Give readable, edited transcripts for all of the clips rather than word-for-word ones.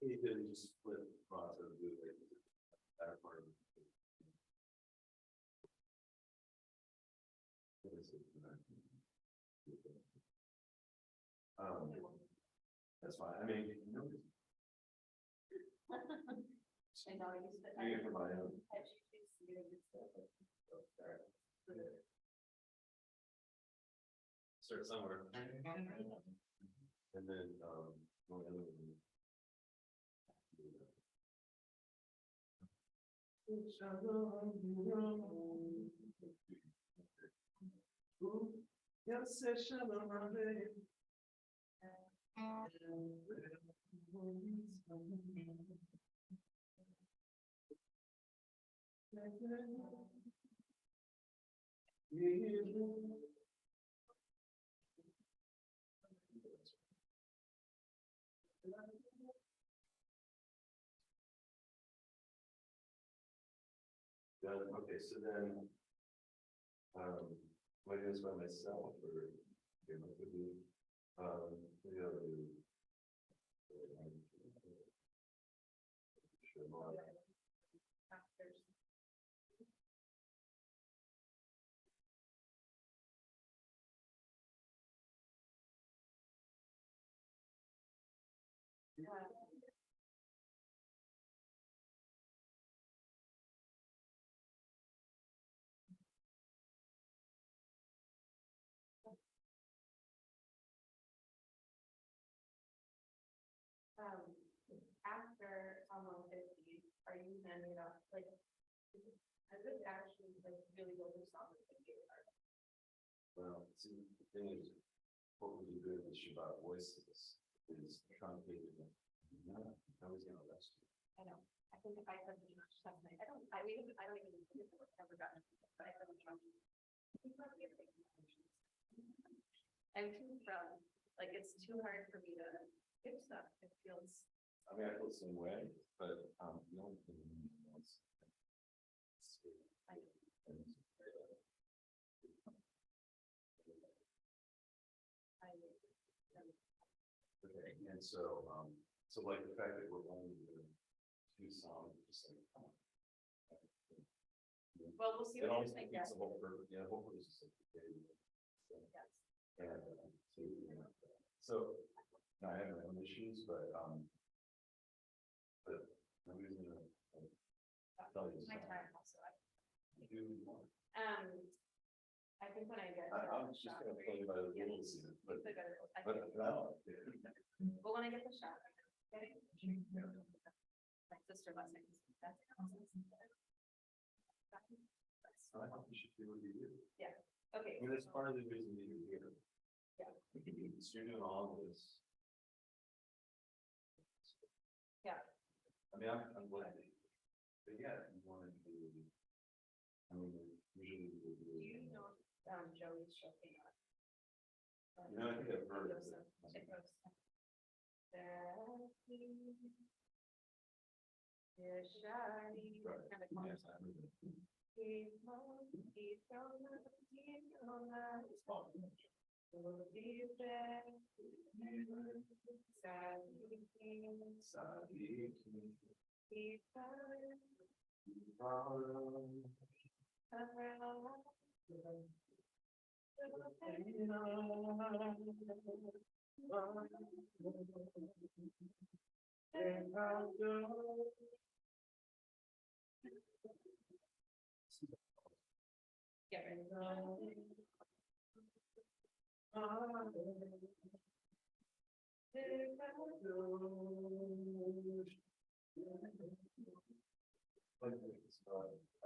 He didn't just split the process of doing that part of it. What is it? That's fine. I mean, you know, I know, I used to. doing it for my own. Start somewhere. And then, go ahead and. Okay, so then, whether it's by myself or maybe, maybe I'll do. After almost 50, are you handing it off like? I would actually like really go for something with you. Well, see, the thing is, what would be good with Shabbat voices is truncated. I was gonna arrest you. I know. I think if I said something, I don't even ever gotten it, but I haven't tried. I'm too proud. Like it's too hard for me to give stuff. It feels. I mean, I feel the same way, but, the only thing was. Okay, and so, so like the fact that we're only doing 2 songs, just like, come on. Well, we'll see It what always you think. defeats the whole purpose, yeah, the whole purpose is like, okay, Yes. and, so, I have my own issues, but nobody's gonna tell you. My time also. Do more. I think when I get. I'm just gonna play by the rules here, but no. But when I get the shot. My sister last night. That's. I think you should do what you do. Yeah, okay. I mean, that's part of the reason that you're here. Yeah. So you're doing all of this. Yeah. I mean, I'm glad that, but yeah, you wanted to, I mean, usually. Do you know, Joey's shopping on? You know, I think I've heard of it. It goes. Yeah.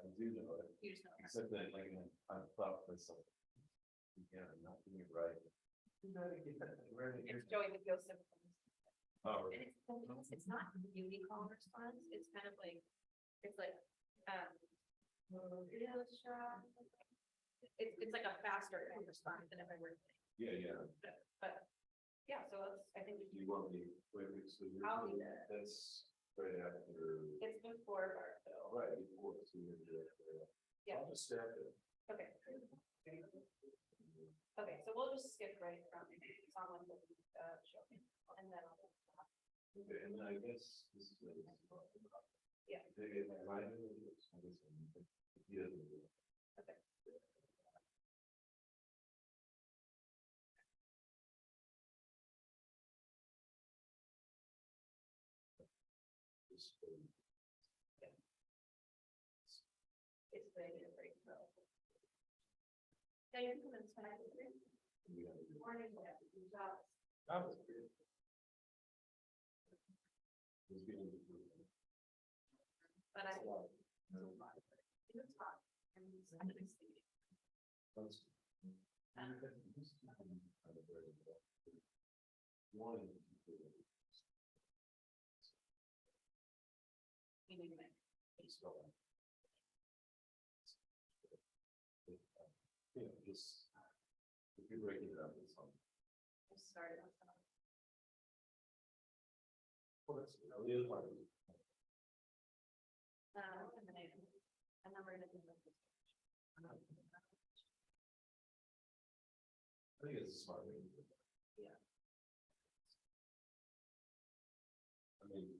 I do know it, You just know. except that like, I thought myself. Yeah, not doing it right. It's Joey with Joseph. Oh, And it's not a beauty call response, it's kind of like, it's like, It's like a faster response than if I were. Yeah. But, yeah, so I think Do you want me, wait, so you're, I'll be there. that's right after, It's before Barstow. right, before, so you're there. Yeah. I'll just step it. Okay. Okay, so we'll just skip right from someone that show, and then I'll. Okay, and then I guess this is. Yeah. Maybe if I do it, I guess, he doesn't do it. Okay. Just, It's ready to break. Yeah, you're coming tonight. we have to do it. Morning, yeah, good job. That was good. It's getting to do it. But I. It's a lot. It's hot. And I'm gonna see. That's- One. You need to make. Yeah, just, if you break it up, it's on. I started on some. Well, that's, the other part is. And then and then we're gonna do this. I think it's a smart way to do it. Yeah. I mean.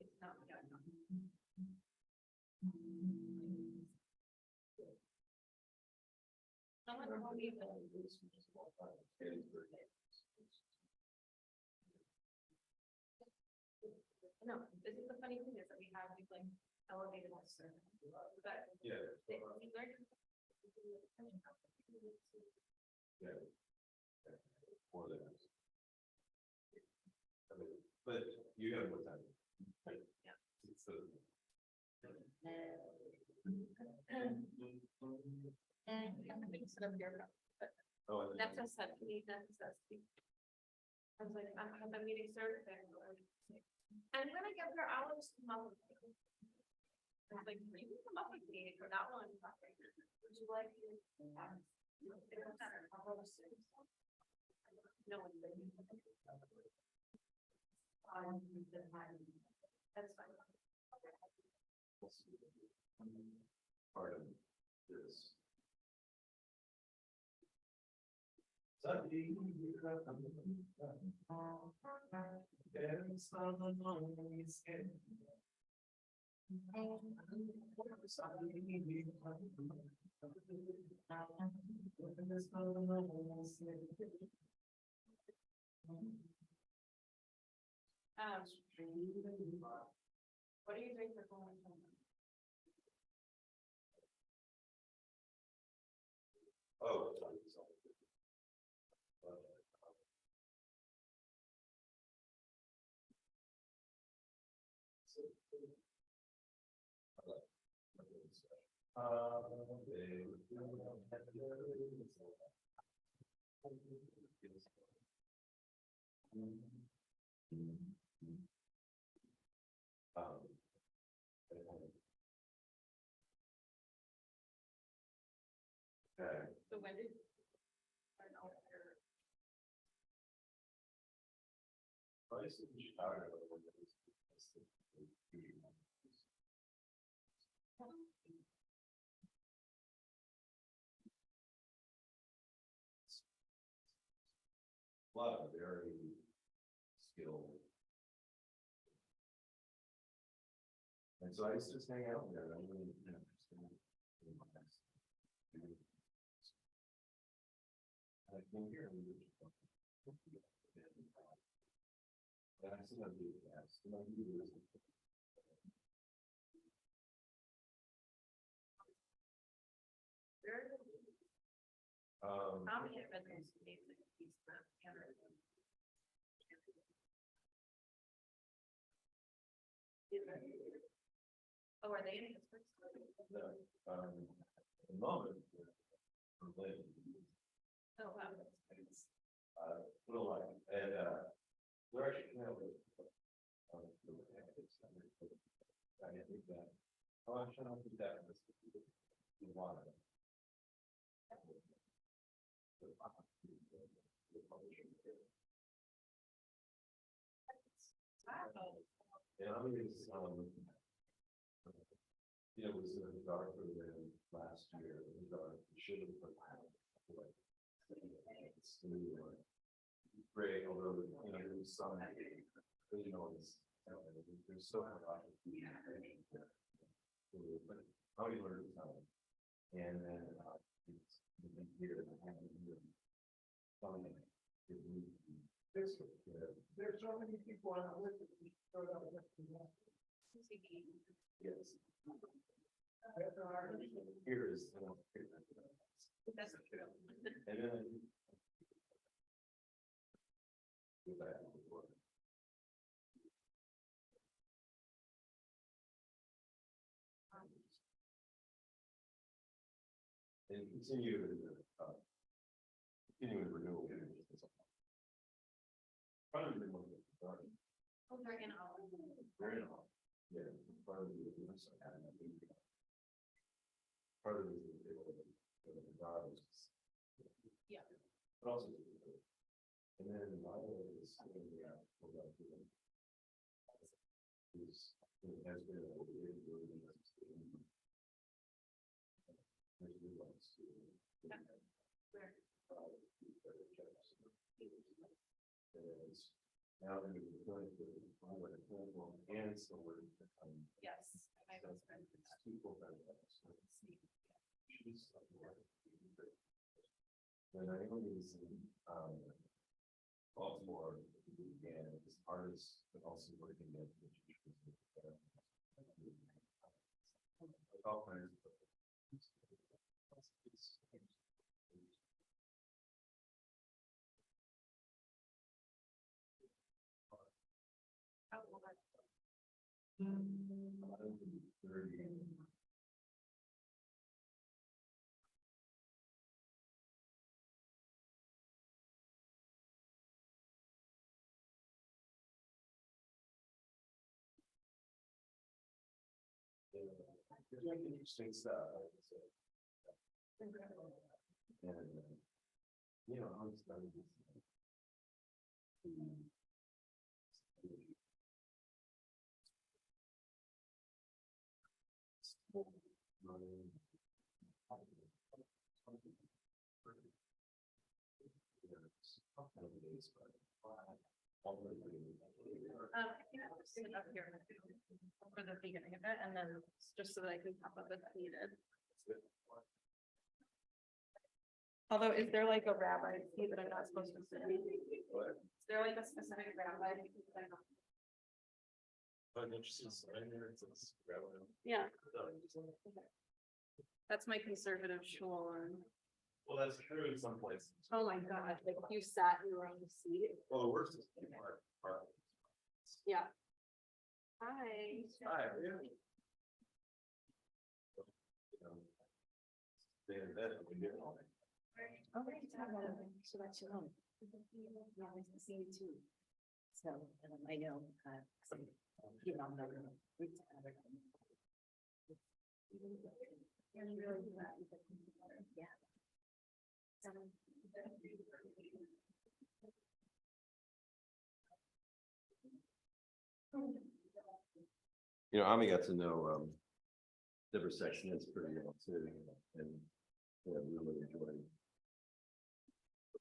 It's not, yeah, no. I'm gonna go meet them. No, this is the funny thing is that we have these like elevated officer, but Yeah. we learned. Yeah. More than. I mean, but you got more time. Yeah. It's the. And I'm gonna sit up here, but Oh, and then- that's a subcommittee, that's us. I was like, I'm have a meeting started. I'm gonna give her hours to come up with. I was like, you can come up with me for that one. Would you like to? It doesn't matter. I'll roll a six. No one. That's fine. Part of this. What do you think for going home? Oh. Okay. So when did? I don't know. Price in Chicago. A lot of very skilled. And so I used to just hang out there. I really, you know, just, I came here and we were just. And I said, I'd do that. So I do this. How many have been those basic pieces of handwritten? Oh, are they in Pittsburgh? No, at the moment, we're late. Oh, wow. Little like, and, they're actually, you know, I think that, oh, I should not put that in this. You want it. Yeah, I mean, it's, it was darker than last year, it was dark, it should have put like, it's new, gray, although, there was some, it's, there's so much opportunity. But probably learned time. And then, it's here. There's so many people on the list. Yes. Here is. And then. And continue continuing renewal. Probably one of the Oh, they're in all. very long. Yeah, part of the part of the daughters. Yeah. But also. And then my is has been now they're going to and so we're Yes. I was friends with that. When I was in Baltimore and as artists, but also working at all kinds of interesting stuff. And I was starting to I think I'll just sit up here for the beginning of it, and then just so that I can pop up if needed. Although, is there like a rabbi fee that I'm not supposed to sit in? Is there like a specific rabbi? Yeah. That's my conservative shul. Well, that's true in some places. Oh my god, like you sat in your own seat. Well, the worst is part. Yeah. Hi. Hi, how are you? They invented it, we did it all. Oh, right, so that's your own. Yeah, nice to see you too. So, I know, I'm not gonna. Yeah. Ami got to know Deborah Section is pretty well too, and really enjoyed.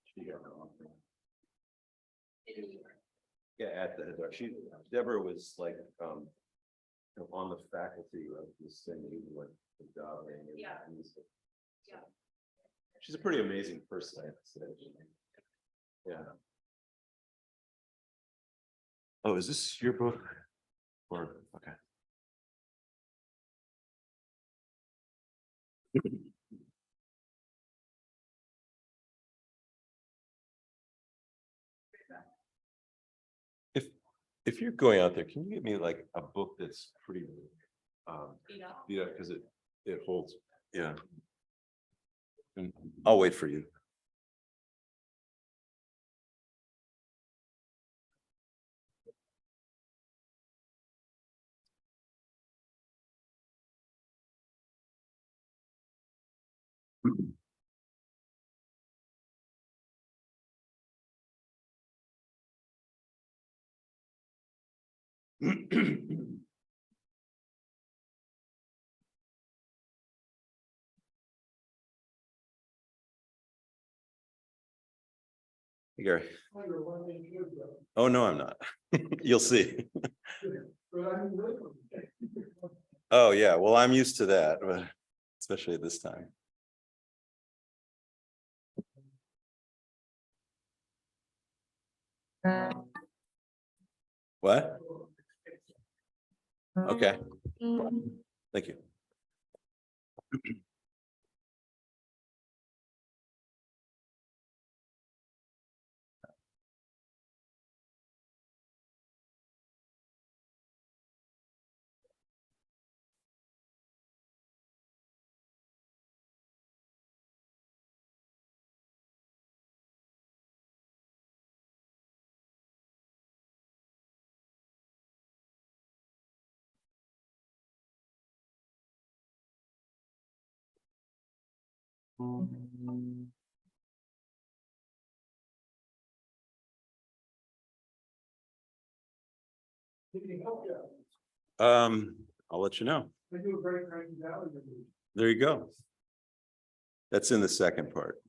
She got to offer. Yeah, at the Deborah was like on the faculty of this thing, like the job. Yeah. Yeah. She's a pretty amazing person, I have to say. Yeah. Oh, is this your book? Or, okay. If you're going out there, can you get me like a book that's pretty yeah, because it holds, yeah. And I'll wait for you. Hey, Gary. Oh, no, I'm not. You'll see. Oh, yeah. Well, I'm used to that, but especially at this time. What? Okay. Thank you. I'll let you know. There you go. That's in the second part.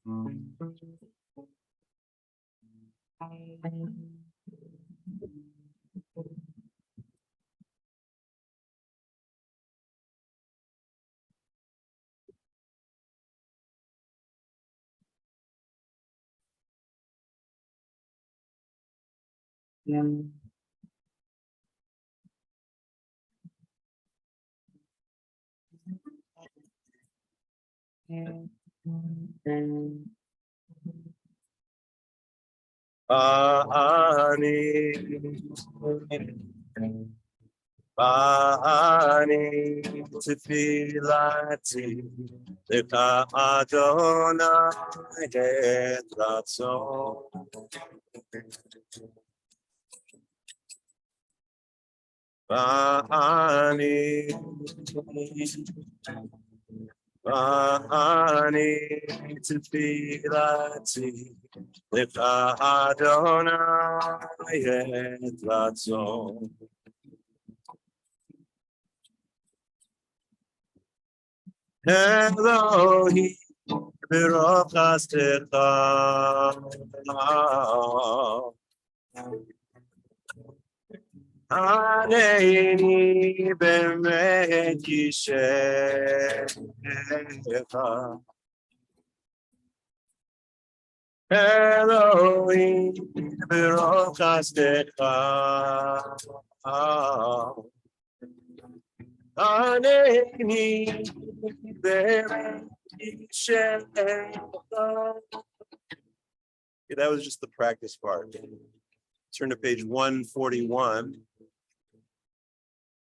Bani tefilati leka Adonai et ratzon. Bani tefilati leka Adonai et ratzon. Elohim b'rochastecha Aneini b'met yishecha Elohim b'rochastecha Aneini b'met yishecha. That was just the practice part. Turn to page 141.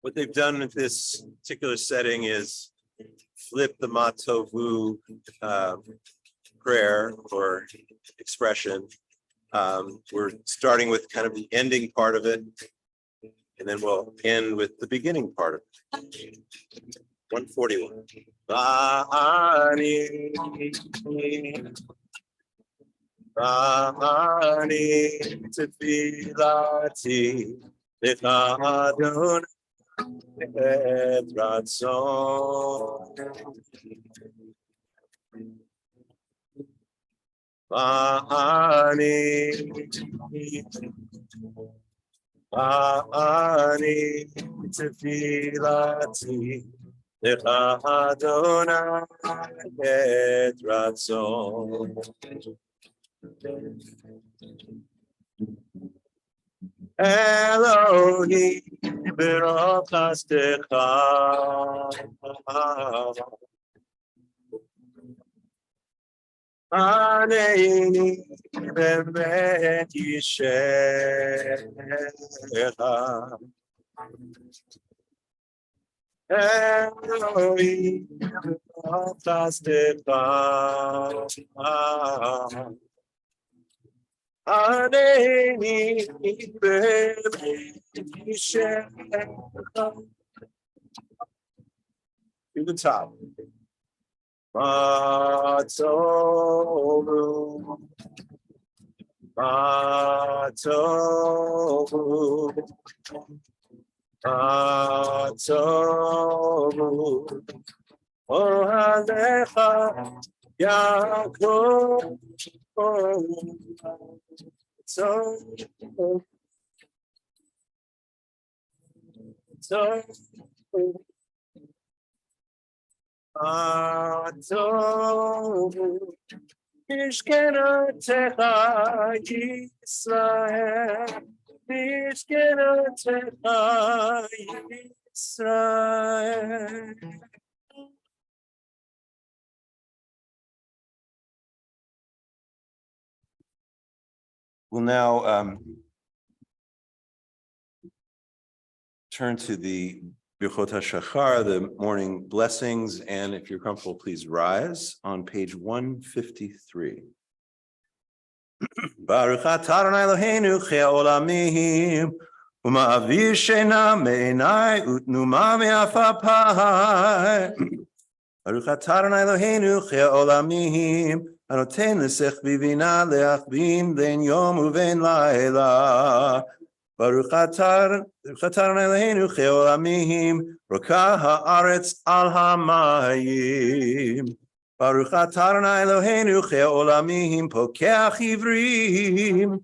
What they've done with this particular setting is flip the Matovu prayer or expression. We're starting with kind of the ending part of it, and then we'll end with the beginning part of it. 141. Bani tefilati leka Adonai et ratzon. Bani tefilati leka Adonai et ratzon. Elohim b'rochastecha Aneini b'met yishecha Elohim b'rochastecha Aneini b'met yishecha. To the top. Matovu, Matovu, Atovu Ohalecha Yaakov Atovu Mishkenatecha Yisrael Mishkenatecha Yisrael. We'll now turn to the Birchot HaShachar, the morning blessings, and if you're comfortable, please rise on page 153. Baruch atah Adonai Eloheinu chei olamim u'ma'avir sheina me'einai u'tnuma me'afapai. Baruch atah Adonai Eloheinu chei olamim anoten l'sech bivina le'achbim ven yom uven laila. Baruch atah Adonai Eloheinu chei olamim rokah haaretz al hamayim. Baruch atah Adonai Eloheinu chei olamim pokeach ivrim.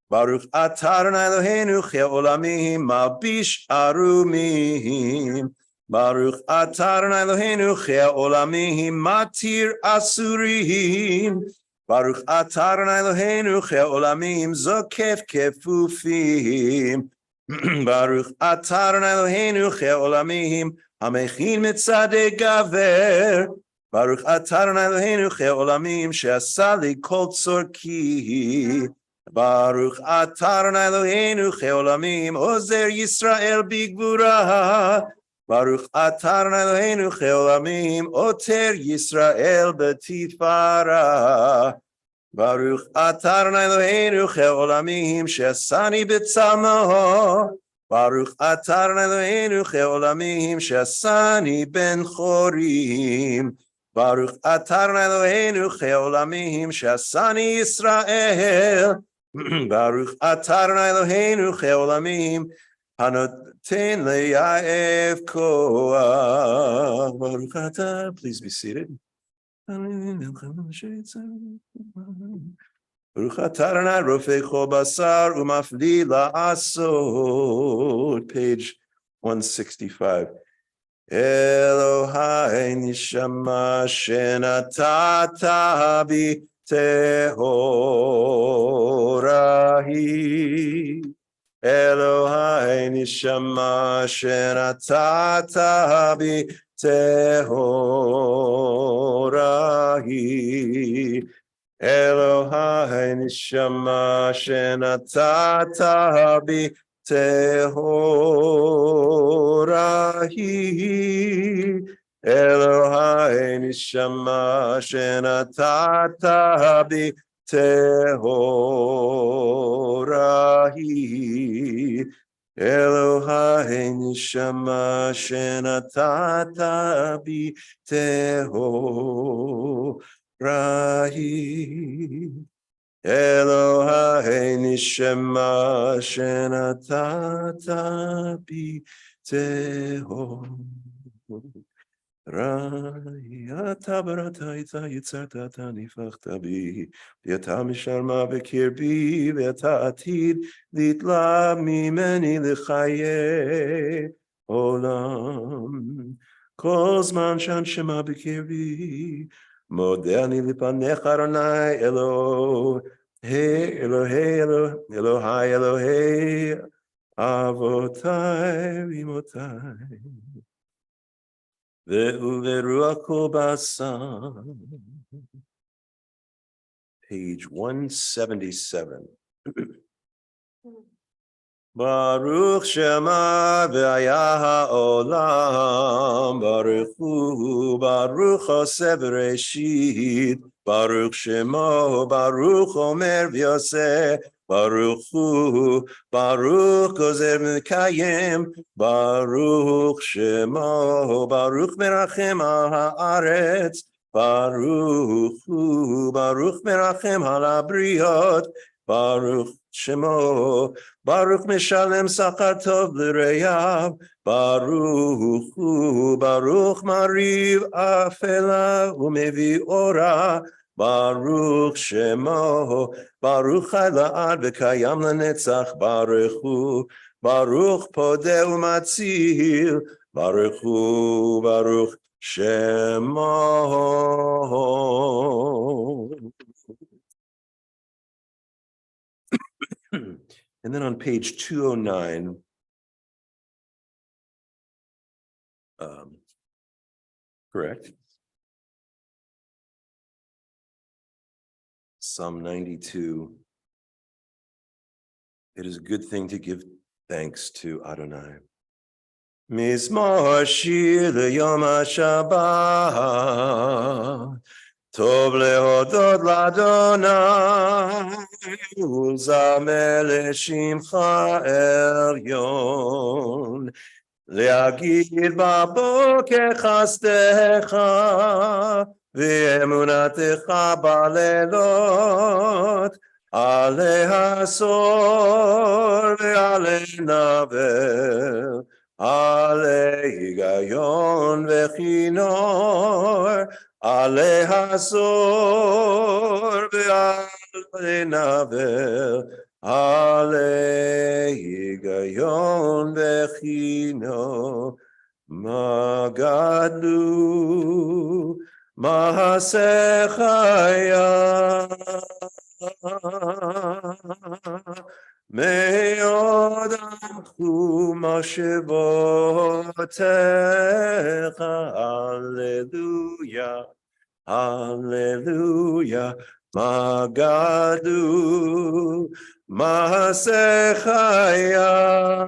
Baruch atah Adonai Eloheinu chei olamim malbish arumim. Baruch atah Adonai Eloheinu chei olamim matir asurim. Baruch atah Adonai Eloheinu chei olamim zokef kefufim. Baruch atah Adonai Eloheinu chei olamim hamechin mitzadei gaver. Baruch atah Adonai Eloheinu chei olamim she'asa li kol tzorki. Baruch atah Adonai Eloheinu chei olamim ozer Yisrael bigvura. Baruch atah Adonai Eloheinu chei olamim oter Yisrael betifara. Baruch atah Adonai Eloheinu chei olamim she'asani b'tzalmo. Baruch atah Adonai Eloheinu chei olamim she'asani ben chorim. Baruch atah Adonai Eloheinu chei olamim she'asani Yisrael. Baruch atah Adonai Eloheinu chei olamim hanoten le'yaev koach. Baruch atah, please be seated. Baruch atah Adonai rofei chol basar u'mafli la'asot. Page 165. Elohai nishama shenatata bi tehorahi. Elohai nishama shenatata bi tehorahi. Elohai nishama shenatata bi tehorahi. Elohai nishama shenatata bi tehorahi. Elohai nishama shenatata bi tehorahi. Elohai nishama shenatata bi tehorahi. Ata barata ita yitzartata nifachta bi. V'ata misharma b'kirbi v'ata atid litla mimeni l'chaye olam. Kol zman shan shema b'kirbi. Modani lipanecha Adonai Elohai Elohai Avotai v'imotai ve'uveruach kol basar. Page 177. Baruch Shema v'haya ha'olam, Baruch Hu, Baruch Hoseh Bereshit, Baruch Shemo, Baruch Omer v'yoseh, Baruch Hu, Baruch Gozer Mekayem, Baruch Shemo, Baruch Merachem al ha'aretz, Baruch Hu, Baruch Merachem al habriot, Baruch Shemo, Baruch Mishalem Sachar Tov L'Reyav, Baruch Hu, Baruch Mariv Afela Umevi Ora, Baruch Shemo, Baruch La'ad V'Kayam L'Netzach, Baruch Hu, Baruch Podeh U'Matzil, Baruch Hu, Baruch Shemo. And then on page 209, correct. Psalm 92. It is a good thing to give thanks to Adonai. Mizmor shir leyom HaShabbat, Tov lehodot l'Adonai, Uzamer l'shimcha elyon, להגיד בבוקר חסדך ואמונתך בלילות, עלי עשור ועלי נבל, עלי היגיון וכינור, עלי עשור ועלי נבל, עלי היגיון וכינור, מה גדלו מעשיך היה, מאוד עמקו מחשבותיך, הללויה, הללויה, מה גדלו מעשיך היה,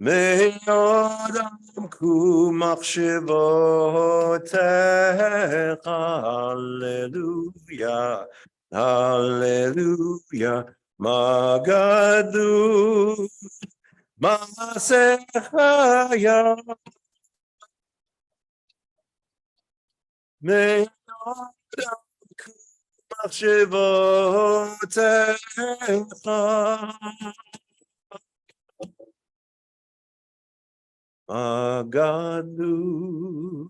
מאוד עמקו מחשבותיך, הללויה, הללויה, מה גדלו מעשיך היה, מאוד עמקו מחשבותיך, מה גדלו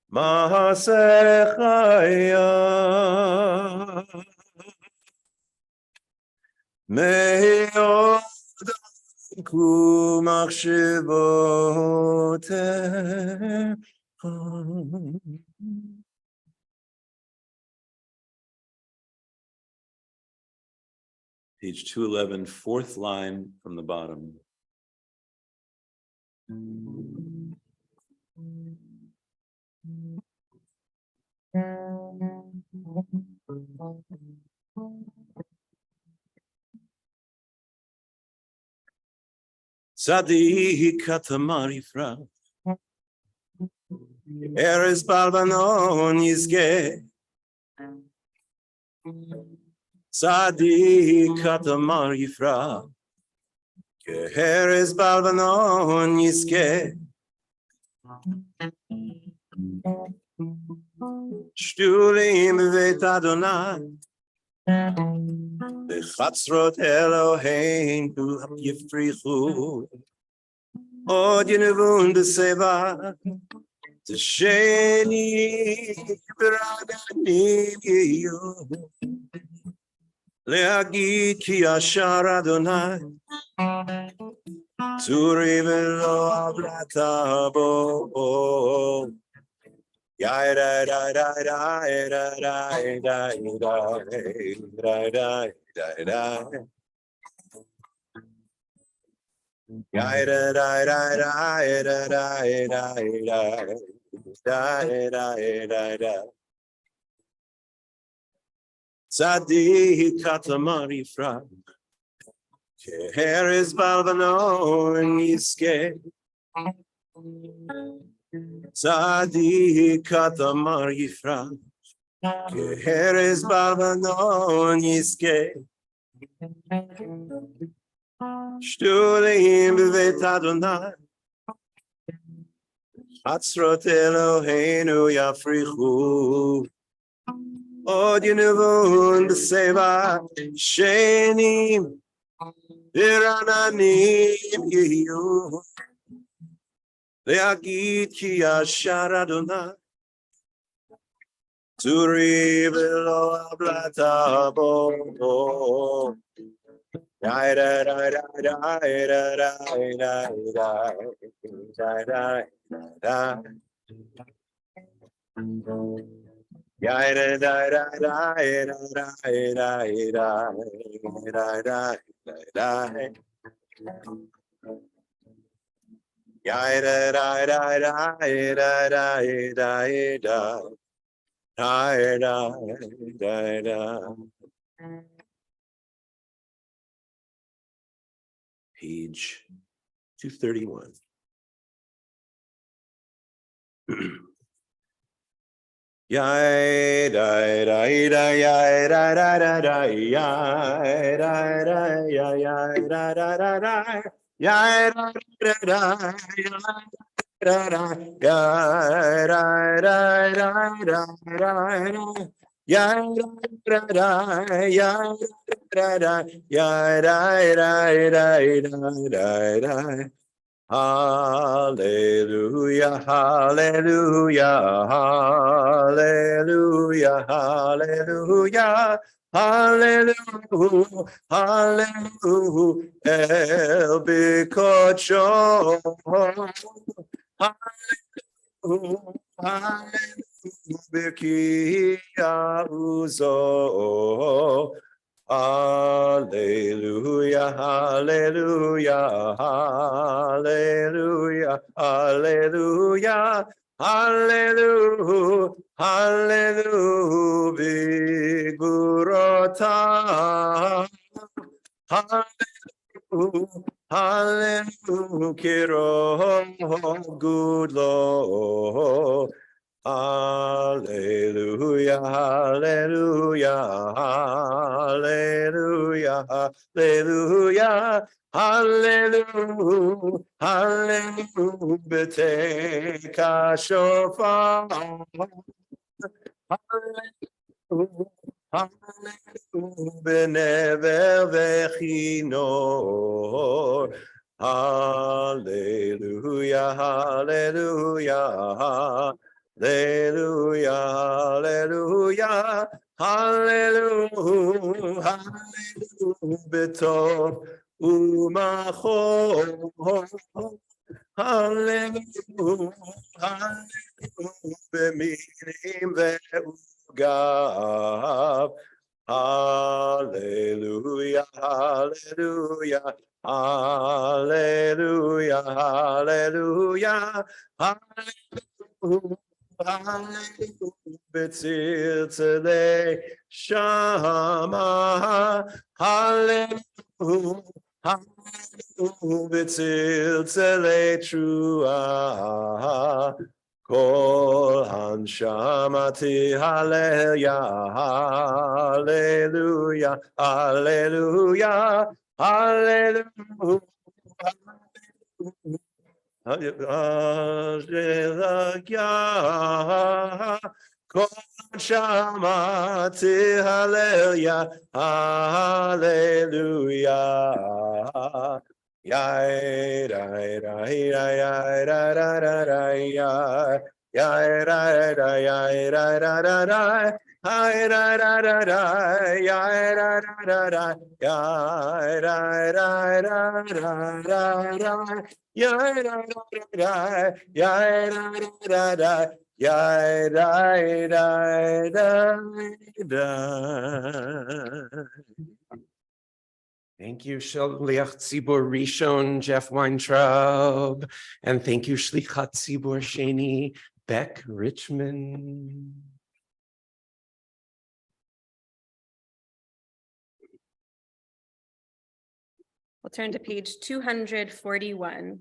מעשיך היה, מאוד עמקו מחשבותיך. Page 211, fourth line from the bottom. Tzadik katamar yifrach, Erez balbanon yizgeh. Tzadik katamar yifrach, Erez balbanon yizgeh. Shtulim b'veit Adonai, Bechatzrot Eloheinu yifrichu, Od yenevun b'seva, T'sheni b'raganim yiyu, Le'agid ki yashar Adonai, Turi v'lo avlata bo. Ya da da da da da da da da da da. Ya da da da da da da da. Tzadik katamar yifrach, Keheres balbanon yizgeh. Tzadik katamar yifrach, Keheres balbanon yizgeh. Shtulim b'veit Adonai, Chatzrot Eloheinu yafrichu, Od Yenuvun B'Seva Shenim Irananim Yiyu Leagid Ki Yashar Adonai Turi V'lo Ablata Bo Da da da da da da da da da Ya da da da da da da Ya da da da da da Page 231. Ya da da da ya da da da da ya da da ya ya da da da da ya da da da ya da ya da da da ya da da ya da da ya da da Hallelujah, hallelujah, hallelujah, hallelujah, hallelujah, hallelujah, El Bikocho, hallelujah, hallelujah, Bikia Uzo. Hallelujah, hallelujah, hallelujah, hallelujah, hallelujah, hallelujah, Vigurata, hallelujah, hallelujah, Kiro, good Lord. Hallelujah, hallelujah, hallelujah, hallelujah, hallelujah, hallelujah, Beteka shofar, hallelujah, benever vechinor. Hallelujah, hallelujah, hallelujah, hallelujah, hallelujah, hallelujah, Betov umachor. Hallelujah, hallelujah, b'minim ve'ugav. Hallelujah, hallelujah, hallelujah, hallelujah, hallelujah, hallelujah, b'tziltzilei shama. Hallelujah, hallelujah, b'tziltzilei trua. Kol hanshamati hallelujah, hallelujah, hallelujah, hallelujah. Hallelujah. Kol hanshamati hallelujah, hallelujah. Yai, rai, rai, rai, rai, rai, rai, rai, rai. Yai, rai, rai, rai, rai, rai, rai, rai. Hai, rai, rai, rai, rai. Yai, rai, rai, rai, rai. Yai, rai, rai, rai, rai, rai, rai. Yai, rai, rai, rai. Yai, rai, rai, rai. Yai, rai, rai, rai, rai. Thank you, Shliach Tzibur Rishon, Jeff Weintraub, and thank you, Shlichat Tzibur Sheni, Beck Richman. We'll turn to page 241.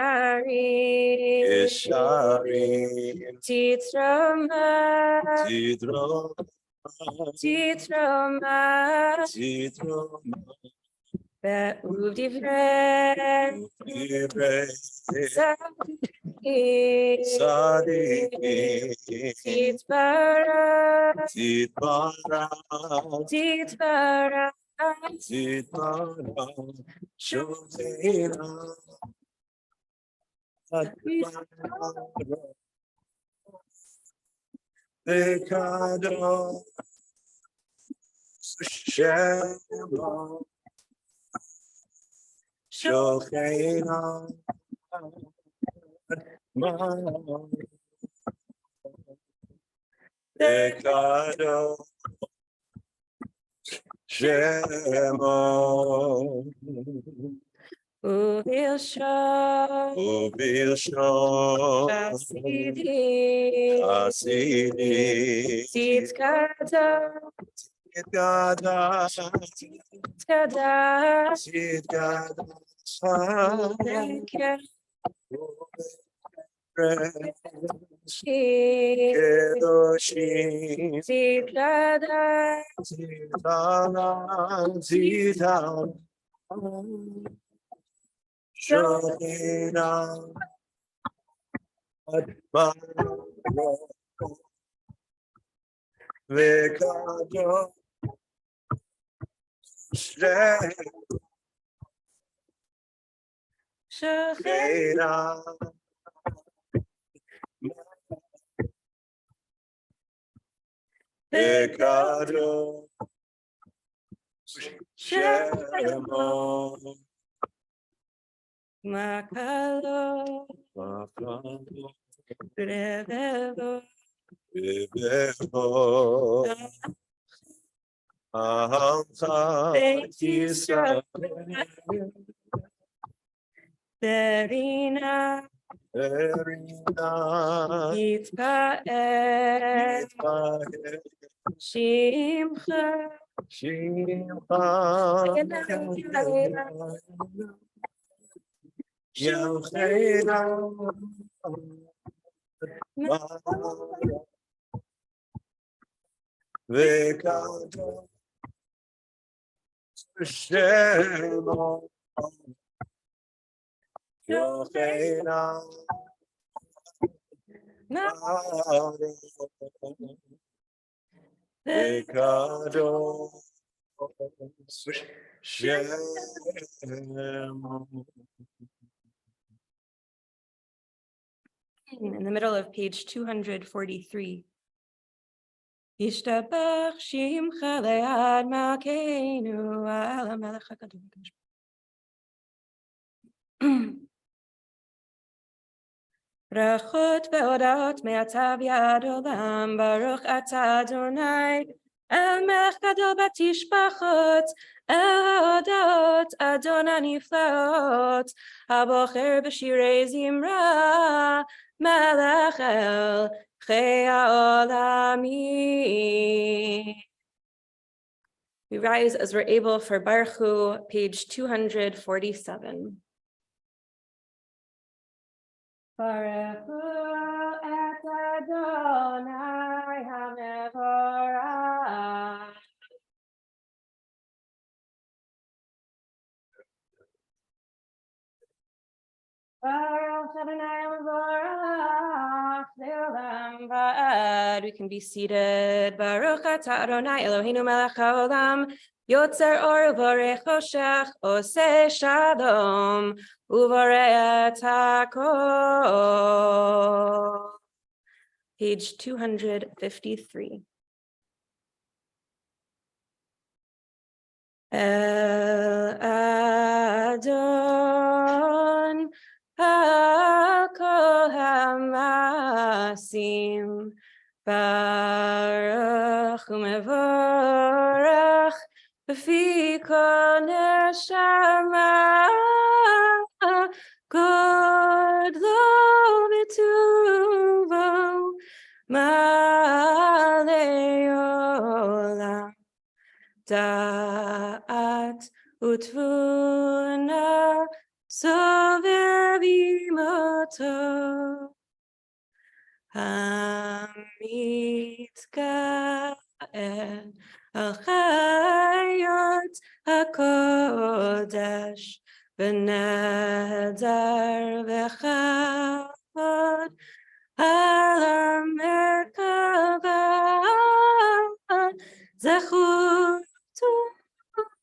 Yesharim, Titroma, Tidroma, Titroma, Tidroma, ובדברי צדיקים תתברך תתברך תתברך שוכנה וקדוש שמו שוכנה וקדוש שמו ובלשון חסידי תתקדש קדושים שוכנה וקדוש שוכנה וקדוש שמו מקלו רבבו ובכל עמך בית ישראל ברינה יתפאר שמך יוכינו וקדוש שמו יוכינו וקדוש שמו. In the middle of page 243. Yishtabach Shimcha Le'ad Malkeinu Al HaMelech HaKadosh. Brachot ve'odot me'atav yad olam Baruch atah Adonai El Melech Gadol batishbachot El ha'odot Adonai niflaot Habocher b'shirei zimra Melech El Chei ha'olami. We rise as we're able for Baruch Hu, page 247. Baruch Hu et Adonai HaMevorach. Baruch Adonai HaMevorach Le'olam va'ad. We can be seated. Baruch atah Adonai Eloheinu melech haolam Yotzer or uvorech choshech oseh shalom uvorech hakol. Page 253. El Adon HaKol HaMasim Baruch u'mevorach B'fi kol neshama Godlo v'tuvo Malei olam Da'at u'tvuna sovevim oto Hamitgael al chayot hakodesh v'nedar v'chavod al merkava zechutu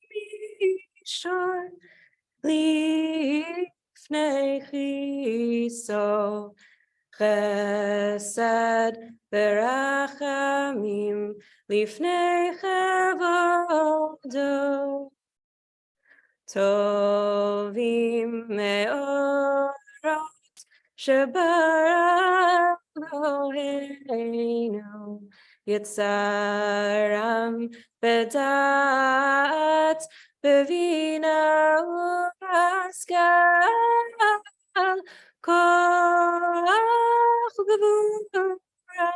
mishor lifnei chiso chesed v'rachamim lifnei chavodo tovim meorot shebara Eloheinu yitzaram v'dat b'vina u'paskal koach gvura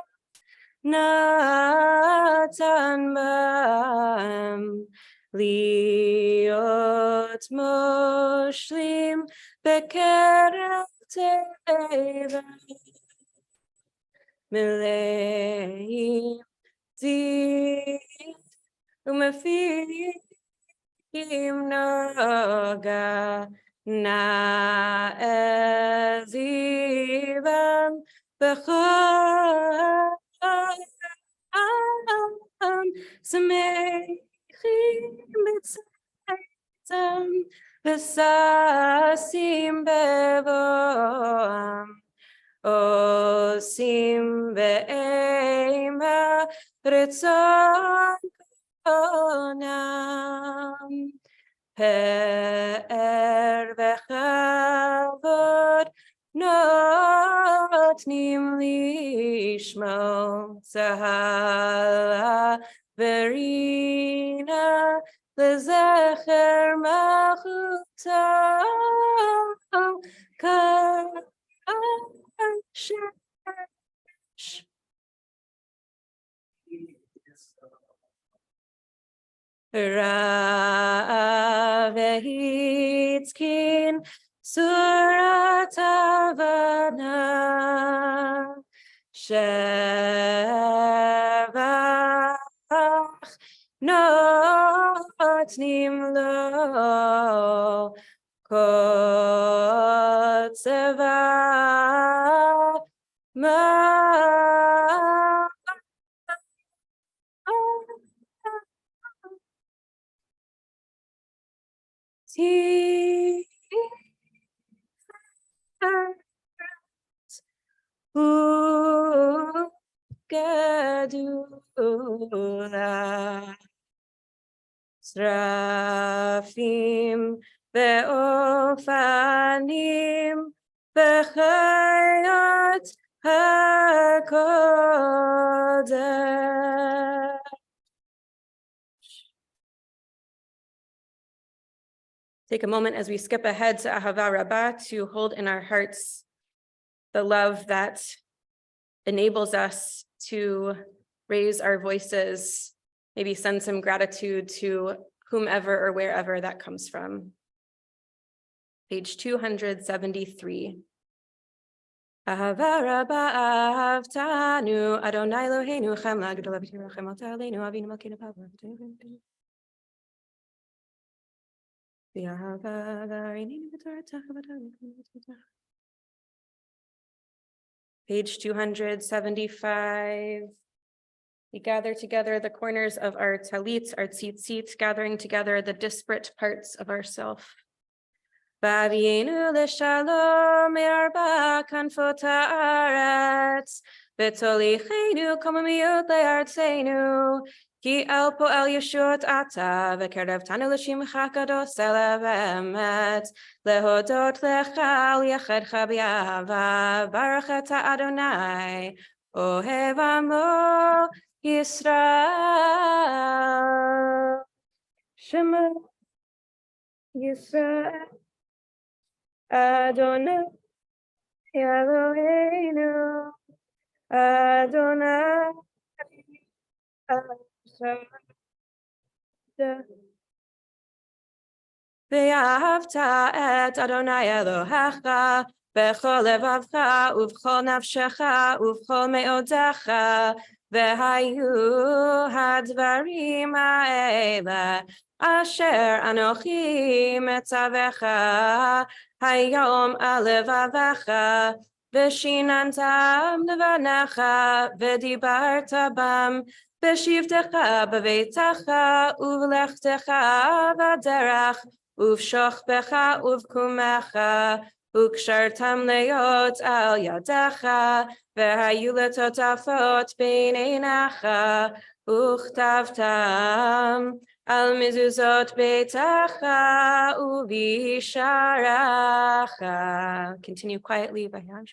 natan bam liot moshlim bekerev teva meleim di umefim noga na ezivam b'chol שמחים בצאתם וששים בבואם עושים באימה רצון קונם פאר וכבוד נותנים לשמו צהלה ורינה לזכר מלכותו כשש רב והתקין צורת הבנה שבח נותנים לו קוצבה גדולה שרפים ואופנים בחיות הקודש. Take a moment as we skip ahead to Ahava Rabbah to hold in our hearts the love that enables us to raise our voices, maybe send some gratitude to whomever or wherever that comes from. Page 273. Ahava Rabbah ahavtanu Adonai Eloheinu chamla gedola v'tirachem ata aleinu avinu malkeinu pavah. Page 275. We gather together the corners of our talit, our tzitzit, gathering together the disparate parts of ourself. V'avienu l'shalom me'arba kanfot ha'aretz, v'tolichenu komamiyot le'artzeinu, ki el po'el yeshut ata, v'kerevtanu l'shimcha kados ela v'emet, lehodot lecha li'achadcha b'yahava, baruch ata Adonai, ohev amo Yisrael. Shema Yisrael. Adonai Eloheinu, Adonai Echad. Ve'ahavta et Adonai Elohecha b'chol levavcha uv'chol nafshecha uv'chol me'odecha והיו הדברים האלה אשר אנוכי מצווך היום על לבבך, ושיננתם לבניך, ודיברת בם בשבתך בביתך, ובלכתך בדרך, ובשוכבך ובקומך, וקשרתם להיות על ידך, והיו לטוטפות בין עיניך, וכתבתם על מזוזות ביתך ובשעריך. Continue quietly by hand.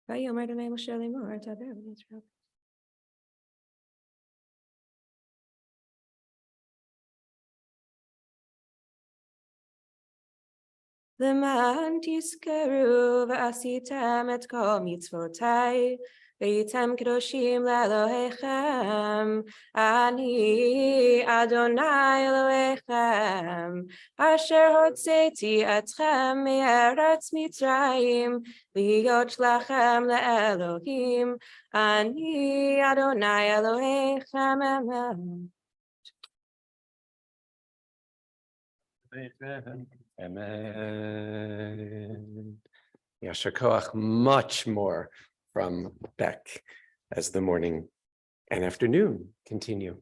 ויאמר אדוני משה לאמור, דבר בני ישראל. למען תזכרו ועשיתם את כל מצוותיי, והייתם קדושים לאלוהיכם, אני אדוני אלוהיכם, אשר הוצאתי אתכם מארץ מצרים, להיות לכם לאלוהים, אני אדוני אלוהיכם. Amen. Yasher koach, much more from Beck as the morning and afternoon continue.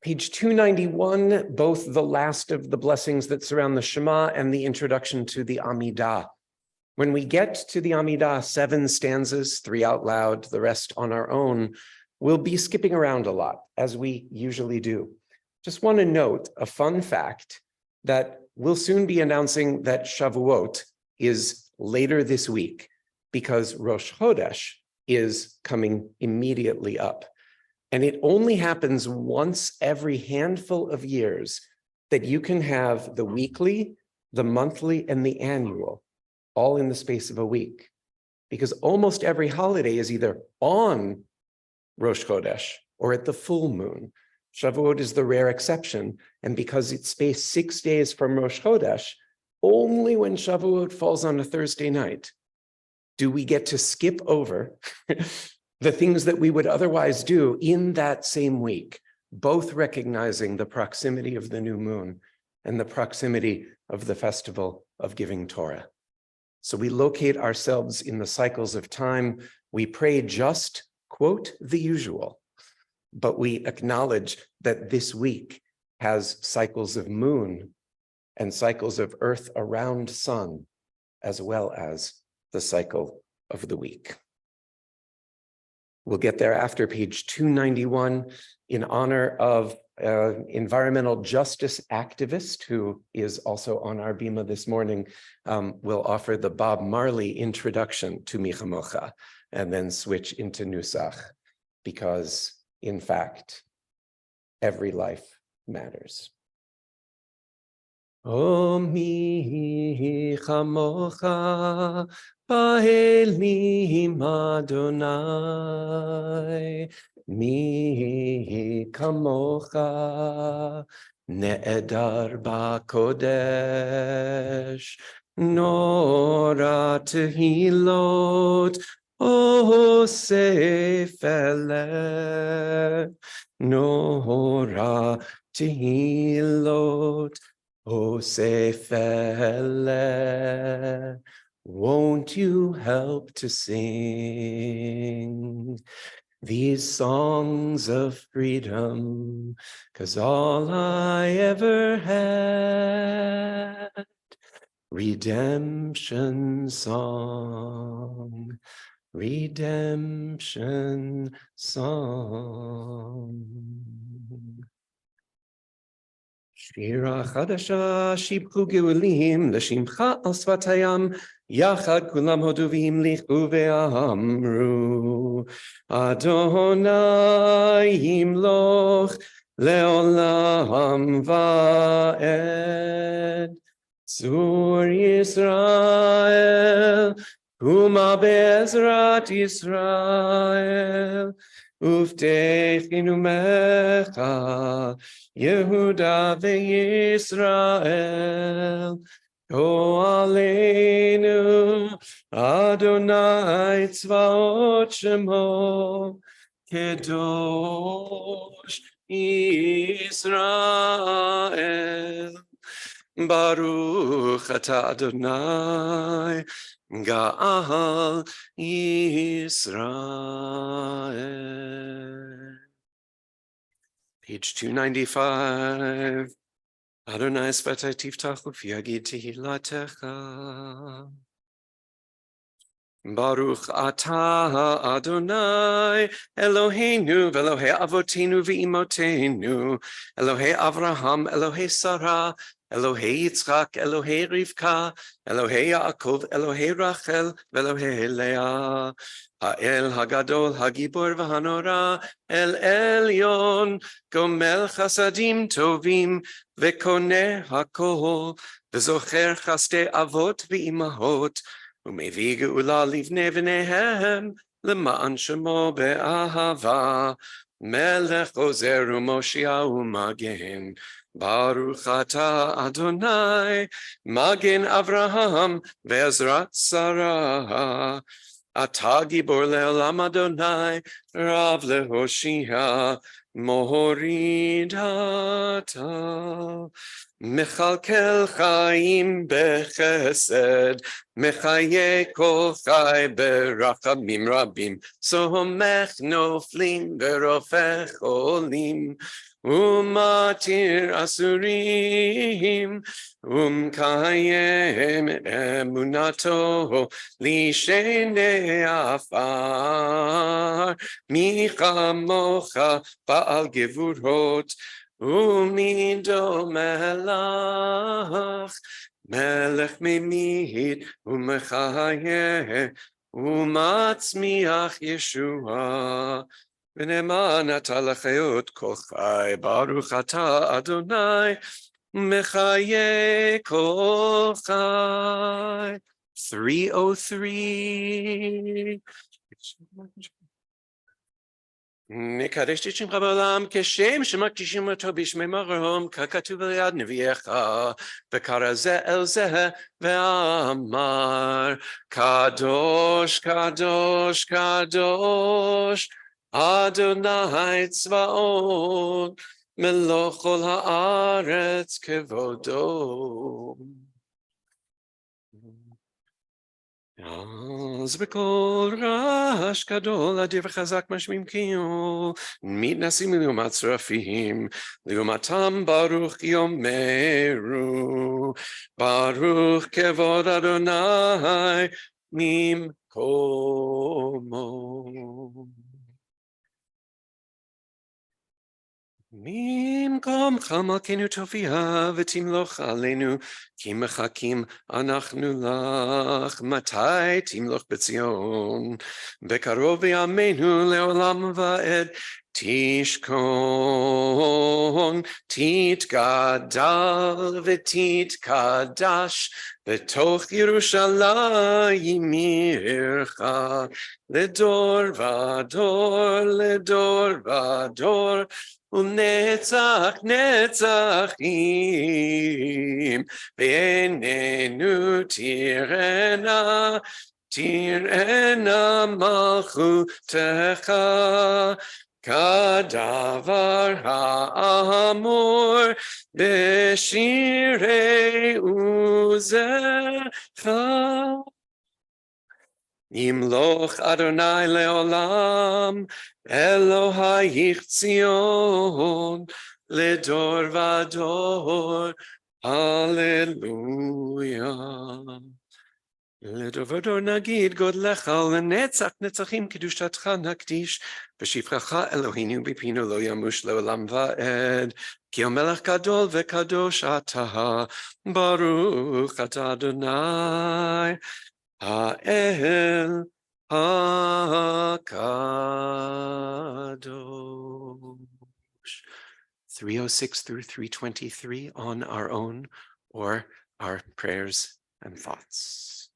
Page 291, both the last of the blessings that surround the Shema and the introduction to the Amidah. When we get to the Amidah, 7 stanzas, 3 out loud, the rest on our own, we'll be skipping around a lot, as we usually do. Just want to note a fun fact that we'll soon be announcing that Shavuot is later this week because Rosh Chodesh is coming immediately up. And it only happens once every handful of years that you can have the weekly, the monthly, and the annual all in the space of a week. Because almost every holiday is either on Rosh Chodesh or at the full moon. Shavuot is the rare exception, and because it's spaced 6 days from Rosh Chodesh, only when Shavuot falls on a Thursday night do we get to skip over the things that we would otherwise do in that same week, both recognizing the proximity of the new moon and the proximity of the festival of giving Torah. So we locate ourselves in the cycles of time. We pray just, quote, the usual. But we acknowledge that this week has cycles of moon and cycles of earth around sun, as well as the cycle of the week. We'll get there after page 291 in honor of environmental justice activist who is also on our bima this morning. We'll offer the Bob Marley introduction to Mi Chamocha and then switch into Nusach, because in fact, every life matters. O mi chamocha ba'elim Adonai, mi kamocha ne'edar ba'kodesh, nora tehilot Osef eleh, nora tehilot Osef eleh. Won't you help to sing these songs of freedom? 'Cause all I ever had, redemption song. Redemption song. Shira chadasha shibchu geulim l'shimcha al svatayam yachad kulam hoduvim lichu ve'amru Adonai yimloch leolam va'ed Zur Yisrael, Kuma Bezrat Yisrael, Uvtechinu Mecha, Yehuda veYisrael, Go Aleinu, Adonai Tzvaot Shemo, Kedosh Yisrael. Baruch atah Adonai Ga'al Yisrael. Page 295. Adonai Svatai Tiftach Ufi Yagid Tehilatecha. Baruch atah Adonai Eloheinu v'Elohei Avotenu v'Imotenu Elohei Avraham Elohei Sarah Elohei Yitzchak Elohei Rivka Elohei Yaakov Elohei Rachel v'Elohei Leah Ha'el Hagadol Hagibor v'Hanora El Elyon Gomel Chasadim Tovim v'Koneh Hakol v'Zocher Chaste Avot v'Imahot ומביא גאולה לבני בניהם למען שמו באהבה מלך עוזר ומושיע ומגן ברוך אתה אדוני מגן אברהם ועזרת שרה אתה גיבור לעולם אדוני רב להושיע מוריד אתה מכלכל חיים בחסד מחיה כל חי ברחמים רבים סומך נופלים ורופא חולים ומתיר אסורים ומקיים אמונתו לשני עפר מי כמוך בעל גבורות ומידו מלך מלך ממית ומחיה ומצמיח ישועה ונאמן אתה לחיות כל חי ברוך אתה אדוני מחיה כל חי 303 מקדש את שמך בעולם כשם שמקדישים אותו בשמי מרום ככתוב על יד נביאך וקרא זה אל זה ואמר קדוש קדוש קדוש אדוני צבאות מלוא כל הארץ כבודו. אז בכל רעש גדול אדיר וחזק משמיעים קיום מתנסים לעומת שרפים לעומתם ברוך יאמרו ברוך כבוד אדוני ממקומו ממקומך מלכנו תופיע ותמלוך עלינו כי מחכים אנחנו לך מתי תמלוך בציון בקרוב בימינו לעולם ועד תשכון תתגדל ותתקדש בתוך ירושלים עירך לדור ודור לדור ודור ונצח נצחים בעינינו תראנה תראנה מלכותך כדבר האמור בשירי עוזך ימלוך אדוני לעולם אלוהיך ציון לדור ודור הללויה לדור ודור נגיד גודלך לנצח נצחים קדושתך נקדיש ושבחך אלוהינו בפינו לא ימוש לעולם ועד כי המלך גדול וקדוש אתה ברוך אתה אדוני האל HaKadosh. 306 through 323 on our own or our prayers and thoughts.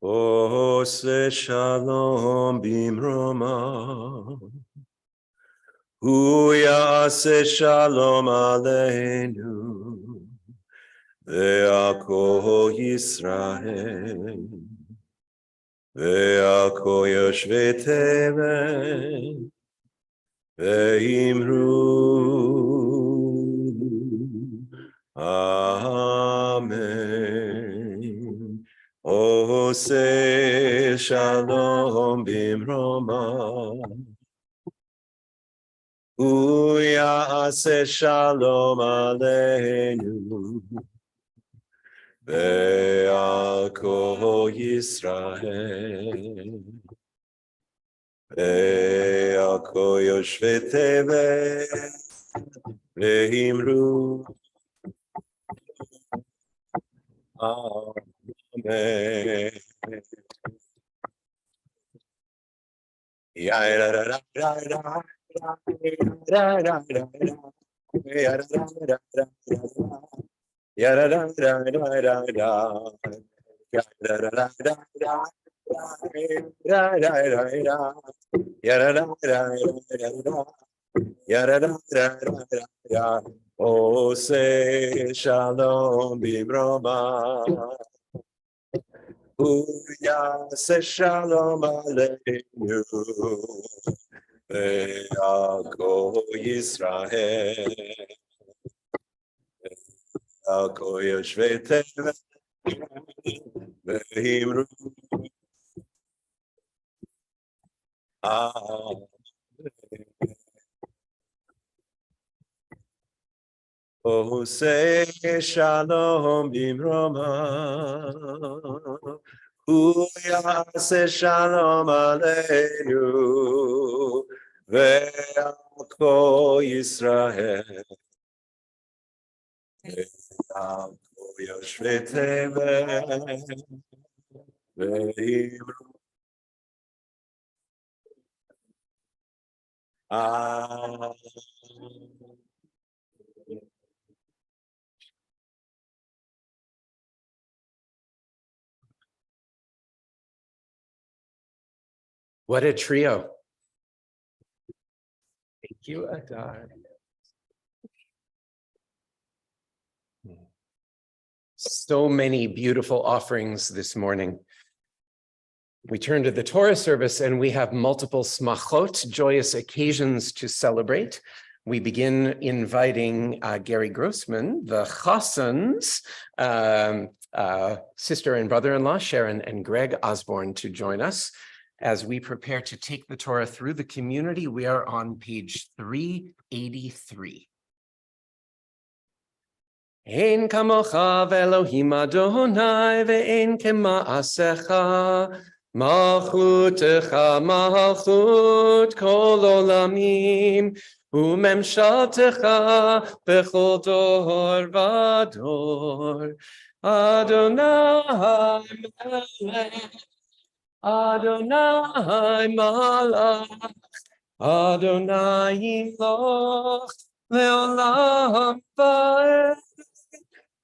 Ose shalom bimroma, hu ya'aseh shalom aleinu, ve'al kol Yisrael, ve'al kol yoshvei tevel, ve'imru, Amen. Ose shalom bimroma, hu ya'aseh shalom aleinu, ve'al kol Yisrael, ve'al kol yoshvei tevel, ve'imru, Amen. Oh, say shalom bimroma. Ya'aseh shalom aleinu, ve'al kol Yisrael, ve'al kol yoshvei tevel, ve'imru, Amen. Oh, say shalom bimroma, hu ya'aseh shalom aleinu, ve'al kol Yisrael, ve'al kol yoshvei tevel, ve'imru, Amen. What a trio. Thank you, Adar. So many beautiful offerings this morning. We turn to the Torah service and we have multiple smachot, joyous occasions to celebrate. we begin inviting Gary Grossman, the Chassans, sister and brother-in-law, Sharon and Greg Osborne, to join us as we prepare to take the Torah through the community. We are on page 383. Ein kamocha ve'Elohim Adonai ve'ein kema'asecha malchutecha malchut kol olamim u'memshaltecha bechol dor v'dor. Adonai melech, Adonai malach, Adonai yimloch leolam va'ed.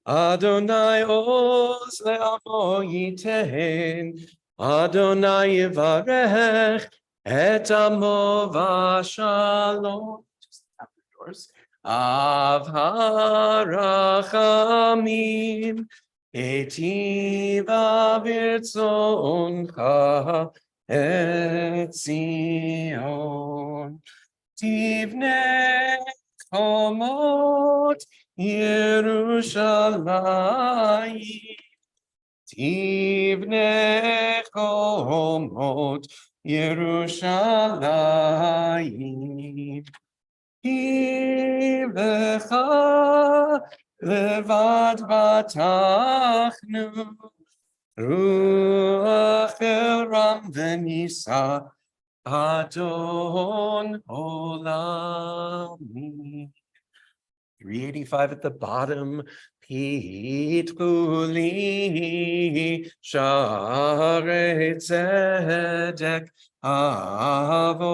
Adonai oz le'amo yitein, Adonai yivarech et amo v'shalom. Av harachamim etiv avirzoncha et Zion. Tivnei chomot Yerushalayim, Tivnei chomot Yerushalayim. Hilecha levad batachnu, Ruach el Ram v'nisa Adon Olami. 385 at the bottom. Pitchuli Sharei Tzedek Avovam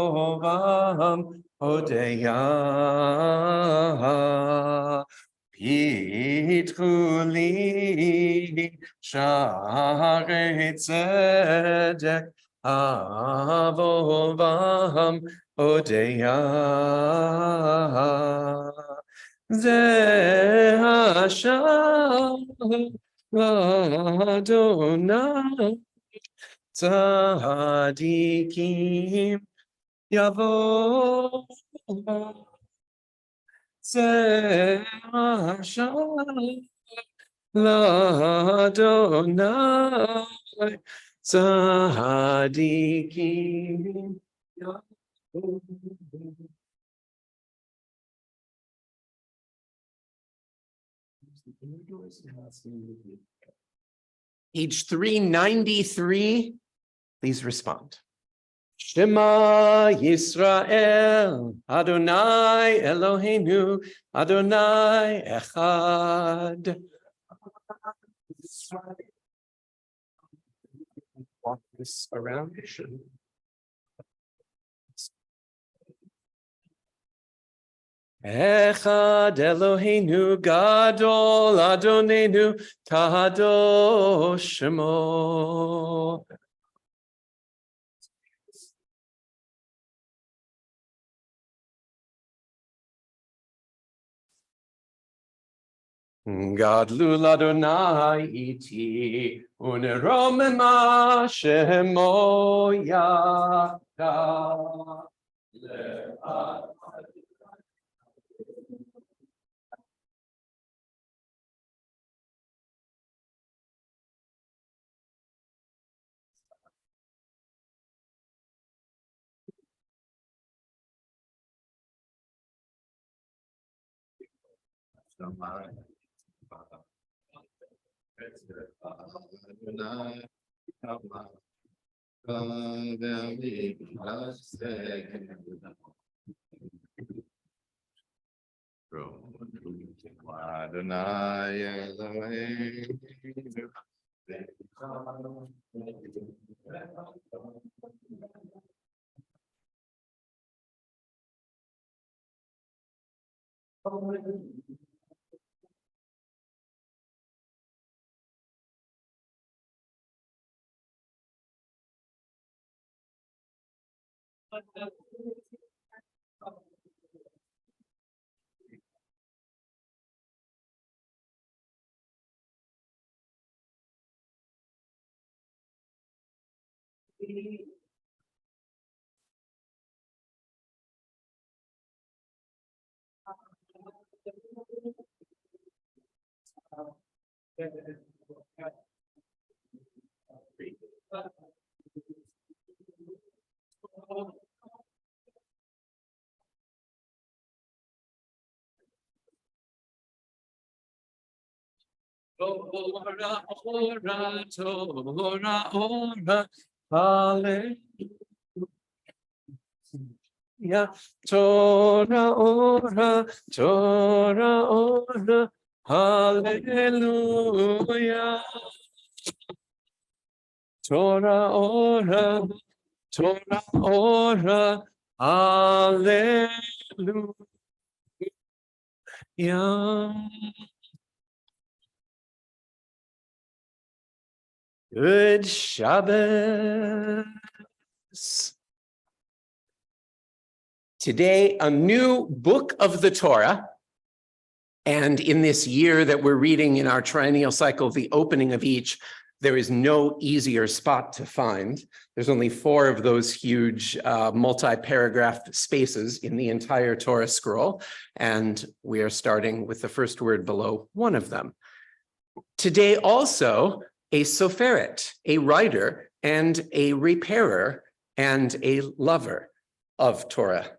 Odeya. Pitchuli Sharei Tzedek Avovam Odeya. Ze Hashem Adonai Tzadikim Yavo. Ze Hashem Adonai Tzadikim Yavo. Page 393, please respond. Shema Yisrael, Adonai Eloheinu, Adonai Echad. Walk this around. Echad Eloheinu Gadol Adonenu Kadosh Shemo. Gadlu Adonai iti uneromema shemo yada. Adonai Elohim. Ora, ora, Torah, ora, hallelujah. Torah, ora, Torah, ora, hallelujah. Torah, ora, Torah, ora, hallelujah. Good Shabbos. Today, a new book of the Torah. And in this year that we're reading in our triennial cycle, the opening of each, there is no easier spot to find. There's only 4 of those huge multi-paragraph spaces in the entire Torah scroll. And we are starting with the first word below one of them. Today also, a soferet, a writer and a repairer and a lover of Torah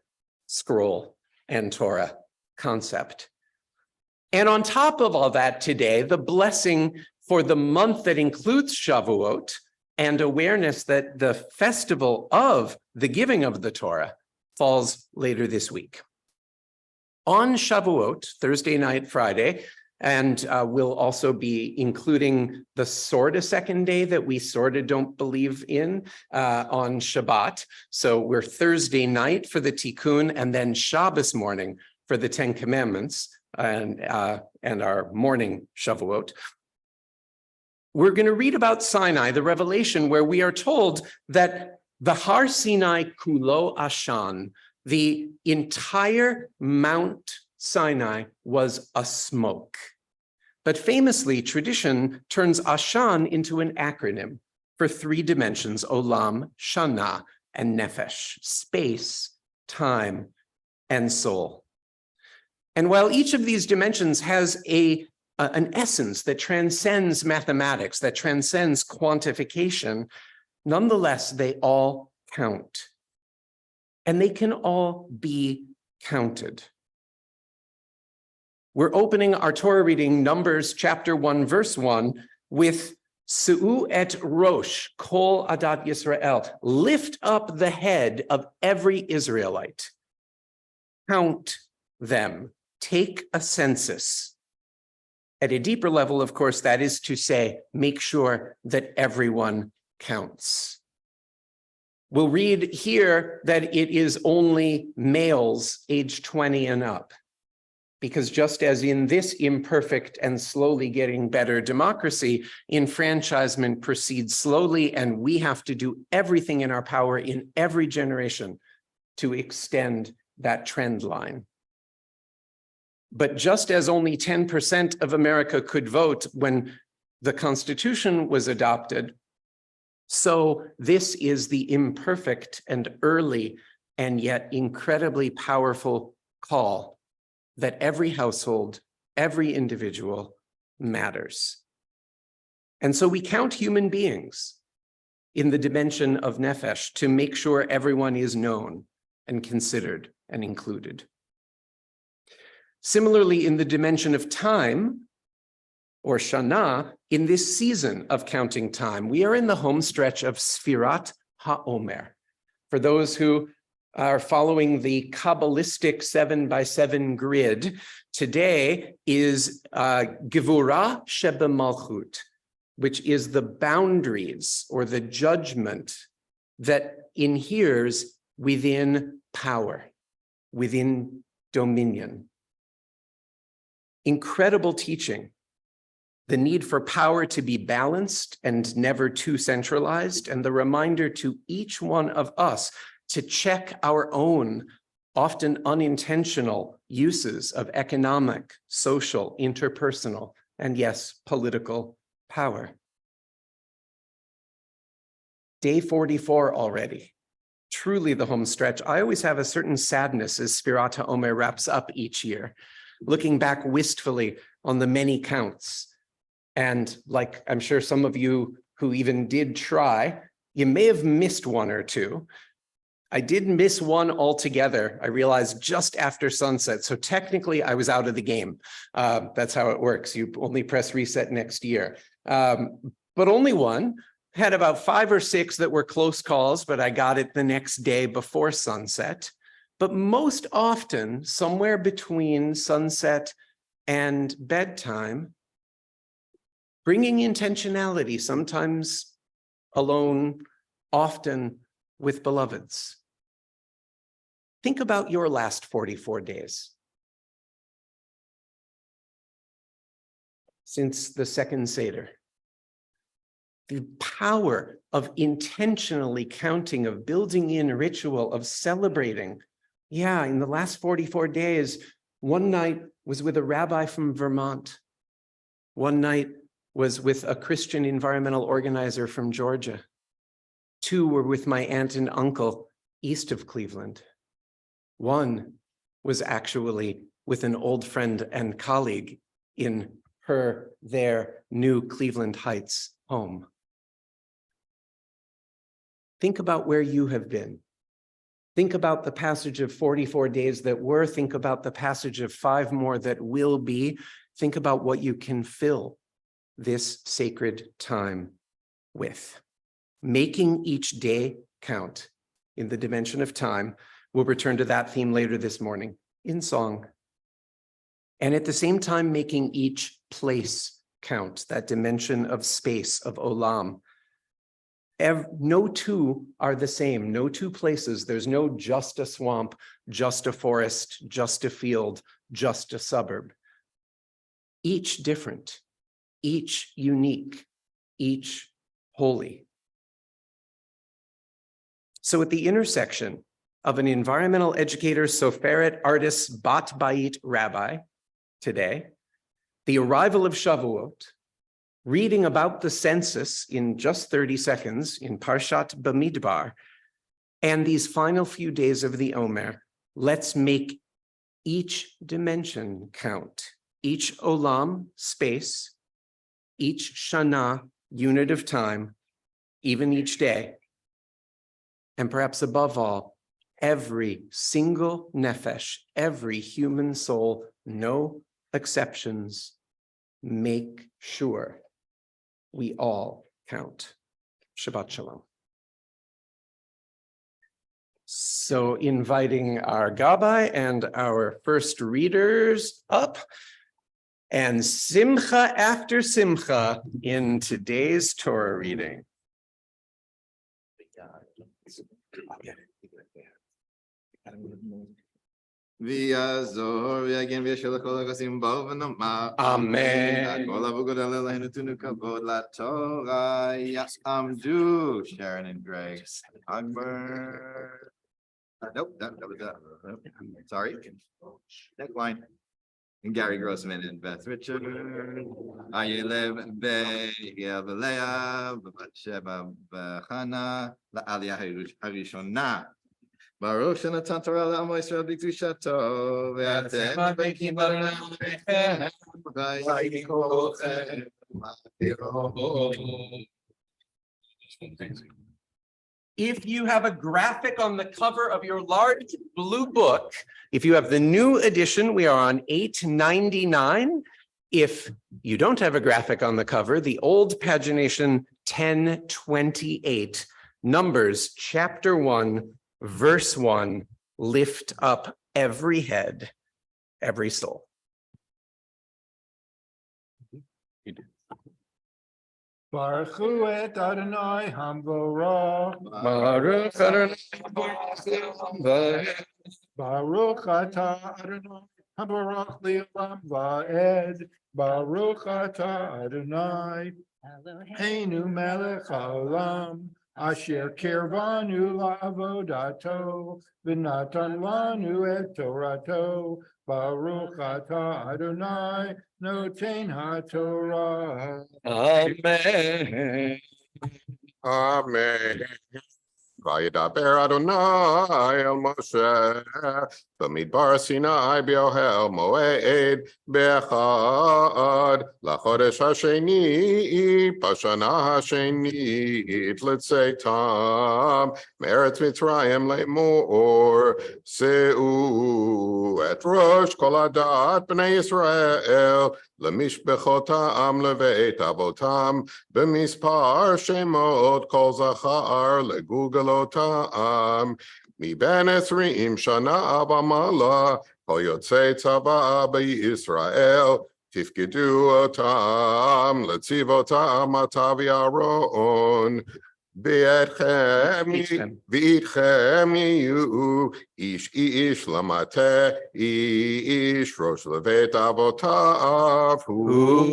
scroll and Torah concept. And on top of all that today, the blessing for the month that includes Shavuot and awareness that the festival of the giving of the Torah falls later this week. On Shavuot, Thursday night, Friday, and we'll also be including the sort of second day that we sort of don't believe in on Shabbat. So we're Thursday night for the Tikkun and then Shabbos morning for the 10 Commandments and our morning Shavuot. We're going to read about Sinai, the revelation, where we are told that the Har Sinai Kulo Ashan, the entire Mount Sinai was a smoke. But famously, tradition turns Ashan into an acronym for 3 dimensions: Olam, Shana, and Nefesh, space, time, and soul. And while each of these dimensions has an essence that transcends mathematics, that transcends quantification, nonetheless, they all count. And they can all be counted. We're opening our Torah reading, Numbers chapter 1, verse 1, with Su'u et Rosh, Kol Adat Yisrael. Lift up the head of every Israelite. Count them. Take a census. At a deeper level, of course, that is to say, make sure that everyone counts. We'll read here that it is only males age 20 and up. Because just as in this imperfect and slowly getting better democracy, enfranchisement proceeds slowly, and we have to do everything in our power in every generation to extend that trend line. But just as only 10% of America could vote when the Constitution was adopted, so this is the imperfect and early and yet incredibly powerful call that every household, every individual matters. And so we count human beings in the dimension of nefesh to make sure everyone is known and considered and included. Similarly, in the dimension of time, or Shana, in this season of counting time, we are in the home stretch of Sfirat HaOmer. For those who are following the Kabbalistic 7x7 grid, today is Gevurah Shebemalchut, which is the boundaries or the judgment that inheres within power, within dominion. Incredible teaching. The need for power to be balanced and never too centralized, and the reminder to each one of us to check our own, often unintentional uses of economic, social, interpersonal, and yes, political power. Day 44 already. Truly the home stretch. I always have a certain sadness as Sfirat HaOmer wraps up each year, looking back wistfully on the many counts And like I'm sure some of you who even did try, you may have missed one or two. I did miss one altogether. I realized just after sunset. So technically I was out of the game. That's how it works. You only press reset next year. But only one. Had about 5 or 6 that were close calls, but I got it the next day before sunset. But most often, somewhere between sunset and bedtime, bringing intentionality, sometimes alone, often with beloveds. Think about your last 44 days. Since the second Seder. The power of intentionally counting, of building in ritual, of celebrating. Yeah, in the last 44 days, one night was with a rabbi from Vermont. One night was with a Christian environmental organizer from Georgia. 2 were with my aunt and uncle east of Cleveland. 1 was actually with an old friend and colleague in their new Cleveland Heights home. Think about where you have been. Think about the passage of 44 days that were. Think about the passage of 5 more that will be. Think about what you can fill this sacred time with. Making each day count in the dimension of time. We'll return to that theme later this morning in song. And at the same time, making each place count, that dimension of space, of olam. No 2 are the same, no 2 places. There's no just a swamp, just a forest, just a field, just a suburb. Each different, each unique, each holy. So at the intersection of an environmental educator, soferet, artist, bat bait rabbi today, the arrival of Shavuot, reading about the census in just 30 seconds in Parshat Bamidbar, and these final few days of the Omer, let's make each dimension count, each olam, space, each shana, unit of time, even each day, and perhaps above all, every single nefesh, every human soul, no exceptions, make sure we all count. Shabbat shalom. So inviting our Gabbai and our first readers up, and simcha after simcha in today's Torah reading. V'yazor v'yagin v'yashel kol hakasim bo v'noma. Amen. Kol avugad alelahenu tunu kavod laTorah. Ya'amdu Sharon and Greg. Akbar. Nope, that was that. Nope. Sorry. Next line. And Gary Grossman and Beth Richard. Ayelev be'Yavaleah b'Batsheba b'Chana la'Aliyah harishona. Baruch Shenatan Torah la'amo Yisrael b'Kedushato ve'atem b'Kim b'Ra'echem v'Yikolchem v'Yiroh. If you have a graphic on the cover of your large blue book, if you have the new edition, we are on 899. If you don't have a graphic on the cover, the old pagination 1028, Numbers chapter 1, verse 1, lift up every head, every soul. You do. Baruch hu et Adonai hamvorach. Baruch Adonai. Baruch atah Adonai hamvorach li'olam va'ed. Baruch atah Adonai Heinu melech haolam. Asher kirvanu la'avodato v'natan lanu et Torato. Baruch atah Adonai noten haTorah. Amen. Amen. וידבר אדוני אל משה במדבר סיני באוהל מועד באחד לחודש השני בשנה השנית לצאתם מארץ מצרים לאמור שאו את ראש כל עדת בני ישראל למשפחותם לבית אבותם במספר שמות כל זכר לגולגלותם מבין 20 שנה ומעלה כל יוצאי צבא בישראל תפקדו אותם לצבאותם אתה ואהרון ואיתכם יהיו איש איש למטה איש ראש לבית אבותיו הוא.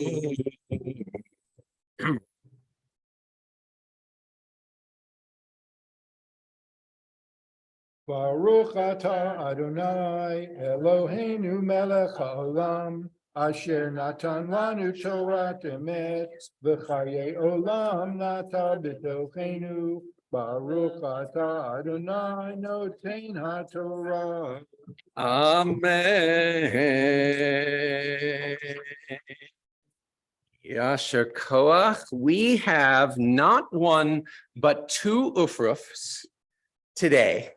Baruch atah Adonai Eloheinu melech haolam asher natan lanu Torah emet v'chayei olam nata b'tochenu Baruch atah Adonai noten haTorah. Amen. Yasher Koach, we have not one, but two ufrufs today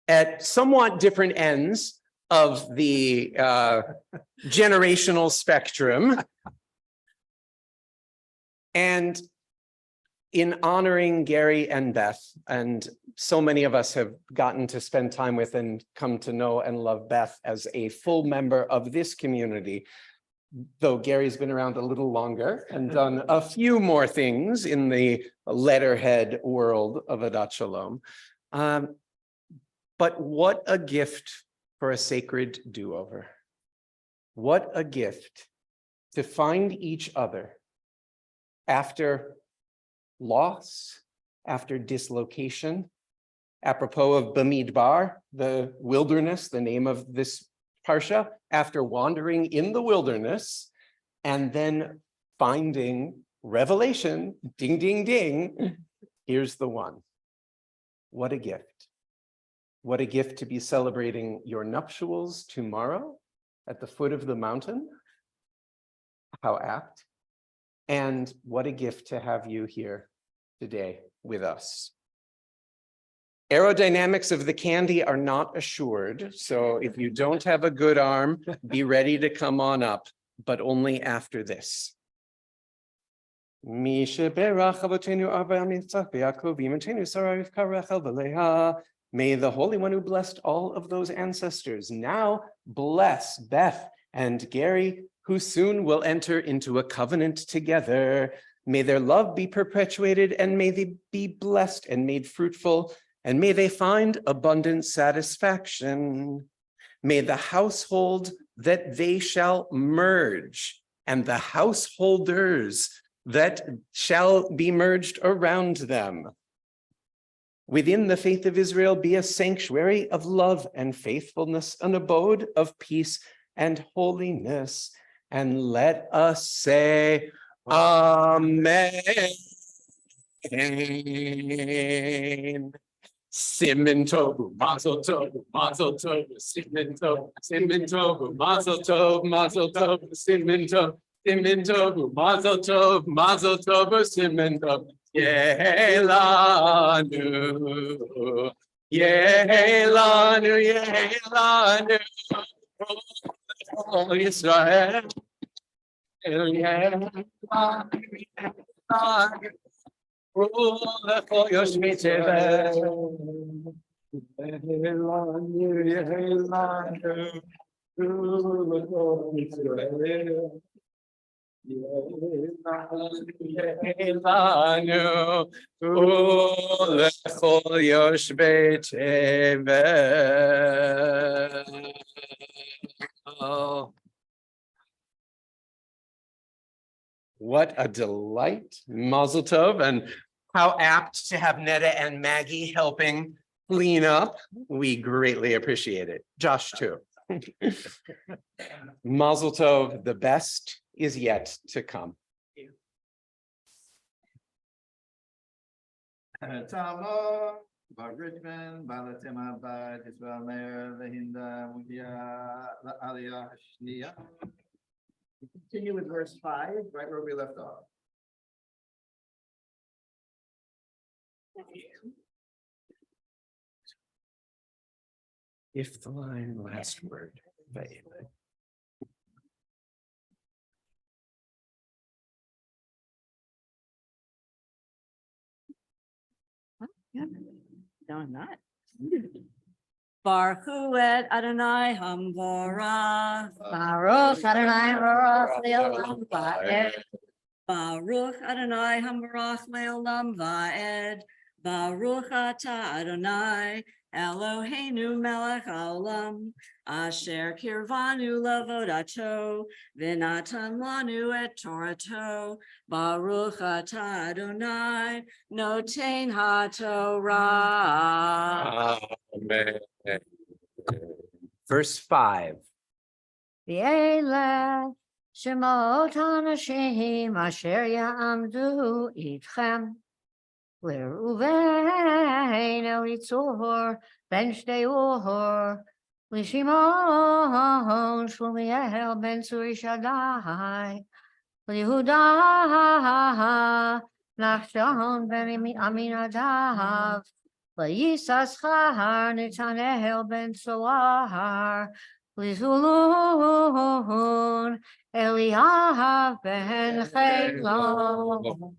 at somewhat different ends of the generational spectrum. And in honoring Gary and Beth, and so many of us have gotten to spend time with and come to know and love Beth as a full member of this community, though Gary's been around a little longer and done a few more things in the letterhead world of Adat Shalom. But what a gift for a sacred do-over. What a gift to find each other after loss, after dislocation. Apropos of Bamidbar, the wilderness, the name of this parsha, after wandering in the wilderness and then finding revelation, ding, ding, ding, here's the one. What a gift. What a gift to be celebrating your nuptials tomorrow at the foot of the mountain. How apt. And what a gift to have you here today with us. Aerodynamics of the candy are not assured, so if you don't have a good arm, be ready to come on up, but only after this. May the Holy One who blessed all of those ancestors now bless Beth and Gary, who soon will enter into a covenant together. May their love be perpetuated, and may they be blessed and made fruitful, and may they find abundant satisfaction. May the household that they shall merge and the householders that shall be merged around them within the faith of Israel be a sanctuary of love and faithfulness, an abode of peace and holiness. And let us say, Amen. Simin Tobu, Mazel Tov, Mazel Tov, Simin Tov, Simin Tobu, Mazel Tov, Mazel Tov, Simin Tov, Simin Tobu, Mazel Tov, Mazel Tov, Simin Tov. Yehelanu, Yehelanu, Yehelanu, oh Israel, Yehelanu, Yehelanu. What a delight, Mazel Tov, and how apt to have Netta and Maggie helping clean up. We greatly appreciate it. Josh too. Mazel Tov, the best is yet to come. Tama Bar Richman, Balatema, Bad, Israel Mayor, Lehinda, Mudia, Aliyah, Shnia. We continue with verse 5, right where we left off. If the line last word. Vae. No, I'm not. Baruch Hu et Adonai Hamvarach. Baruch Adonai Hamvarach Le'olam Va'ed. Baruch Adonai Hamvarach Le'olam Va'ed. Baruch Atah Adonai Eloheinu Melech Haolam. Asher kirvanu lavodato v'natan lanu et Torato. Baruch Atah Adonai noten haTorah. Amen. Verse 5. V'eleh shemot hanashim asher ya'amdu itchem. L'Reuven Elitzur ben Shdeur. L'Shimon Shlumiel ben Surishadai. L'Yehuda Nachshon ben Aminadav. L'Yisachar Netanel ben Soar. L'Zulun Eliyav ben Chelon.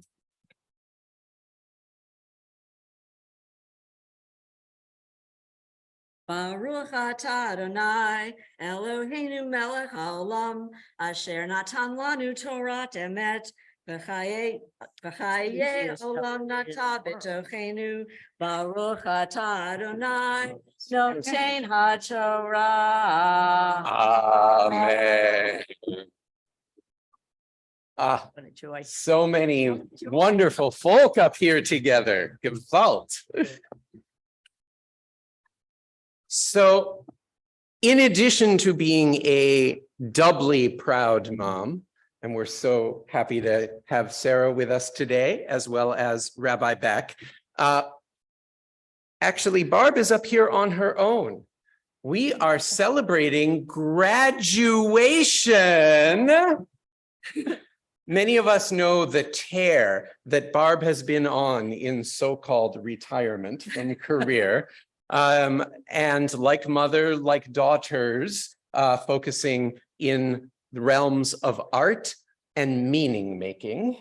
Baruch atah Adonai Eloheinu melech haolam asher natan lanu Torah emet v'chaye olam nata b'tochenu. Baruch atah Adonai noten haTorah. Amen. Ah, What a joy. so many wonderful folk up here together. Gewalt. So, in addition to being a doubly proud mom, and we're so happy to have Sarah with us today, as well as Rabbi Beck, actually, Barb is up here on her own. We are celebrating graduation. Many of us know the tear that Barb has been on in so-called retirement from career. And like mother, like daughters, focusing in the realms of art and meaning making,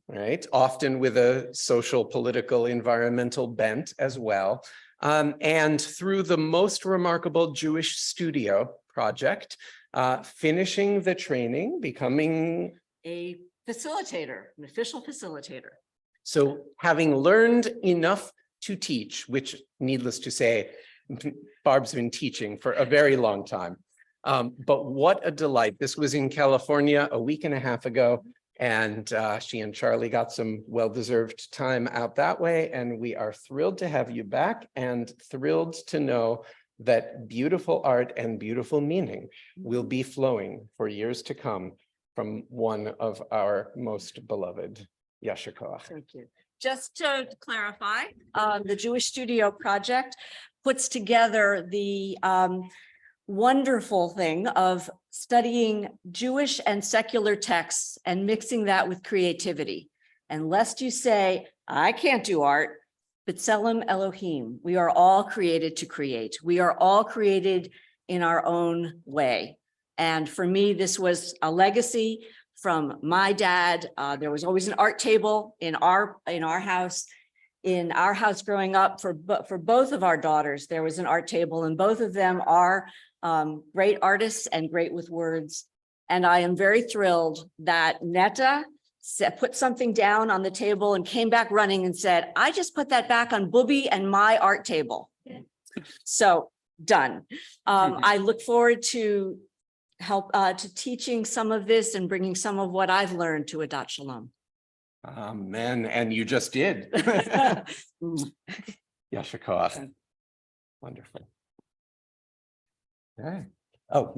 right? Often with a social, political, environmental bent as well. And through the most remarkable Jewish studio project, finishing the training, becoming A facilitator, an official facilitator. so having learned enough to teach, which needless to say, Barb's been teaching for a very long time. But what a delight. This was in California a week and a half ago, and she and Charlie got some well-deserved time out that way. And we are thrilled to have you back and thrilled to know that beautiful art and beautiful meaning will be flowing for years to come from one of our most beloved. Yasher Koach. Thank you. Just to clarify, the Jewish Studio Project puts together the wonderful thing of studying Jewish and secular texts and mixing that with creativity. And lest you say, I can't do art, B'Tselem Elohim, we are all created to create. We are all created in our own way. And for me, this was a legacy from my dad. There was always an art table in our house. In our house growing up, for both of our daughters, there was an art table, and both of them are great artists and great with words. And I am very thrilled that Netta put something down on the table and came back running and said, I just put that back on Booby and my art table. So done. I look forward to teaching some of this and bringing some of what I've learned to Adat Shalom. Amen. And you just did. Yasher Koach. Wonderful. Okay. Oh,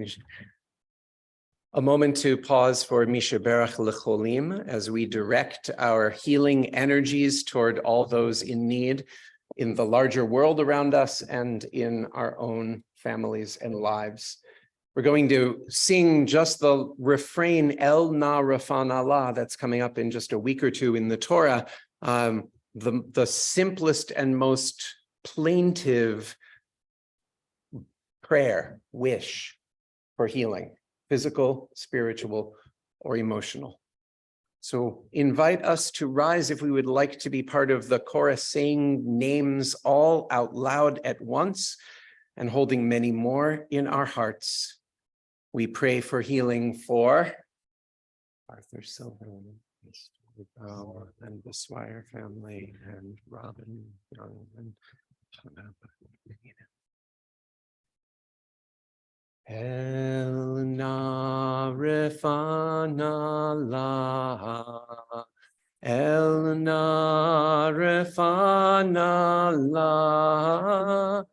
a moment to pause for Misha Berach Lecholim as we direct our healing energies toward all those in need. in the larger world around us and in our own families and lives. We're going to sing just the refrain El Na Rafan Allah that's coming up in just a week or two in the Torah, the simplest and most plaintive prayer, wish for healing, physical, spiritual, or emotional. So invite us to rise if we would like to be part of the chorus, saying names all out loud at once and holding many more in our hearts. We pray for healing for Arthur Silverman and the Swire family and Robin Young and El Na Refana La, El Na Refana La,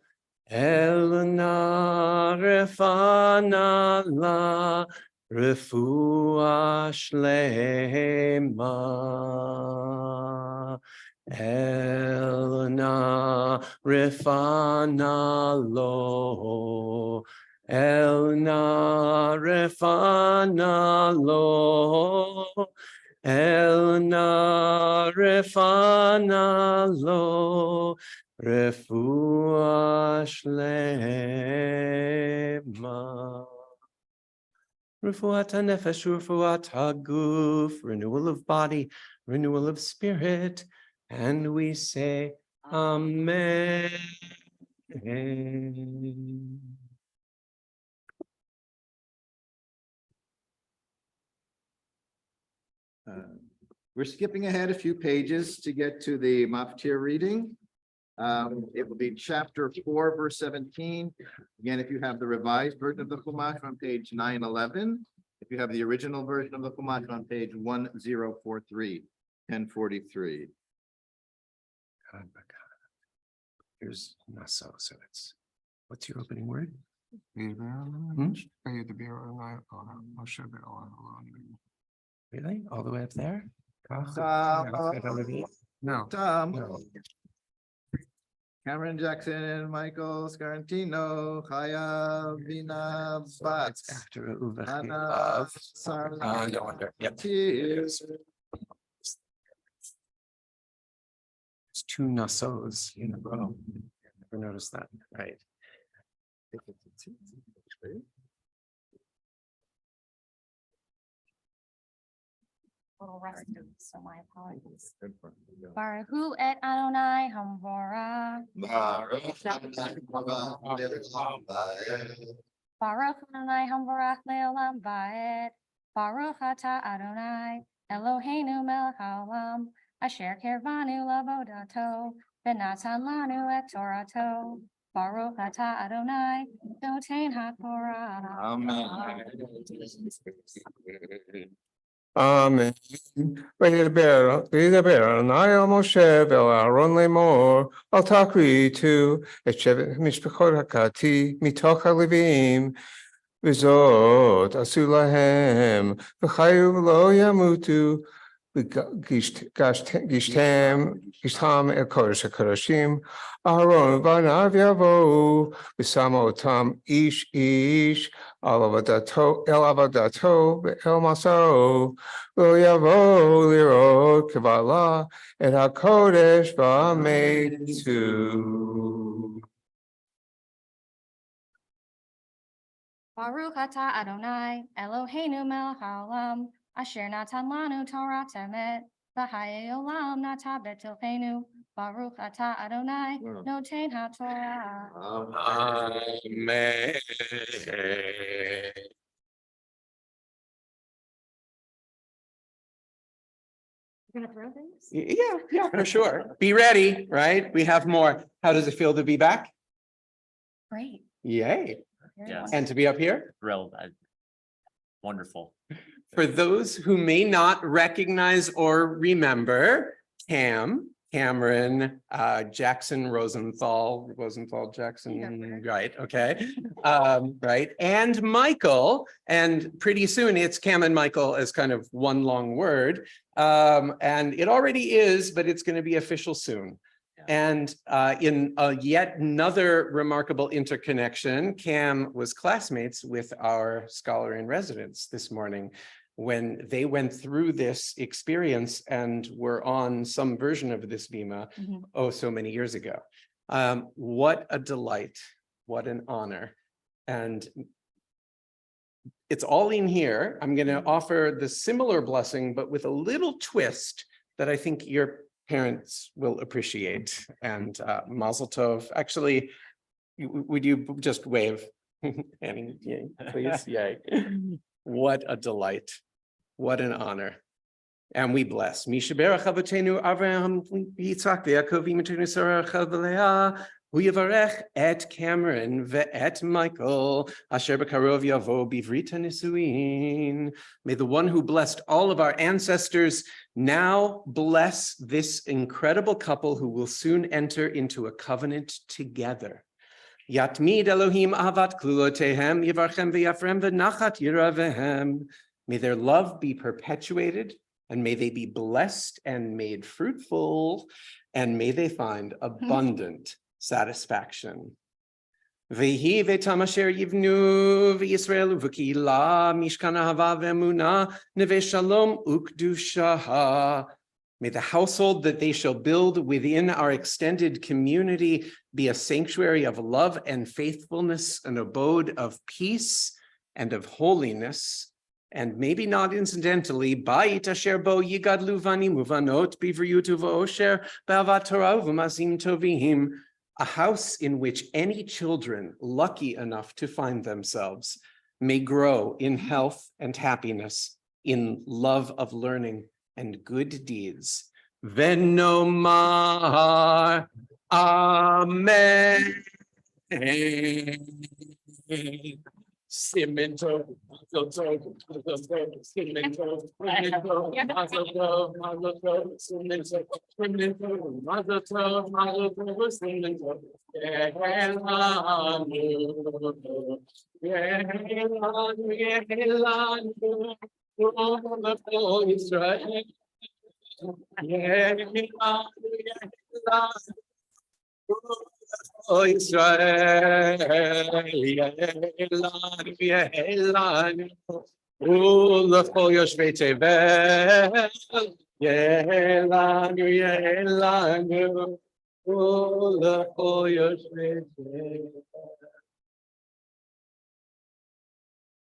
El Na Refana La, Refuah Shlema. El Na Refana Lo, El Na Refana Lo, El Na Refana Lo, Refuah Shlema. Refuat HaNefesh, Refuat HaGuf, renewal of body, renewal of spirit, and we say Amen. We're skipping ahead a few pages to get to the Maftir reading. It will be chapter 4, verse 17. Again, if you have the revised version of the Chumash on page 911, if you have the original version of the Chumash on page 1043, 1043. Here's Naso, so it's, what's your opening word? Really? All the way up there? No. Tom, No. Cameron Jackson, Michael Scarantino, Chaya Vina So Batz. it's after Uvechi Anna love. Sarah. No wonder. Yep. Cheers. It's two Nasos in a row. Never noticed that. Right. Little rusty, so my apologies. Baruch et Adonai Hamvora. Baruch Adonai Hamvorach Leolam Vaed. Baruch Ata Adonai Eloheinu Melech Haolam Asher Kirvanu Lavodato Benatan Lanu et Torato. Baruch Ata Adonai Dotein HaTorah. Amen. Amen. V'yidaber Naya Moshe Aaron Lemor Al Takritu Et Shevet Mishpachot Hakati Mitoch HaLevim V'zot Asu Lahem V'chayu Lo Yamutu Gishtam El Kodesh HaKodeshim Aaron V'anav Yavo V'samo Otam Ish El Avadato Ve'el Maso Lo Yavo Lirot Kavala Et HaKodesh V'ametu. Baruch Ata Adonai Eloheinu Melech Haolam Asher Natan Lanu Torah Temet V'Hayei Olam Nata B'Tilchenu Baruch Ata Adonai Notein HaTorah. Amen. You're gonna throw things? Yeah, for sure. Be ready, right? We have more. How does it feel to be back? Great. Yay. Very Yes. And to be up here? Thrilled. Wonderful. For those who may not recognize or remember, Cameron, Jackson, Rosenthal, Jackson, right, okay. Right, and Michael, and pretty soon it's Cam and Michael as kind of one long word. And it already is, but it's going to be official soon. And in yet another remarkable interconnection, Cam was classmates with our scholar in residence this morning when they went through this experience and were on some version of this Bima, so many years ago. What a delight, what an honor. And it's all in here. I'm going to offer the similar blessing, but with a little twist that I think your parents will appreciate. And Mazel Tov. Actually, would you just wave, Annie, yay, please? Yay. What a delight. What an honor. And we bless. Mishaberach Avotenu Avraham Yitzhak V'Yaakov Imotenu Sarah Chavaleah. Hu Yavarech et Cameron ve'et Michael asher b'karov yavo bivrita nisuin. May the one who blessed all of our ancestors now bless this incredible couple who will soon enter into a covenant together. Yatmid Elohim ahavat klulotehem yivarchem v'yafrem v'nachat yiravehem. May their love be perpetuated, and may they be blessed and made fruitful, and may they find abundant satisfaction. Vehi vetam asher yivnu v'Yisrael v'kila mishkan ahava v'emunah neve shalom ukdusha. May the household that they shall build within our extended community be a sanctuary of love and faithfulness, an abode of peace and of holiness. And maybe not incidentally, Bait asher bo yigadlu vani muvanot bivriutu v'osher b'avat Torah v'masim tovim. A house in which any children lucky enough to find themselves may grow in health and happiness, in love of learning and good deeds. Venomar Amen. Cimento, Oh Israel, Ulachol Yoshvei Tevel, Yelanu, Yelanu, Ulachol Yoshvei Tevel.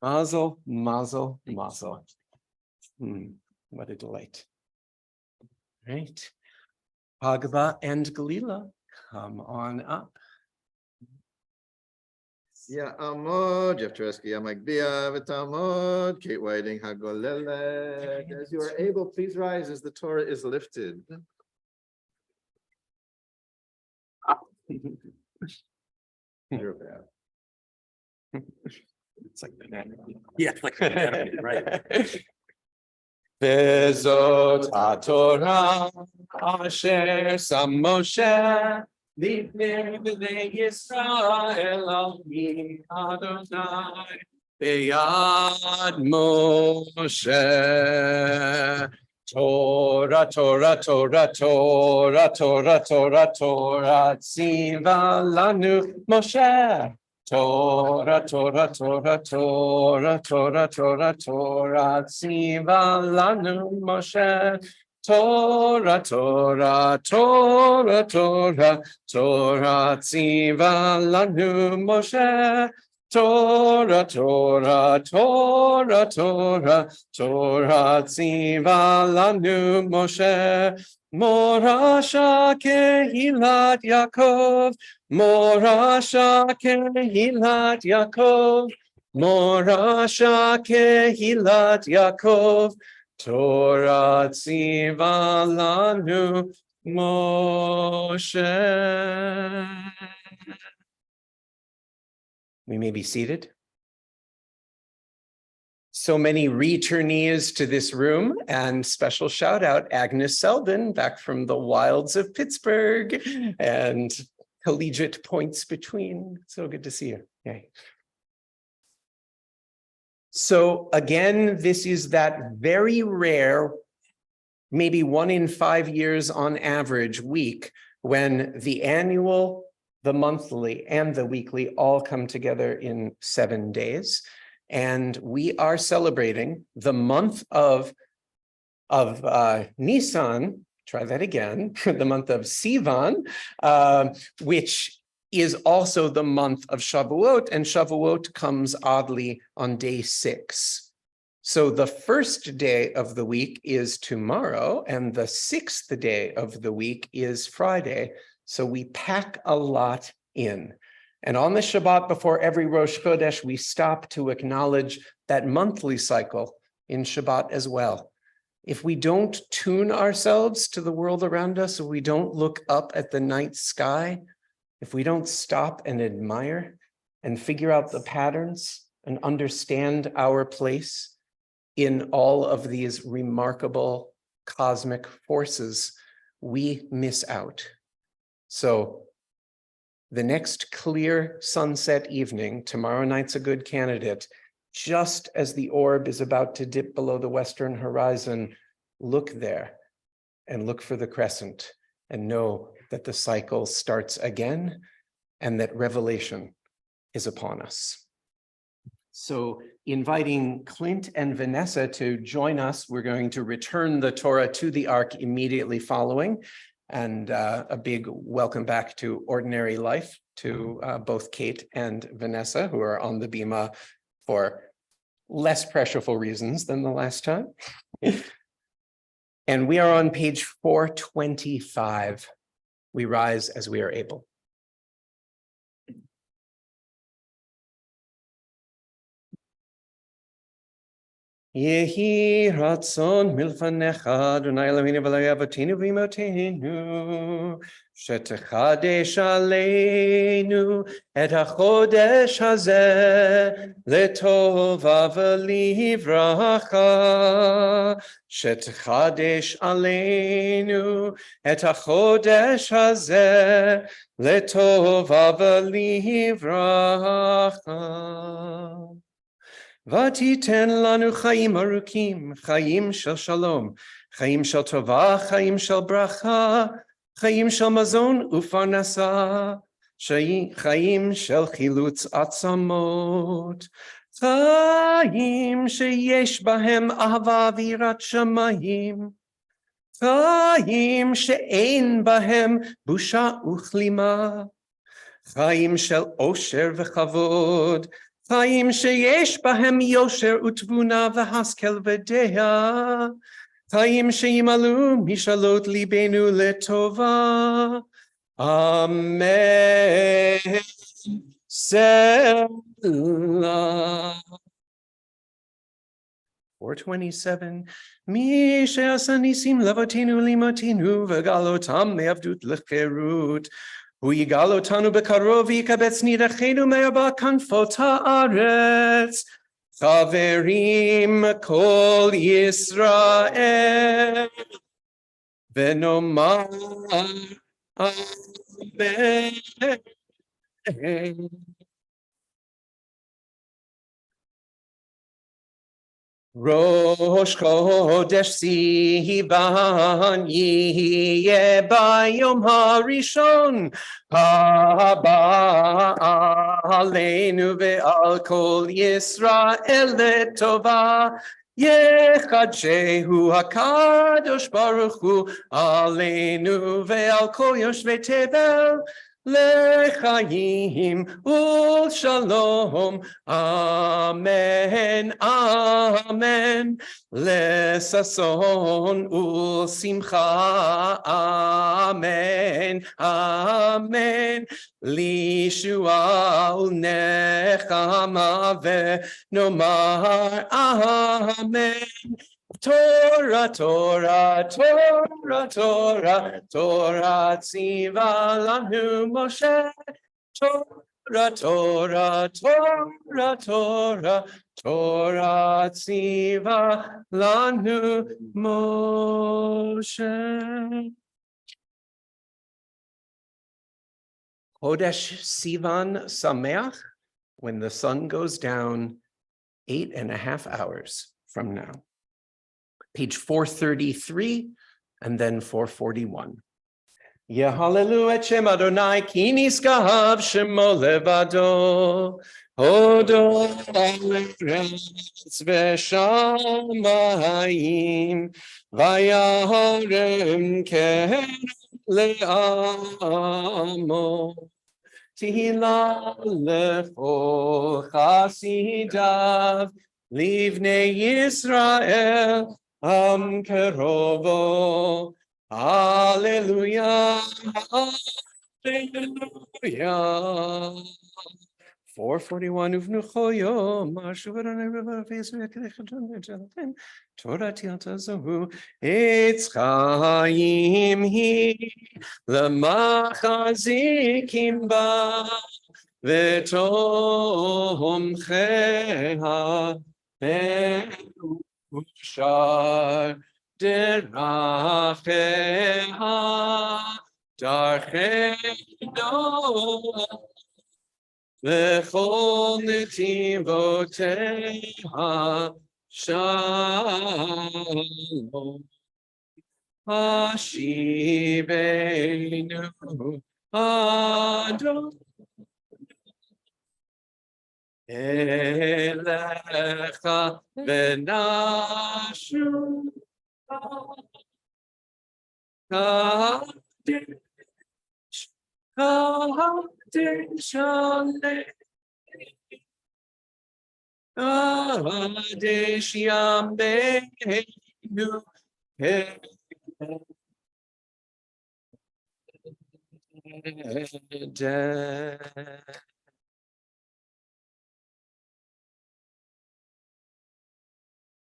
Mazel, mazel, mazel. What a delight. Right. Hagba and Galila, come on up. Yeah, Amod, Jeff Tereski, Amagbia, Vitamod, Kate Whiting, Hagolele. As you are able, please rise as the Torah is lifted. You're bad. It's like banana. Yeah, like banana, right. Bezot HaTorah asher sam Moshe Lifnei b'nei Yisrael al mi Adonai beyad Moshe. Torah, Torah, Torah, Torah, Torah, Torah, Torah, tziva lanu Moshe. Torah, Torah, Torah, Torah, Torah, Torah, Torah, tziva lanu Moshe. Torah, Torah, Torah, Torah, Torah, tziva lanu Moshe. Torah, Torah, Torah, Torah, Torah, tziva lanu Moshe. Morasha kehilat Yaakov, Morasha kehilat Yaakov, Morasha kehilat Yaakov, Torah tziva lanu Moshe. We may be seated. So many returnees to this room, and special shout out Agnes Selden back from the wilds of Pittsburgh and collegiate points between. So good to see you. Yay. So again, this is that very rare, maybe 1 in 5 years on average week, when the annual, the monthly, and the weekly all come together in 7 days. And we are celebrating the month of Nisan, try that again, the month of Sivan, which is also the month of Shavuot, and Shavuot comes oddly on day 6. So the first day of the week is tomorrow, and the 6th day of the week is Friday. So we pack a lot in. And on the Shabbat before every Rosh Chodesh, we stop to acknowledge that monthly cycle in Shabbat as well. If we don't tune ourselves to the world around us, if we don't look up at the night sky, if we don't stop and admire and figure out the patterns and understand our place in all of these remarkable cosmic forces, we miss out. So the next clear sunset evening, tomorrow night's a good candidate, just as the orb is about to dip below the western horizon, look there and look for the crescent and know that the cycle starts again and that revelation is upon us. So inviting Clint and Vanessa to join us, we're going to return the Torah to the Ark immediately following. And a big welcome back to ordinary life to both Kate and Vanessa, who are on the bima for less pressureful reasons than the last time. And we are on page 425. We rise as we are able. Yehi ratzon milfanecha Adonai Eloheinu v'Elokei avotenu v'imotenu shetechadesh aleinu et hachodesh hazeh letova v'livracha shetechadesh aleinu et hachodesh hazeh letova v'livracha. Vatiten lanu chaim arukim, chaim shel shalom, chaim shel tova, chaim shel bracha, chaim shel mazon ufarnasa, chaim shel chilutz atzamot, chaim sheyesh bahem ahava virat shamayim, chaim she'ein bahem busha uchlima, chaim shel osher v'chavod, Chaim sheyesh bahem yosher utvuna v'haskel v'deya. Chaim sheyimalu mishalot libenu letova. Amen. Selah. 427. Mi she'asa nisim lavotinu limotinu v'galotam me'avdut l'cherut. ויגאל אותנו בקרוב ויקבץ נידחינו מארבע כנפות הארץ. חברים כל ישראל ונאמר אמן. Rosh Chodesh Sivan yeh bayom harishon haba aleinu ve'al kol Yisrael letova yechadshehu hakadosh baruch hu aleinu ve'al kol yoshvei tevel L'chaim u'shalom, amen, amen. L'sason u'simcha, amen, amen. L'yeshua u'nechama ve'nomar, amen. Torah, Torah, Torah, Torah, Torah, tziva lanu Moshe. Torah, Torah, Torah, Torah, Torah, tziva lanu Moshe. Chodesh Sivan Sameach, when the sun goes down 8.5 hours from now. Page 433 and then 441. Yehallelu et Shem Adonai, ki niskahav shemo levado. Hodo haaretz v'shamayim, vayarem ken le'amo. Tehillah lechol chasidav, livnei Yisrael, am kerovo. Hallelujah, hallelujah. 441 uvnuchoyo, mashuvarane revavesvekechadon Torah tiltazahu, Eitz Chaim hi, lemachazikim ba, v'tomcheha be'ushar. Deracheha, darcheno, v'chol netivoteha, shalom. Hashivenu, Adon, Elecha, v'nashu. Kadesh, Kadesh, Kadesh, Yameinu,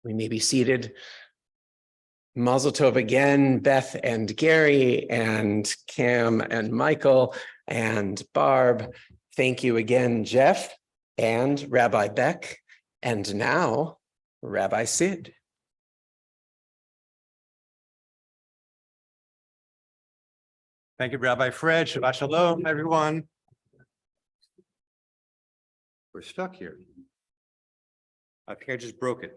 We may be seated. Mazel tov again, Beth and Gary and Cam and Michael and Barb. Thank you again, Jeff and Rabbi Beck. And now, Rabbi Sid. Thank you, Rabbi Fred. Shabbat shalom, everyone. We're stuck here. I think I just broke it.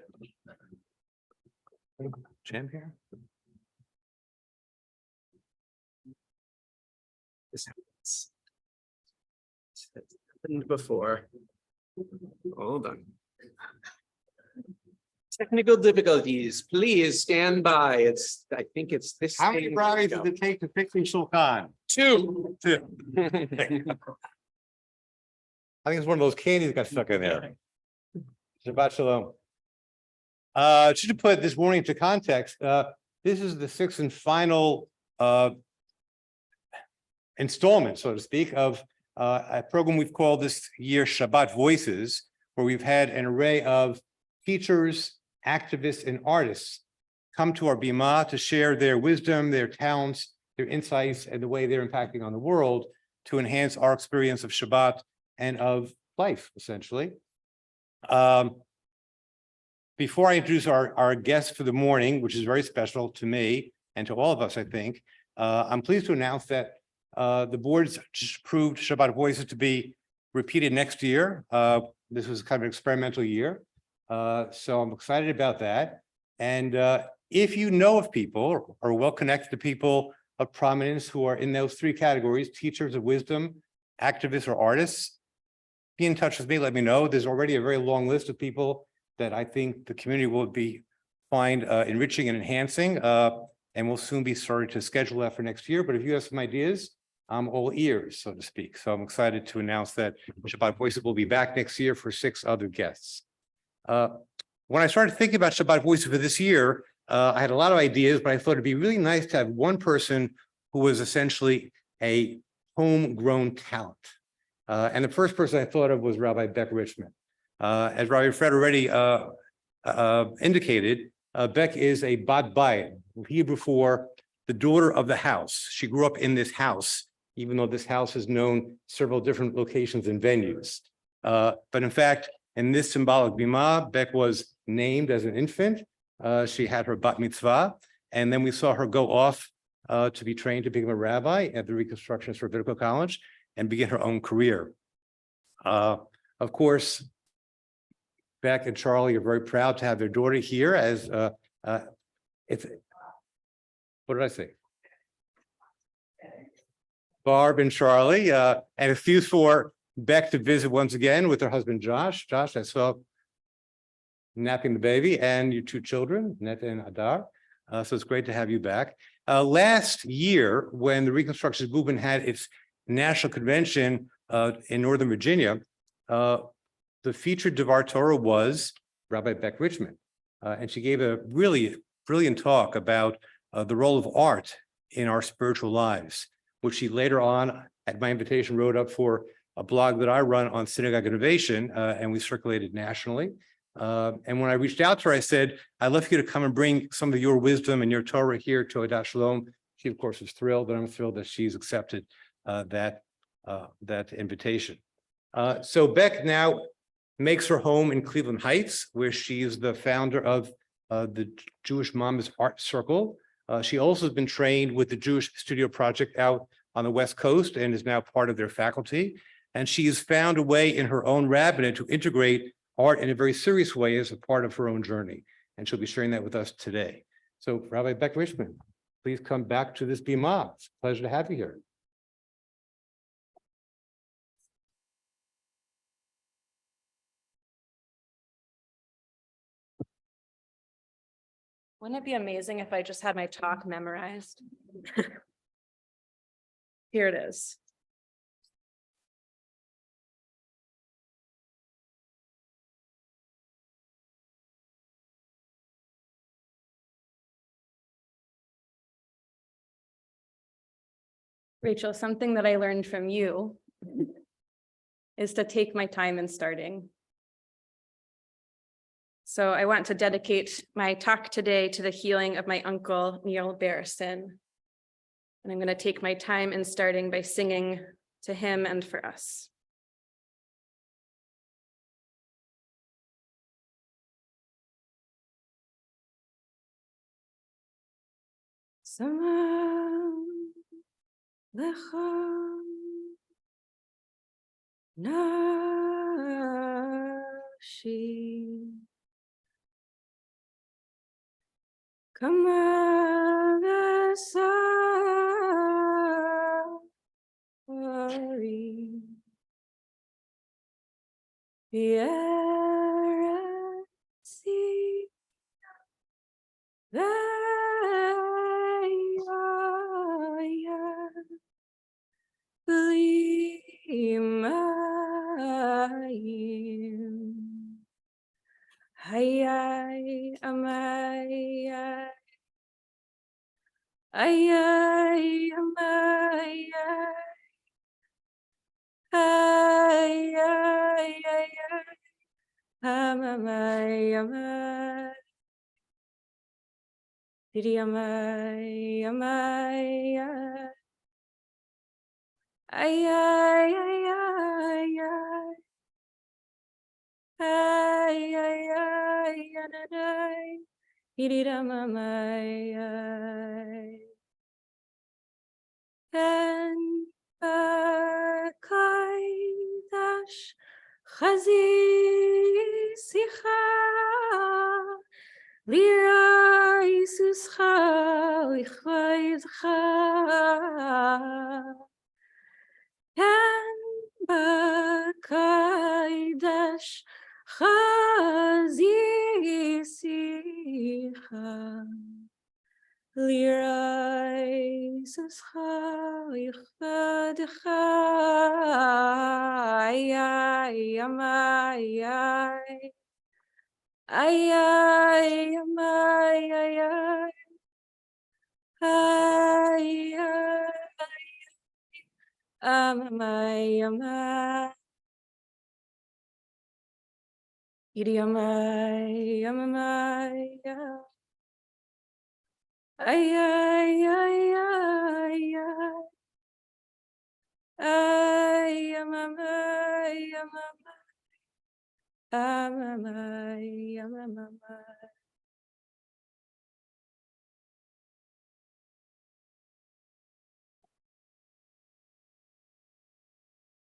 Jam here? This happened before. Hold on. Technical difficulties. Please stand by. I think it's this. How many brownies does it take to fix a shulchan? Two. I think it's one of those candies that got stuck in there. Shabbat shalom. Just to put this morning into context, this is the sixth and final installment, so to speak, of a program we've called this year Shabbat Voices, where we've had an array of teachers, activists, and artists come to our bima to share their wisdom, their talents, their insights, and the way they're impacting on the world to enhance our experience of Shabbat and of life, essentially. Before I introduce our guest for the morning, which is very special to me and to all of us, I think, I'm pleased to announce that the board's just approved Shabbat Voices to be repeated next year. This was kind of an experimental year. So I'm excited about that. And if you know of people or well connected to people of prominence who are in those three categories, teachers of wisdom, activists, or artists, be in touch with me, let me know. There's already a very long list of people that I think the community will find enriching and enhancing, and we'll soon be starting to schedule that for next year. But if you have some ideas, I'm all ears, so to speak. So I'm excited to announce that Shabbat Voices will be back next year for 6 other guests. When I started thinking about Shabbat Voices for this year, I had a lot of ideas, but I thought it'd be really nice to have one person who was essentially a homegrown talent. And the first person I thought of was Rabbi Beck Richman. As Rabbi Fred already indicated, Beck is a bat bayit, Hebrew for the daughter of the house. She grew up in this house, even though this house has known several different locations and venues. But in fact, in this symbolic bima, Beck was named as an infant. She had her bat mitzvah, and then we saw her go off to be trained to become a rabbi at the Reconstructionist Rabbinical College and begin her own career. Of course, Beck and Charlie are very proud to have their daughter here as what did I say? Barb and Charlie, and excuse for Beck to visit once again with her husband Josh. Josh, I saw napping the baby and your two children, Neta and Adar. So it's great to have you back. Last year, when the Reconstructionist movement had its national convention in Northern Virginia, the featured Devar Torah was Rabbi Beck Richman. And she gave a really brilliant talk about the role of art in our spiritual lives, which she later on, at my invitation, wrote up for a blog that I run on synagogue innovation, and we circulated nationally. And when I reached out to her, I said, I'd love for you to come and bring some of your wisdom and your Torah here to Adat Shalom. She, of course, was thrilled, and I'm thrilled that she's accepted that invitation. So Beck now makes her home in Cleveland Heights, where she is the founder of the Jewish Mamas Art Circle. She also has been trained with the Jewish Studio Project out on the West Coast and is now part of their faculty. And she has found a way in her own rabbinate to integrate art in a very serious way as a part of her own journey. And she'll be sharing that with us today. So Rabbi Beck Richman, please come back to this bima. It's a pleasure to have you here. Wouldn't it be amazing if I just had my talk memorized? Here it is. Rachel, something that I learned from you is to take my time in starting. So I want to dedicate my talk today to the healing of my uncle, Neil Barrison. And I'm going to take my time in starting by singing to him and for us. Salam lecha nafshi kama vesari b'eretzi Hayay amaya ayay amaya ayay ayay amay amay didi amay amay ayay ayay ayay ay ay ay ay idiramamay en bakaydash khazi sikha lira isuscha lichvaizcha en bakaydash Chazi sicha lirai suscha yichvadecha ayay amay ayay amay ayay amay amay Idiomai, amamai, ay, ay, ay, ay, ay, amamai, amamai, amamai.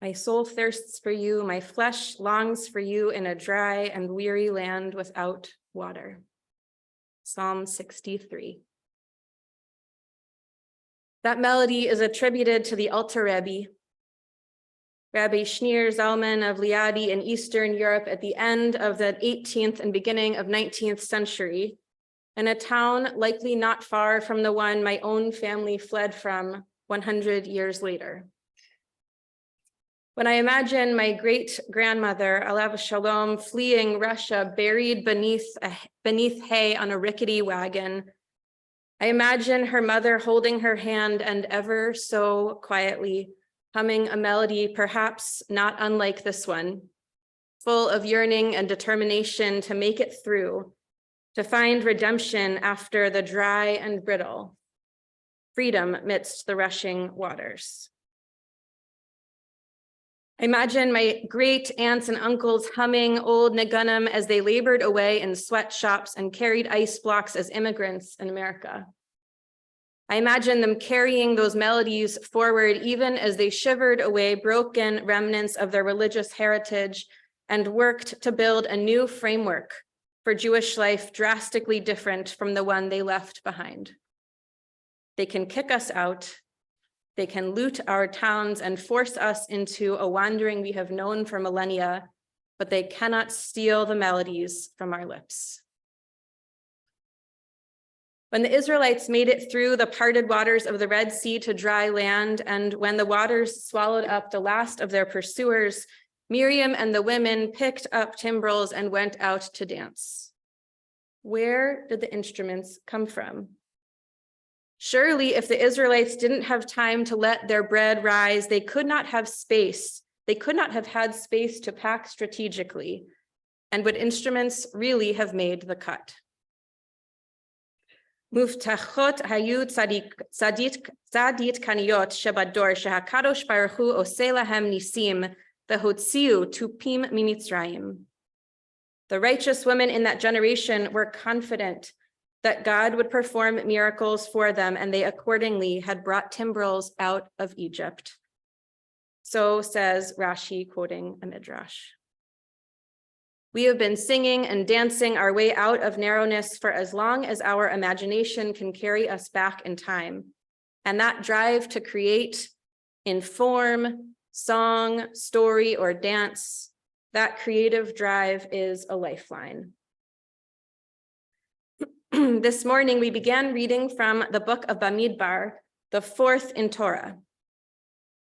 My soul thirsts for you, my flesh longs for you in a dry and weary land without water. Psalm 63. That melody is attributed to the Alter Rebbe, Rabbi Shneur Zalman of Liadi in Eastern Europe at the end of the 18th and beginning of 19th century, in a town likely not far from the one my own family fled from 100 years later. When I imagine my great-grandmother, Alav Shalom, fleeing Russia, buried beneath hay on a rickety wagon, I imagine her mother holding her hand and ever so quietly humming a melody perhaps not unlike this one, full of yearning and determination to make it through, to find redemption after the dry and brittle, freedom amidst the rushing waters. I imagine my great aunts and uncles humming old Nigunim as they labored away in sweatshops and carried ice blocks as immigrants in America. I imagine them carrying those melodies forward even as they shivered away broken remnants of their religious heritage and worked to build a new framework for Jewish life drastically different from the one they left behind. They can kick us out. They can loot our towns and force us into a wandering we have known for millennia, but they cannot steal the melodies from our lips. When the Israelites made it through the parted waters of the Red Sea to dry land, and when the waters swallowed up the last of their pursuers, Miriam and the women picked up timbrels and went out to dance. Where did the instruments come from? Surely, if the Israelites didn't have time to let their bread rise, they could not have space. They could not have had space to pack strategically. And would instruments really have made the cut? Muftachot hayu tzadit kaniyot shebador shehakadosh baruch hu oseh lahem nisim vehotziu tupim mimitzrayim. The righteous women in that generation were confident that God would perform miracles for them, and they accordingly had brought timbrels out of Egypt. So says Rashi, quoting a midrash. We have been singing and dancing our way out of narrowness for as long as our imagination can carry us back in time. And that drive to create in form, song, story, or dance, that creative drive is a lifeline. This morning, we began reading from the book of Bamidbar, the fourth in Torah.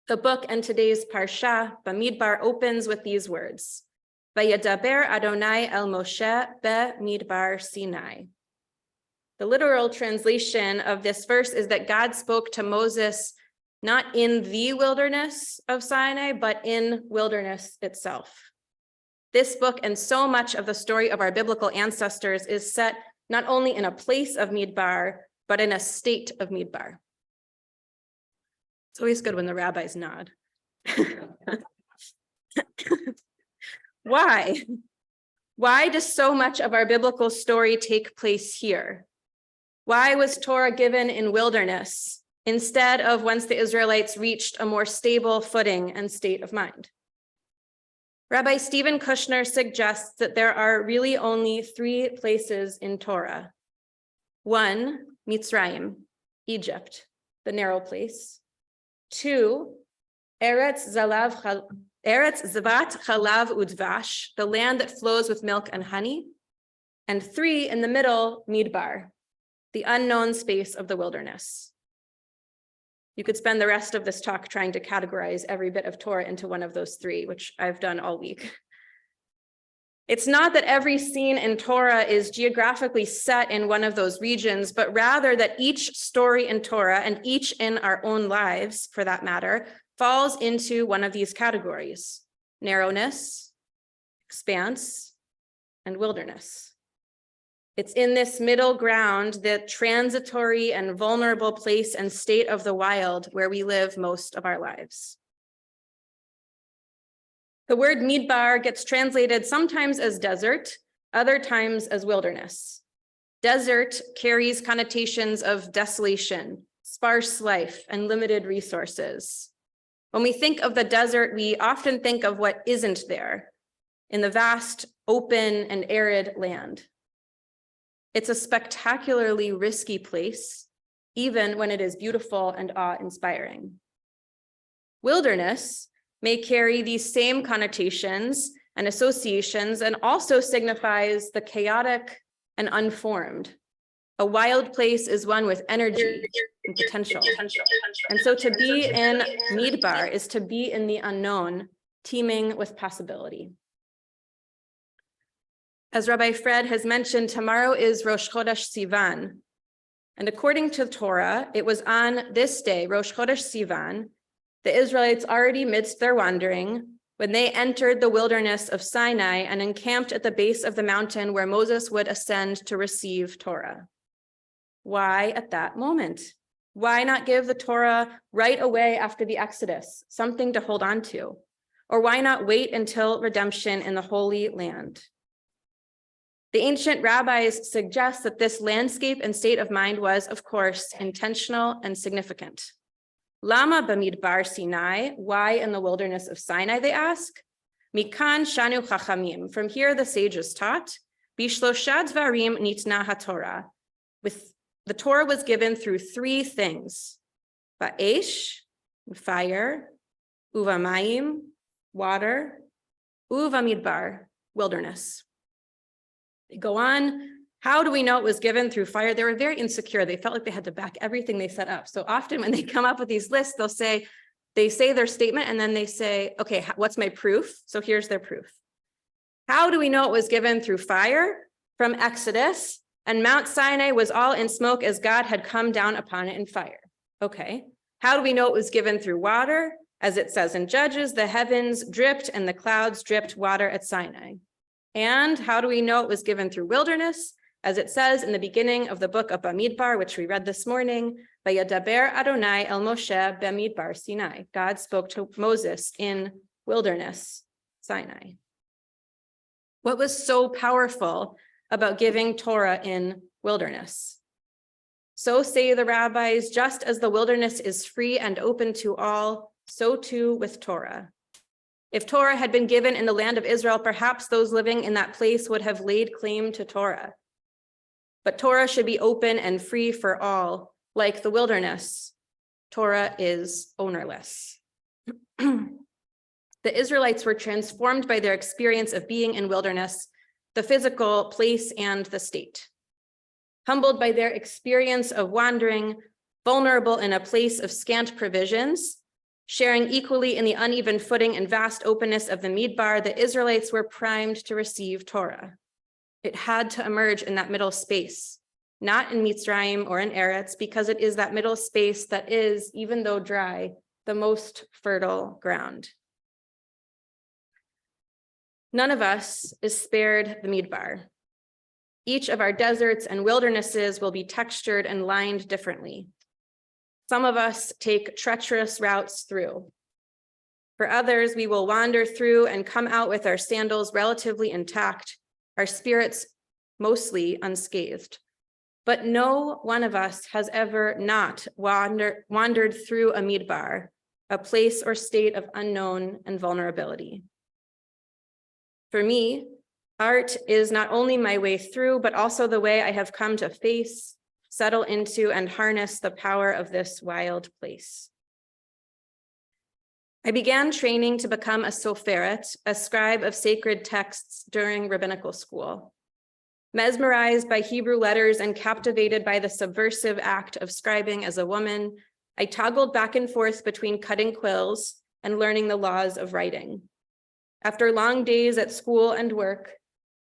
The book and today's parsha, Bamidbar, opens with these words, Vayedaber Adonai el Moshe beMidbar Sinai. The literal translation of this verse is that God spoke to Moses not in the wilderness of Sinai, but in wilderness itself. This book and so much of the story of our biblical ancestors is set not only in a place of Midbar, but in a state of Midbar. It's always good when the rabbis nod. Why? Why does so much of our biblical story take place here? Why was Torah given in wilderness instead of once the Israelites reached a more stable footing and state of mind? Rabbi Stephen Kushner suggests that there are really only three places in Torah. One, Mitzrayim, Egypt, the narrow place. Two, Eretz Zavat Chalav Udvash, the land that flows with milk and honey. And three, in the middle, Midbar, the unknown space of the wilderness. You could spend the rest of this talk trying to categorize every bit of Torah into one of those three, which I've done all week. It's not that every scene in Torah is geographically set in one of those regions, but rather that each story in Torah, and each in our own lives for that matter, falls into one of these categories: narrowness, expanse, and wilderness. It's in this middle ground, the transitory and vulnerable place and state of the wild, where we live most of our lives. The word Midbar gets translated sometimes as desert, other times as wilderness. Desert carries connotations of desolation, sparse life, and limited resources. When we think of the desert, we often think of what isn't there in the vast, open, and arid land. It's a spectacularly risky place even when it is beautiful and awe-inspiring. Wilderness may carry these same connotations and associations and also signifies the chaotic and unformed. A wild place is one with energy and potential. And so to be in Midbar is to be in the unknown, teeming with possibility. As Rabbi Fred has mentioned, tomorrow is Rosh Chodesh Sivan. And according to Torah, it was on this day, Rosh Chodesh Sivan, the Israelites already midst their wandering, when they entered the wilderness of Sinai and encamped at the base of the mountain where Moses would ascend to receive Torah. Why at that moment? Why not give the Torah right away after the Exodus, something to hold on to? Or why not wait until redemption in the Holy Land? The ancient rabbis suggest that this landscape and state of mind was, of course, intentional and significant. Lama b'midbar Sinai, why in the wilderness of Sinai, they ask? Mikan shanu chachamim, from here the sages taught, bishlosha dvarim nitna haTorah. With the Torah was given through three things: ba'esh, fire, uvamayim, water, uvamidbar, wilderness. They go on. How do we know it was given through fire? They were very insecure. They felt like they had to back everything they set up. So often when they come up with these lists, they say their statement and then they say, okay, what's my proof? So here's their proof. How do we know it was given through fire? From Exodus, and Mount Sinai was all in smoke as God had come down upon it in fire. Okay. How do we know it was given through water? As it says in Judges, the heavens dripped and the clouds dripped water at Sinai. And how do we know it was given through wilderness? As it says in the beginning of the book of Bamidbar, which we read this morning, Vayadaber Adonai el Moshe b'midbar Sinai. God spoke to Moses in wilderness, Sinai. What was so powerful about giving Torah in wilderness? So say the rabbis, just as the wilderness is free and open to all, so too with Torah. If Torah had been given in the land of Israel, perhaps those living in that place would have laid claim to Torah. But Torah should be open and free for all. Like the wilderness, Torah is ownerless. The Israelites were transformed by their experience of being in wilderness, the physical place and the state. Humbled by their experience of wandering, vulnerable in a place of scant provisions, sharing equally in the uneven footing and vast openness of the Midbar, the Israelites were primed to receive Torah. It had to emerge in that middle space, not in Mitzrayim or in Eretz, because it is that middle space that is, even though dry, the most fertile ground. None of us is spared the Midbar. Each of our deserts and wildernesses will be textured and lined differently. Some of us take treacherous routes through. For others, we will wander through and come out with our sandals relatively intact, our spirits mostly unscathed. But no one of us has ever not wandered through a Midbar, a place or state of unknown and vulnerability. For me, art is not only my way through, but also the way I have come to face, settle into, and harness the power of this wild place. I began training to become a soferet, a scribe of sacred texts, during rabbinical school. Mesmerized by Hebrew letters and captivated by the subversive act of scribing as a woman, I toggled back and forth between cutting quills and learning the laws of writing. After long days at school and work,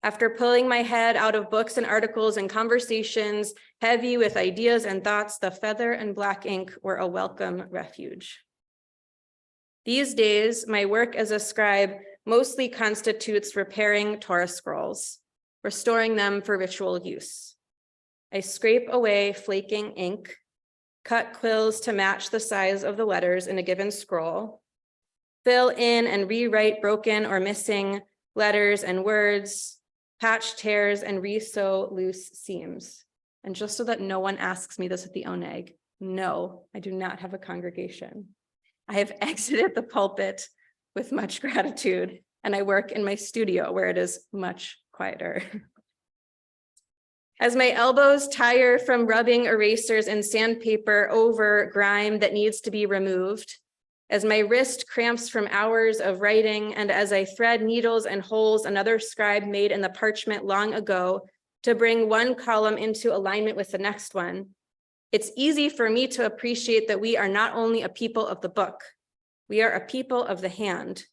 after pulling my head out of books and articles and conversations heavy with ideas and thoughts, the feather and black ink were a welcome refuge. These days, my work as a scribe mostly constitutes repairing Torah scrolls, restoring them for ritual use. I scrape away flaking ink, cut quills to match the size of the letters in a given scroll, fill in and rewrite broken or missing letters and words, patch tears and re-sew loose seams. And just so that no one asks me this at the oneg, no, I do not have a congregation. I have exited the pulpit with much gratitude, and I work in my studio where it is much quieter. As my elbows tire from rubbing erasers and sandpaper over grime that needs to be removed, as my wrist cramps from hours of writing, and as I thread needles and holes another scribe made in the parchment long ago to bring one column into alignment with the next one, it's easy for me to appreciate that we are not only a people of the book, we are a people of the hand,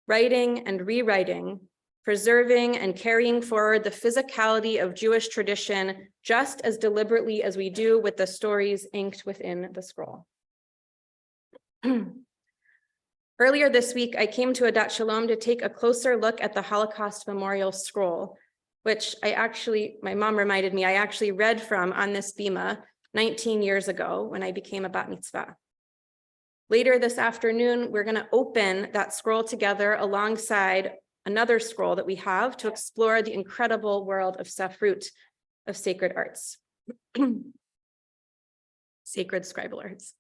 writing and rewriting, preserving and carrying forward the physicality of Jewish tradition just as deliberately as we do with the stories inked within the scroll. Earlier this week, I came to Adat Shalom to take a closer look at the Holocaust Memorial Scroll, which my mom reminded me, I actually read from on this bima 19 years ago when I became a bat mitzvah. Later this afternoon, we're going to open that scroll together alongside another scroll that we have to explore the incredible world of Sefrut, of sacred arts, sacred scribal arts.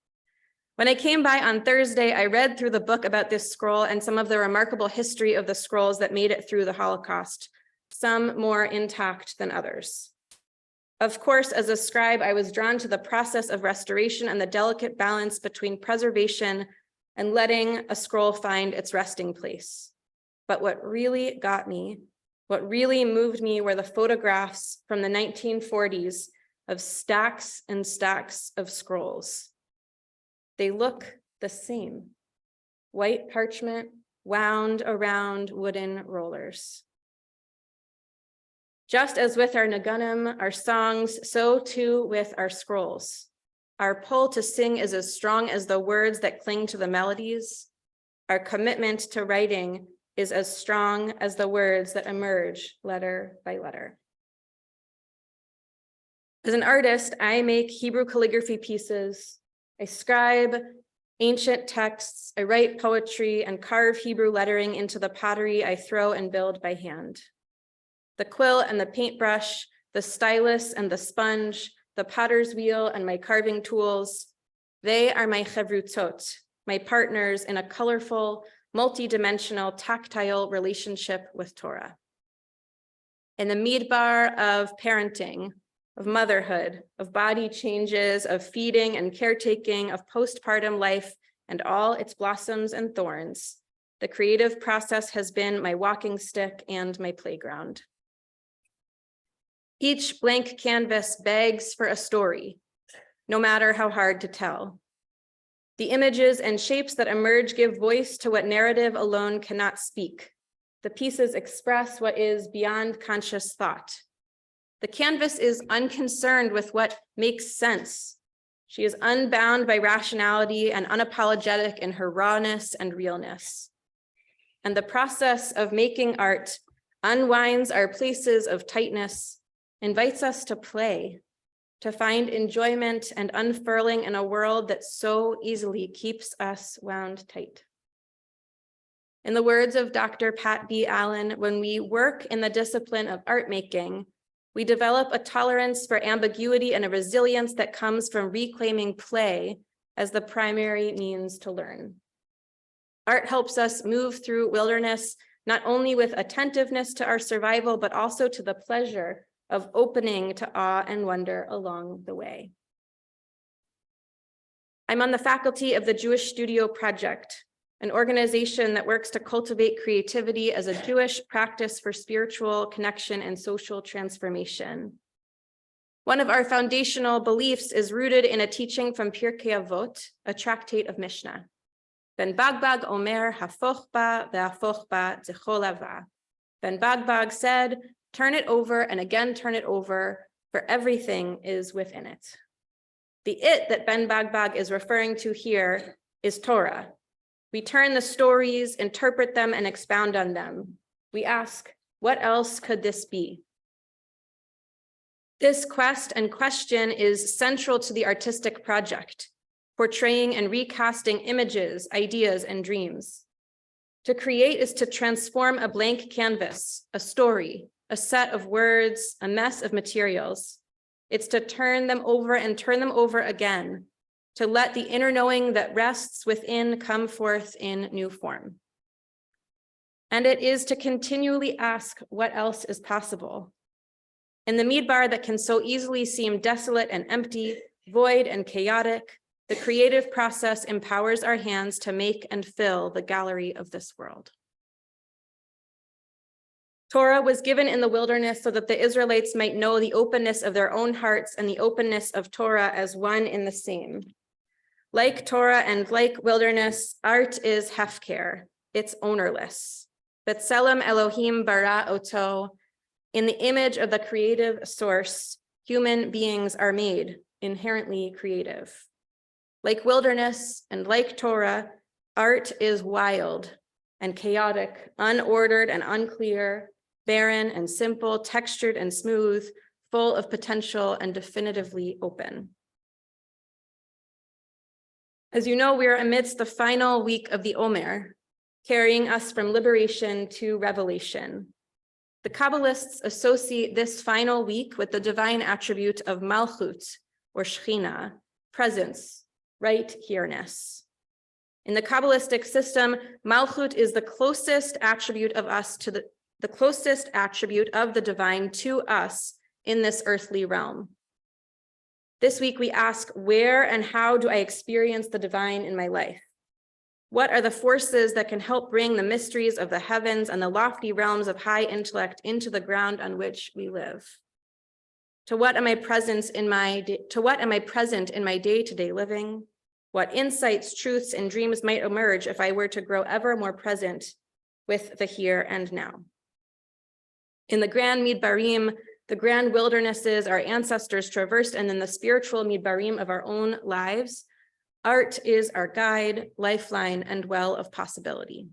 When I came by on Thursday, I read through the book about this scroll and some of the remarkable history of the scrolls that made it through the Holocaust, some more intact than others. Of course, as a scribe, I was drawn to the process of restoration and the delicate balance between preservation and letting a scroll find its resting place. But what really got me, what really moved me were the photographs from the 1940s of stacks and stacks of scrolls. They look the same, white parchment wound around wooden rollers. Just as with our naganim, our songs, so too with our scrolls. Our pull to sing is as strong as the words that cling to the melodies. Our commitment to writing is as strong as the words that emerge letter by letter. As an artist, I make Hebrew calligraphy pieces. I scribe ancient texts, I write poetry, and carve Hebrew lettering into the pottery I throw and build by hand. The quill and the paintbrush, the stylus and the sponge, the potter's wheel and my carving tools, they are my chevrutzot, my partners in a colorful, multi-dimensional, tactile relationship with Torah. In the midbar of parenting, of motherhood, of body changes, of feeding and caretaking, of postpartum life, and all its blossoms and thorns, the creative process has been my walking stick and my playground. Each blank canvas begs for a story, no matter how hard to tell. The images and shapes that emerge give voice to what narrative alone cannot speak. The pieces express what is beyond conscious thought. The canvas is unconcerned with what makes sense. She is unbound by rationality and unapologetic in her rawness and realness. And the process of making art unwinds our places of tightness, invites us to play, to find enjoyment and unfurling in a world that so easily keeps us wound tight. In the words of Dr. Pat B. Allen, when we work in the discipline of art making, we develop a tolerance for ambiguity and a resilience that comes from reclaiming play as the primary means to learn. Art helps us move through wilderness, not only with attentiveness to our survival, but also to the pleasure of opening to awe and wonder along the way. I'm on the faculty of the Jewish Studio Project, an organization that works to cultivate creativity as a Jewish practice for spiritual connection and social transformation. One of our foundational beliefs is rooted in a teaching from Pirkei Avot, a tractate of Mishnah. Ben Bagbag Omer hafoch ba ve'afoch ba zechol hava. Ben Bagbag said, turn it over and again turn it over, for everything is within it. The it that Ben Bagbag is referring to here is Torah. We turn the stories, interpret them, and expound on them. We ask, what else could this be? This quest and question is central to the artistic project, portraying and recasting images, ideas, and dreams. To create is to transform a blank canvas, a story, a set of words, a mess of materials. It's to turn them over and turn them over again, to let the inner knowing that rests within come forth in new form. And it is to continually ask what else is possible. In the Midbar that can so easily seem desolate and empty, void and chaotic, the creative process empowers our hands to make and fill the gallery of this world. Torah was given in the wilderness so that the Israelites might know the openness of their own hearts and the openness of Torah as one in the same. Like Torah and like wilderness, art is hefker, it's ownerless. B'Tselem Elohim bara oto, in the image of the creative source, human beings are made inherently creative. Like wilderness and like Torah, art is wild and chaotic, unordered and unclear, barren and simple, textured and smooth, full of potential and definitively open. As you know, we are amidst the final week of the Omer, carrying us from liberation to revelation. The Kabbalists associate this final week with the divine attribute of Malchut, or Shechina, presence, right here-ness. In the Kabbalistic system, Malchut is the closest attribute of us to the closest attribute of the divine to us in this earthly realm. This week we ask, where and how do I experience the divine in my life? What are the forces that can help bring the mysteries of the heavens and the lofty realms of high intellect into the ground on which we live? To what am I present in my day-to-day living? What insights, truths, and dreams might emerge if I were to grow ever more present with the here and now? In the grand midbarim, the grand wildernesses our ancestors traversed, and in the spiritual midbarim of our own lives, art is our guide, lifeline, and well of possibility.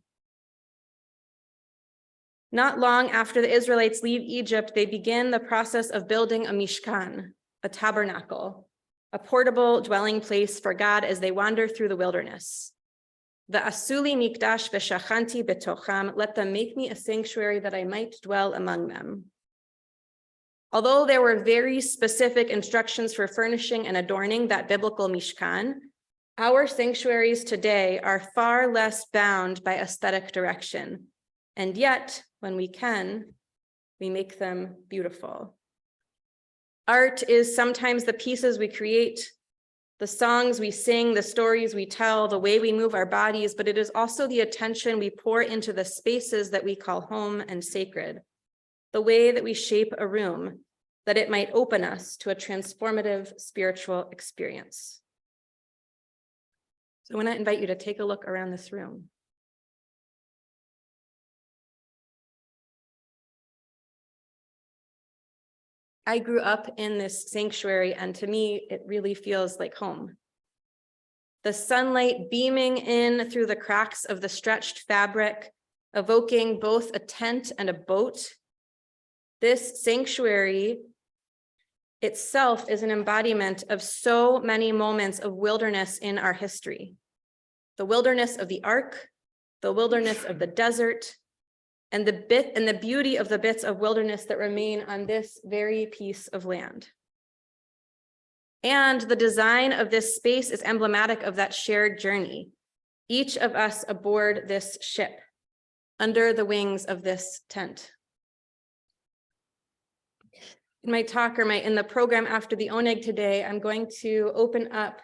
Not long after the Israelites leave Egypt, they begin the process of building a mishkan, a tabernacle, a portable dwelling place for God as they wander through the wilderness. The asuli mikdash v'shachanti betocham, let them make me a sanctuary that I might dwell among them. Although there were very specific instructions for furnishing and adorning that biblical mishkan, our sanctuaries today are far less bound by aesthetic direction. And yet, when we can, we make them beautiful. Art is sometimes the pieces we create, the songs we sing, the stories we tell, the way we move our bodies, but it is also the attention we pour into the spaces that we call home and sacred, the way that we shape a room, that it might open us to a transformative spiritual experience. So I want to invite you to take a look around this room. I grew up in this sanctuary, and to me, it really feels like home. The sunlight beaming in through the cracks of the stretched fabric, evoking both a tent and a boat. This sanctuary itself is an embodiment of so many moments of wilderness in our history. The wilderness of the ark, the wilderness of the desert, and the beauty of the bits of wilderness that remain on this very piece of land. And the design of this space is emblematic of that shared journey, each of us aboard this ship, under the wings of this tent. In my talk in the program after the Oneg today, I'm going to open up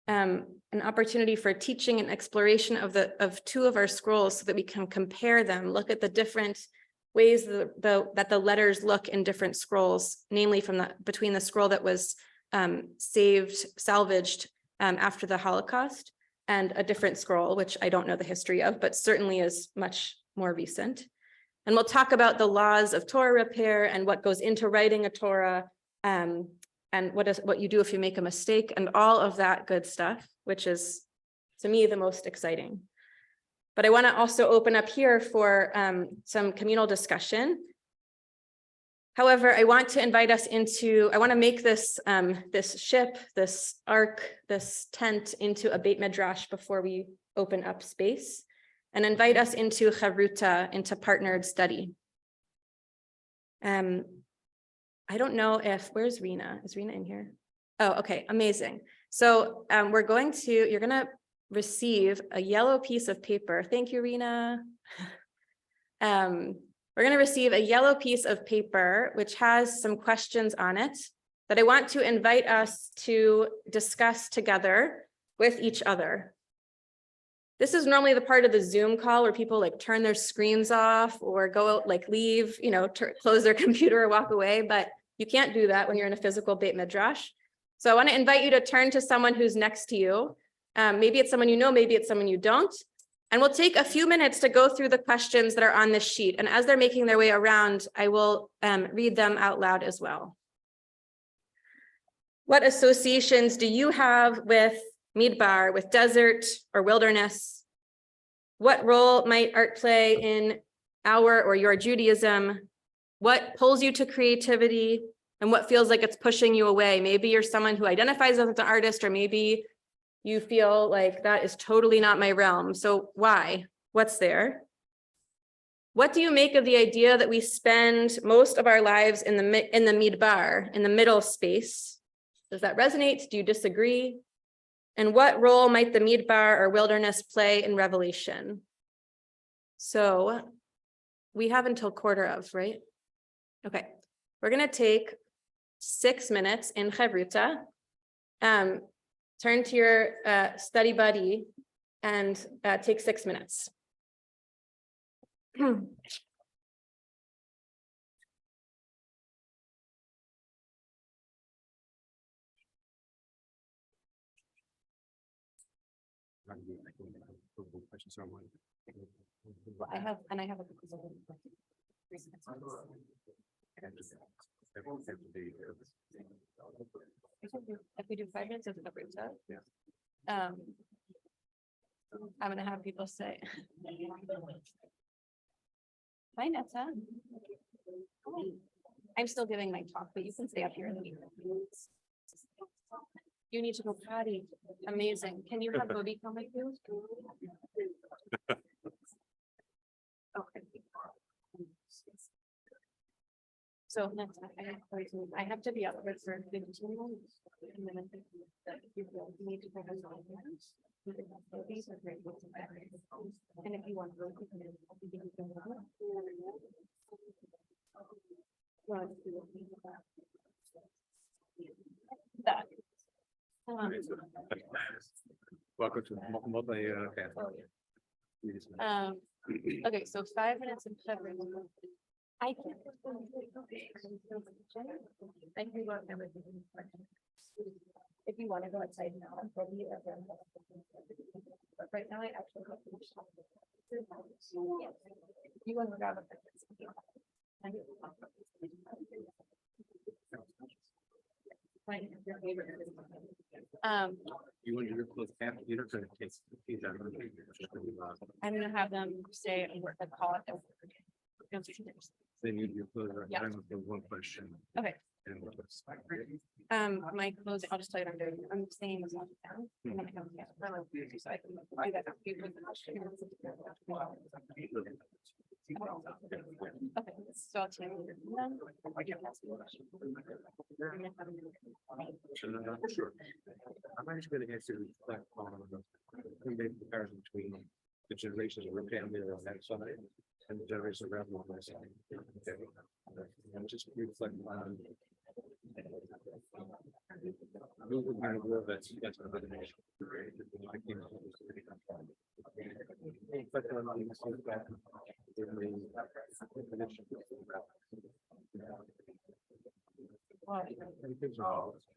an opportunity for teaching and exploration of two of our scrolls so that we can compare them, look at the different ways that the letters look in different scrolls, namely between the scroll that was salvaged after the Holocaust, and a different scroll, which I don't know the history of, but certainly is much more recent. And we'll talk about the laws of Torah repair and what goes into writing a Torah, and what you do if you make a mistake, and all of that good stuff, which is, to me, the most exciting. But I want to also open up here for some communal discussion. However, I want to invite us I want to make this ship, this ark, this tent into a Beit Midrash before we open up space, and invite us into charuta, into partnered study. I don't know where's Rena? Is Rena in here? Oh, okay, amazing. So you're gonna receive a yellow piece of paper. Thank you, Rena. we're going to receive a yellow piece of paper, which has some questions on it that I want to invite us to discuss together with each other. This is normally the part of the Zoom call where people like turn their screens off or go out, like leave, close their computer or walk away, but you can't do that when you're in a physical Beit Midrash. So I want to invite you to turn to someone who's next to you. Maybe it's someone you know, maybe it's someone you don't. And we'll take a few minutes to go through the questions that are on this sheet. And as they're making their way around, I will read them out loud as well. What associations do you have with Midbar, with desert or wilderness? What role might art play in our or your Judaism? What pulls you to creativity and what feels like it's pushing you away? Maybe you're someone who identifies as an artist, or maybe you feel like that is totally not my realm. So why? What's there? What do you make of the idea that we spend most of our lives in the midbar, in the middle space? Does that resonate? Do you disagree? And what role might the midbar or wilderness play in Revelation? So we have until 1:15, right? Okay, we're gonna take 6 minutes in Chavruta. Turn to your study buddy and take 6 minutes. Well, I have a if we do 5 minutes of Chavruta, I'm gonna have people say, hi Netta. I'm still giving my talk, but you can stay up here in the meeting. You need to go potty. Amazing. Can you have Bobby come with you? Okay. So next, I have to be up for 15 minutes. And then I think that you need to go home. These are great. And if you want to go, you can that. Welcome to multi. Okay, so 5 minutes of coverage. I can go out and if you want to go outside now, probably. But right now I actually have to. You want to grab a. You want your clothes after you're gonna take. I'm gonna have them say a word, call it. Then you're clothes. Yeah. I'm for one question. Okay. And My clothes, I'll just tell you what I'm doing. I'm staying as long as I can. And then I come here. So I can do that after you put the question. Okay, so I'll tell you. Sure. I'm actually gonna answer that on the comparison between the generations of our family on that side and the generation around on that side. Okay. And just reflect on. Moving kind of world that's another nation.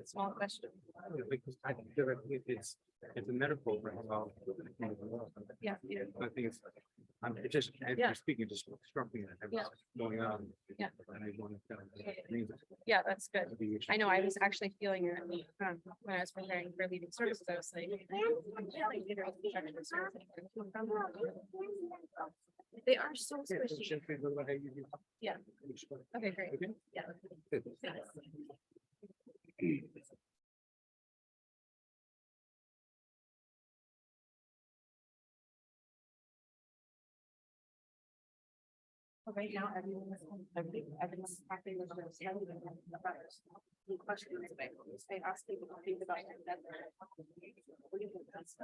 Small question. Because I think it's a metaphor for how. Yeah. I think it's, I'm just, as Yeah. you're speaking, just struck me that Yeah. going on. Yeah. And I want to. Yeah, that's good. I know, I was actually feeling it when I was preparing for leading services. I was like. They are so squishy. Yeah. Okay, great. Okay. Yeah. Right now, everyone's practicing with their study and the brothers. The question is, they ask people to think about it. What do you think that's?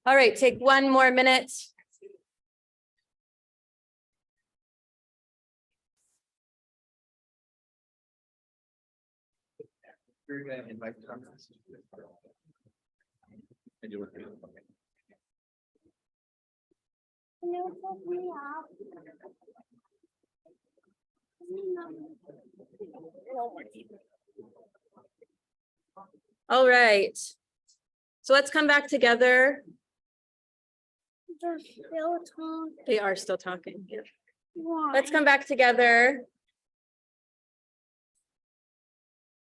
All right, take one more minute. You're gonna invite Tom. I do it. All right. So let's come back together. They are still talking. Yeah. Let's come back together.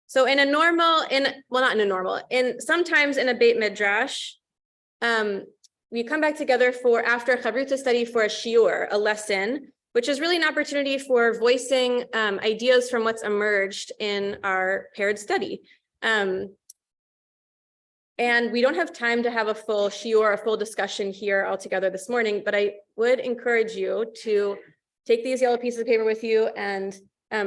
So in a normal, not in a normal, sometimes in a Beit Midrash, we come back together for after Chavruta study for a shiur, a lesson, which is really an opportunity for voicing ideas from what's emerged in our paired study. And we don't have time to have a full shiur, a full discussion here all together this morning, but I would encourage you to take these yellow pieces of paper with you and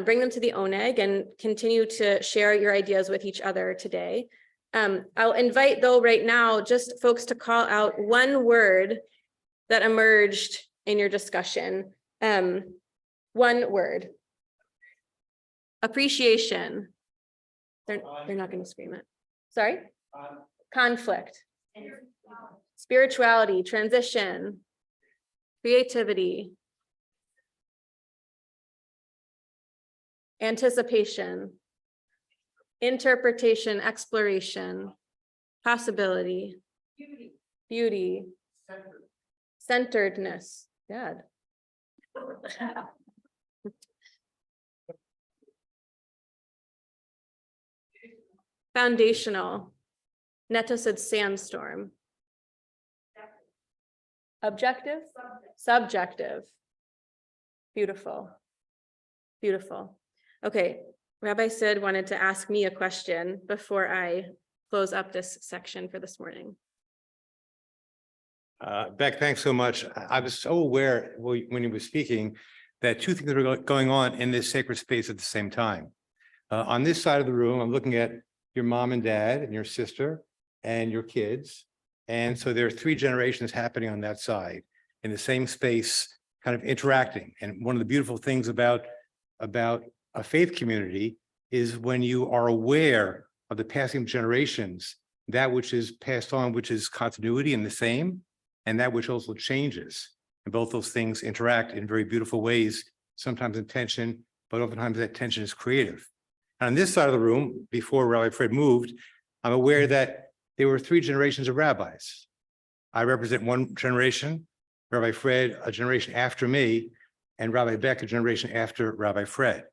bring them to the oneg and continue to share your ideas with each other today. I'll invite though right now, just folks to call out one word that emerged in your discussion. One word. Appreciation. They're not going to scream it. Sorry? Conflict. Spirituality, transition, creativity, anticipation, interpretation, exploration, possibility, beauty, centeredness. Good. Foundational. Netta said sandstorm. Objective? Subjective. Beautiful. Beautiful. Okay, Rabbi Sid wanted to ask me a question before I close up this section for this morning. Beck, thanks so much. I was so aware when you were speaking that two things are going on in this sacred space at the same time. On this side of the room, I'm looking at your mom and dad and your sister and your kids. And so there are three generations happening on that side in the same space, kind of interacting. And one of the beautiful things about a faith community is when you are aware of the passing of generations, that which is passed on, which is continuity and the same, and that which also changes. And both those things interact in very beautiful ways, sometimes in tension, but oftentimes that tension is creative. And on this side of the room, before Rabbi Fred moved, I'm aware that there were three generations of rabbis. I represent one generation, Rabbi Fred, a generation after me, and Rabbi Beck, a generation after Rabbi Fred.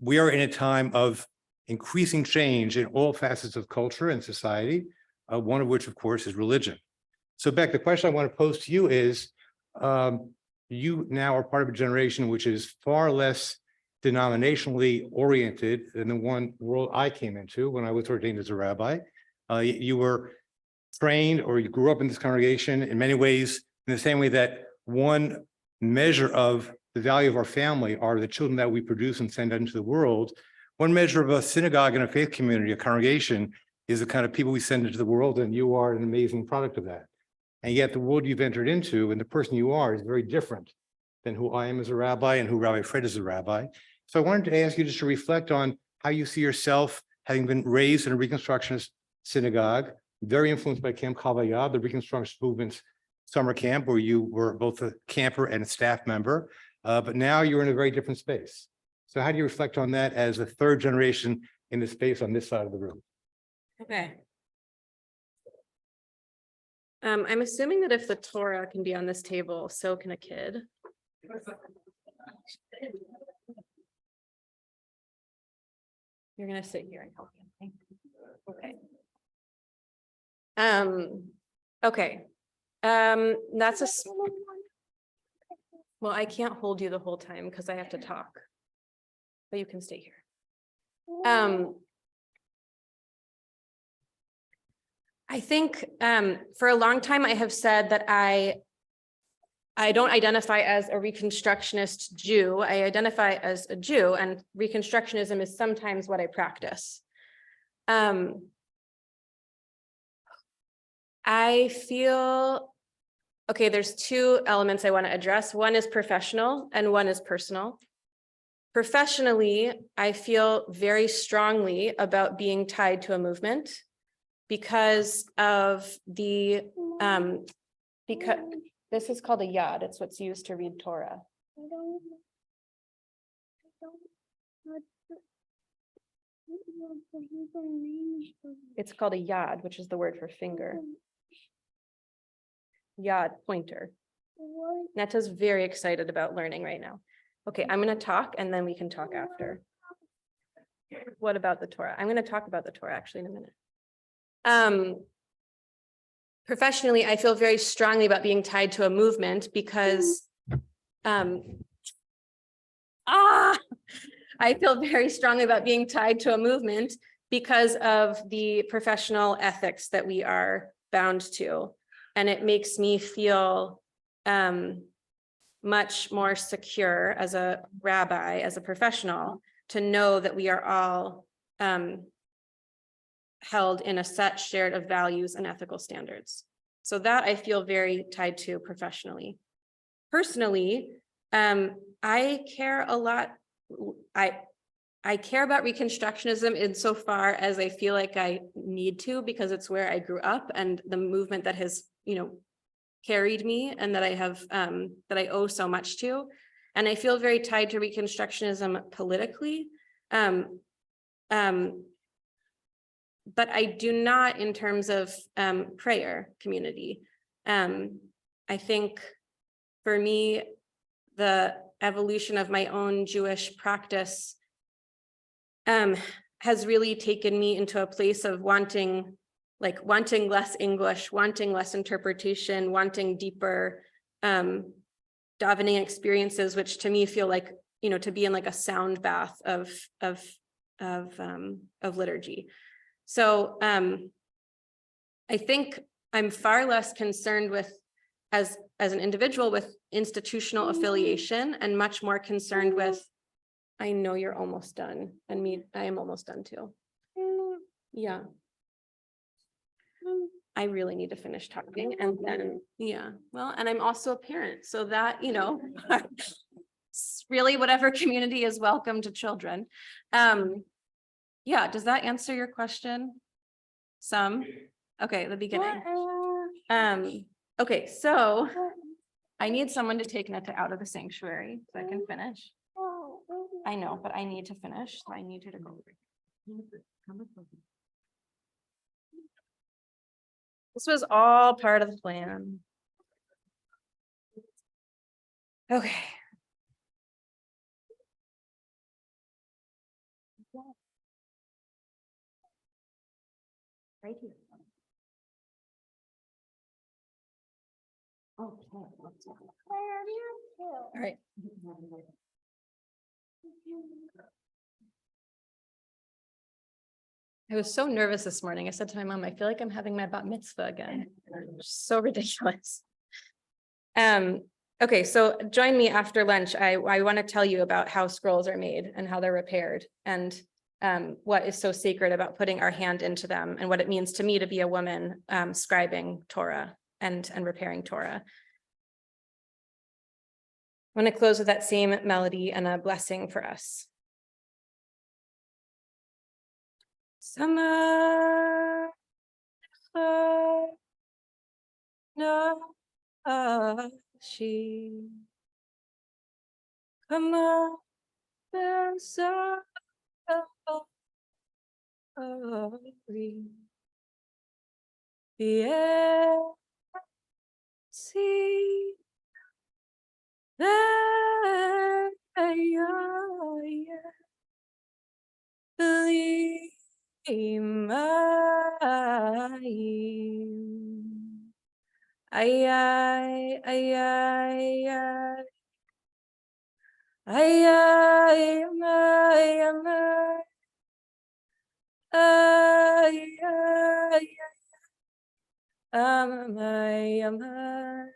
We are in a time of increasing change in all facets of culture and society, one of which, of course, is religion. So Beck, the question I want to pose to you is, you now are part of a generation which is far less denominationally oriented than the one world I came into when I was ordained as a rabbi. You were trained, or you grew up in this congregation in many ways, in the same way that one measure of the value of our family are the children that we produce and send out into the world. One measure of a synagogue and a faith community, a congregation, is the kind of people we send into the world, and you are an amazing product of that. And yet the world you've entered into and the person you are is very different than who I am as a rabbi and who Rabbi Fred is a rabbi. So I wanted to ask you just to reflect on how you see yourself, having been raised in a Reconstructionist synagogue, very influenced by Camp Chavaya, the Reconstructionist movement's summer camp, where you were both a camper and a staff member, but now you're in a very different space. So how do you reflect on that as a third generation in the space on this side of the room? Okay. I'm assuming that if the Torah can be on this table, so can a kid. You're gonna sit here and help me. Okay. Okay. That's well, I can't hold you the whole time because I have to talk. But you can stay here. I think for a long time I have said that I don't identify as a Reconstructionist Jew. I identify as a Jew, and Reconstructionism is sometimes what I practice. I feel, okay, there's two elements I want to address. One is professional and one is personal. Professionally, I feel very strongly about being tied to a movement because of the, because this is called a yad. It's what's used to read Torah. It's called a yad, which is the word for finger. Yad, pointer. Neta's very excited about learning right now. Okay, I'm going to talk and then we can talk after. What about the Torah? I'm going to talk about the Torah actually in a minute. Professionally, I feel very strongly about being tied to a movement because I feel very strongly about being tied to a movement because of the professional ethics that we are bound to. And it makes me feel much more secure as a rabbi, as a professional, to know that we are all held in a set shared of values and ethical standards. So that I feel very tied to professionally. Personally, I care a lot. I care about Reconstructionism insofar as I feel like I need to, because it's where I grew up and the movement that has, carried me and that I have, that I owe so much to. And I feel very tied to Reconstructionism politically. But I do not in terms of prayer community. I think for me, the evolution of my own Jewish practice has really taken me into a place of wanting less English, wanting less interpretation, wanting deeper davening experiences, which to me feel like, to be in like a sound bath of liturgy. So I think I'm far less concerned with, as an individual, with institutional affiliation and much more concerned with, I know you're almost done, and I am almost done too. Yeah. I really need to finish talking, and then, well, and I'm also a parent, so that, it's really whatever community is welcome to children. Yeah, does that answer your question? Some? Okay, the beginning. Okay, so I need someone to take Neta out of the sanctuary so I can finish. I know, but I need to finish, so I need you to go. This was all part of the plan. Okay. Right here. Okay. All right. I was so nervous this morning. I said to my mom, I feel like I'm having my bat mitzvah again. So ridiculous. Okay, so join me after lunch. I want to tell you about how scrolls are made and how they're repaired, and what is so sacred about putting our hand into them, and what it means to me to be a woman scribing Torah and repairing Torah. I want to close with that same melody and a blessing for us. Sama na she kama besa see there Imai Ay, ay, ay, ay, ay. Ay, ay, ay, ay. Ay, ay, ay, ay.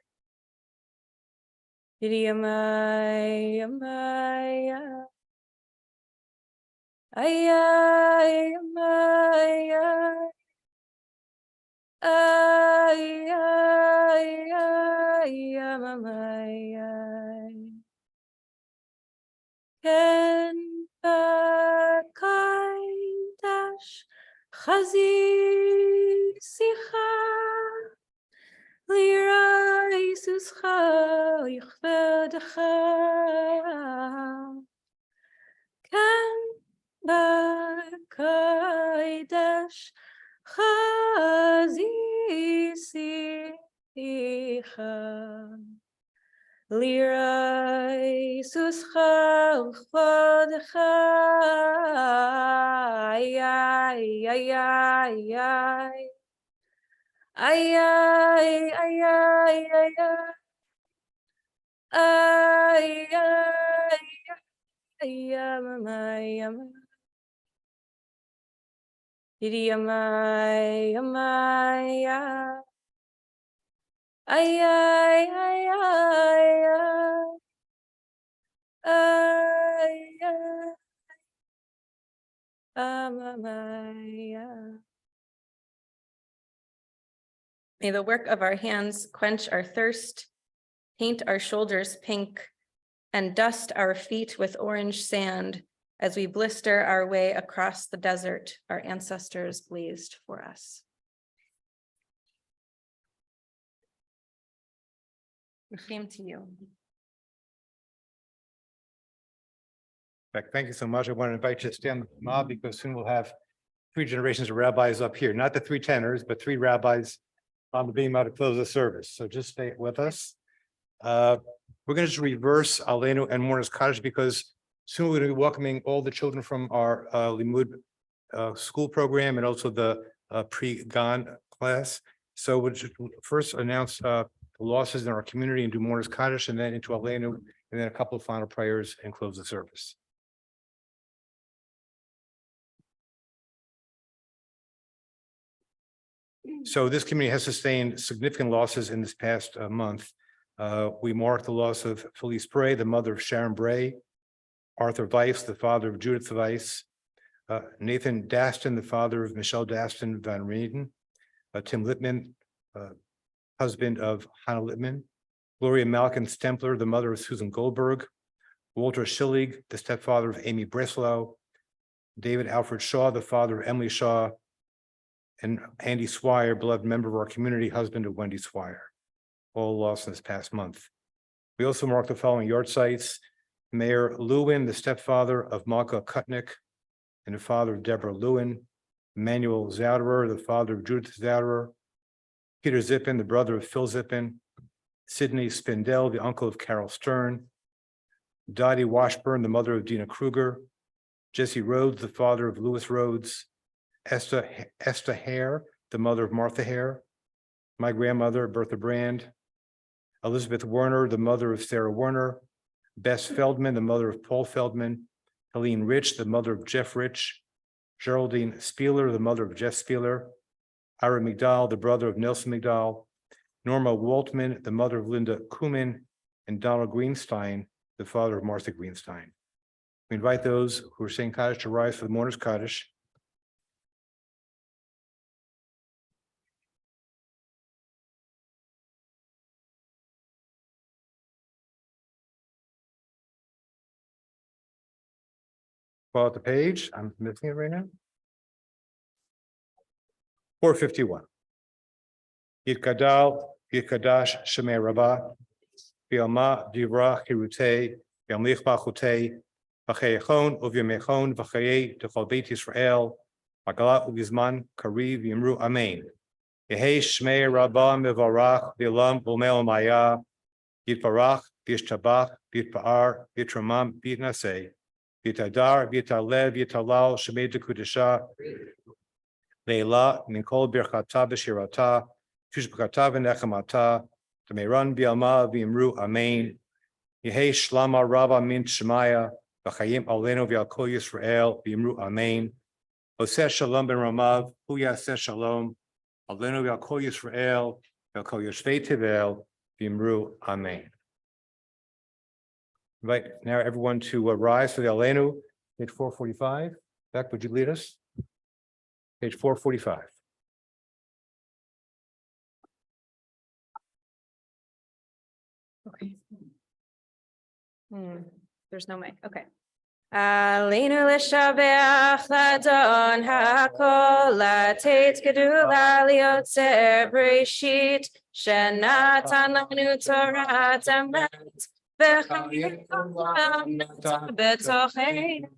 Didi, ay, ay, ay. Ay, ay, ay, ay. Ay, ay, ay, ay, ay. Ken bakai dash chazi sicha lira isuscha yichvedecha. Ken bakai dash chazi sicha lira isuscha yichvedecha. Ay, ay, ay, ay, ay. Ay, ay, ay, ay, ay, ay. Ay, ay, ay, ay, ay. Didi, ay, ay, ay. Ay, ay, ay, ay, ay. Ay, ay, ay. May the work of our hands quench our thirst, paint our shoulders pink, and dust our feet with orange sand as we blister our way across the desert our ancestors blazed for us. We came to you. Thank you so much. I want to invite you to stand up, Ma, because soon we'll have 3 generations of rabbis up here, not the 3 tenors, but 3 rabbis on the beam out to close the service. So just stay with us. We're going to just reverse Aleinu and Mourner's Cottage because soon we're going to be welcoming all the children from our Limud school program and also the pre-Gan class. So we'll just first announce the losses in our community and do Mourner's Cottage and then into Aleinu and then a couple of final prayers and close the service. So this community has sustained significant losses in this past month. We marked the loss of Felice Bray, the mother of Sharon Bray, Arthur Weiss, the father of Judith Weiss, Nathan Daston, the father of Michelle Daston Van Rieden, Tim Littman, husband of Hannah Littman, Gloria Malkin Stempler, the mother of Susan Goldberg, Walter Schillig, the stepfather of Amy Breslau, David Alfred Shaw, the father of Emily Shaw, and Andy Swire, beloved member of our community, husband of Wendy Swire, all lost in this past month. We also marked the following yard sites: Mayor Lewin, the stepfather of Malka Kutnick and the father of Deborah Lewin, Emmanuel Zouderer, the father of Judith Zouderer, Peter Zippin, the brother of Phil Zippin, Sidney Spindell, the uncle of Carol Stern, Dottie Washburn, the mother of Dina Kruger, Jesse Rhodes, the father of Lewis Rhodes, Esther Hare, the mother of Martha Hare, my grandmother, Bertha Brand, Elizabeth Werner, the mother of Sarah Werner, Bess Feldman, the mother of Paul Feldman, Helene Rich, the mother of Jeff Rich, Geraldine Spieler, the mother of Jeff Spieler, Ira McDowell, the brother of Nelson McDowell, Norma Waltman, the mother of Linda Kumin, and Donald Greenstein, the father of Martha Greenstein. We invite those who are saying Kaddish to rise for the Mourner's Kaddish. Follow the page. I'm missing it right now. 451. Yitkadal, Yitkadash, Shemei Rabbah, Bialma, Divra, Hirute, Biamlich Bachute, Vachayechon, Uvyamechon, Vachaye, Techol Beit Yisrael, Magalat Ugizman, Kariv, Yimru, Amen. Yehe Shmei Rabbah, Mevarach, Bilam, Umel Maya, Yitbarach, Bishtabach, Bitpa'ar, Bitramam, Bitnaseh. Yitadar, Yitalev, Yitalal, Shemei Dekudisha, Leila, Minkol Birchata, Beshirata, tushbakata v'nechamata, Tameran bi'alma v'imru amen. Yehi shlama rabba min shemaya, v'chayim alenu v'al kol Yisrael v'imru amen. Oseh shalom ben Ramav, hu yaseh shalom, alenu v'al kol Yisrael, v'al kol Yoshvei Tevel, v'imru amen. Invite now everyone to rise for the alenu, page 445. Beck, would you lead us? Page 445. Okay. There's no mic. Okay. Aleinu l'shabeach l'adon hakol latet gedula liotzer breshit shenatan lanu Torah emet v'chayim olam betocheinu.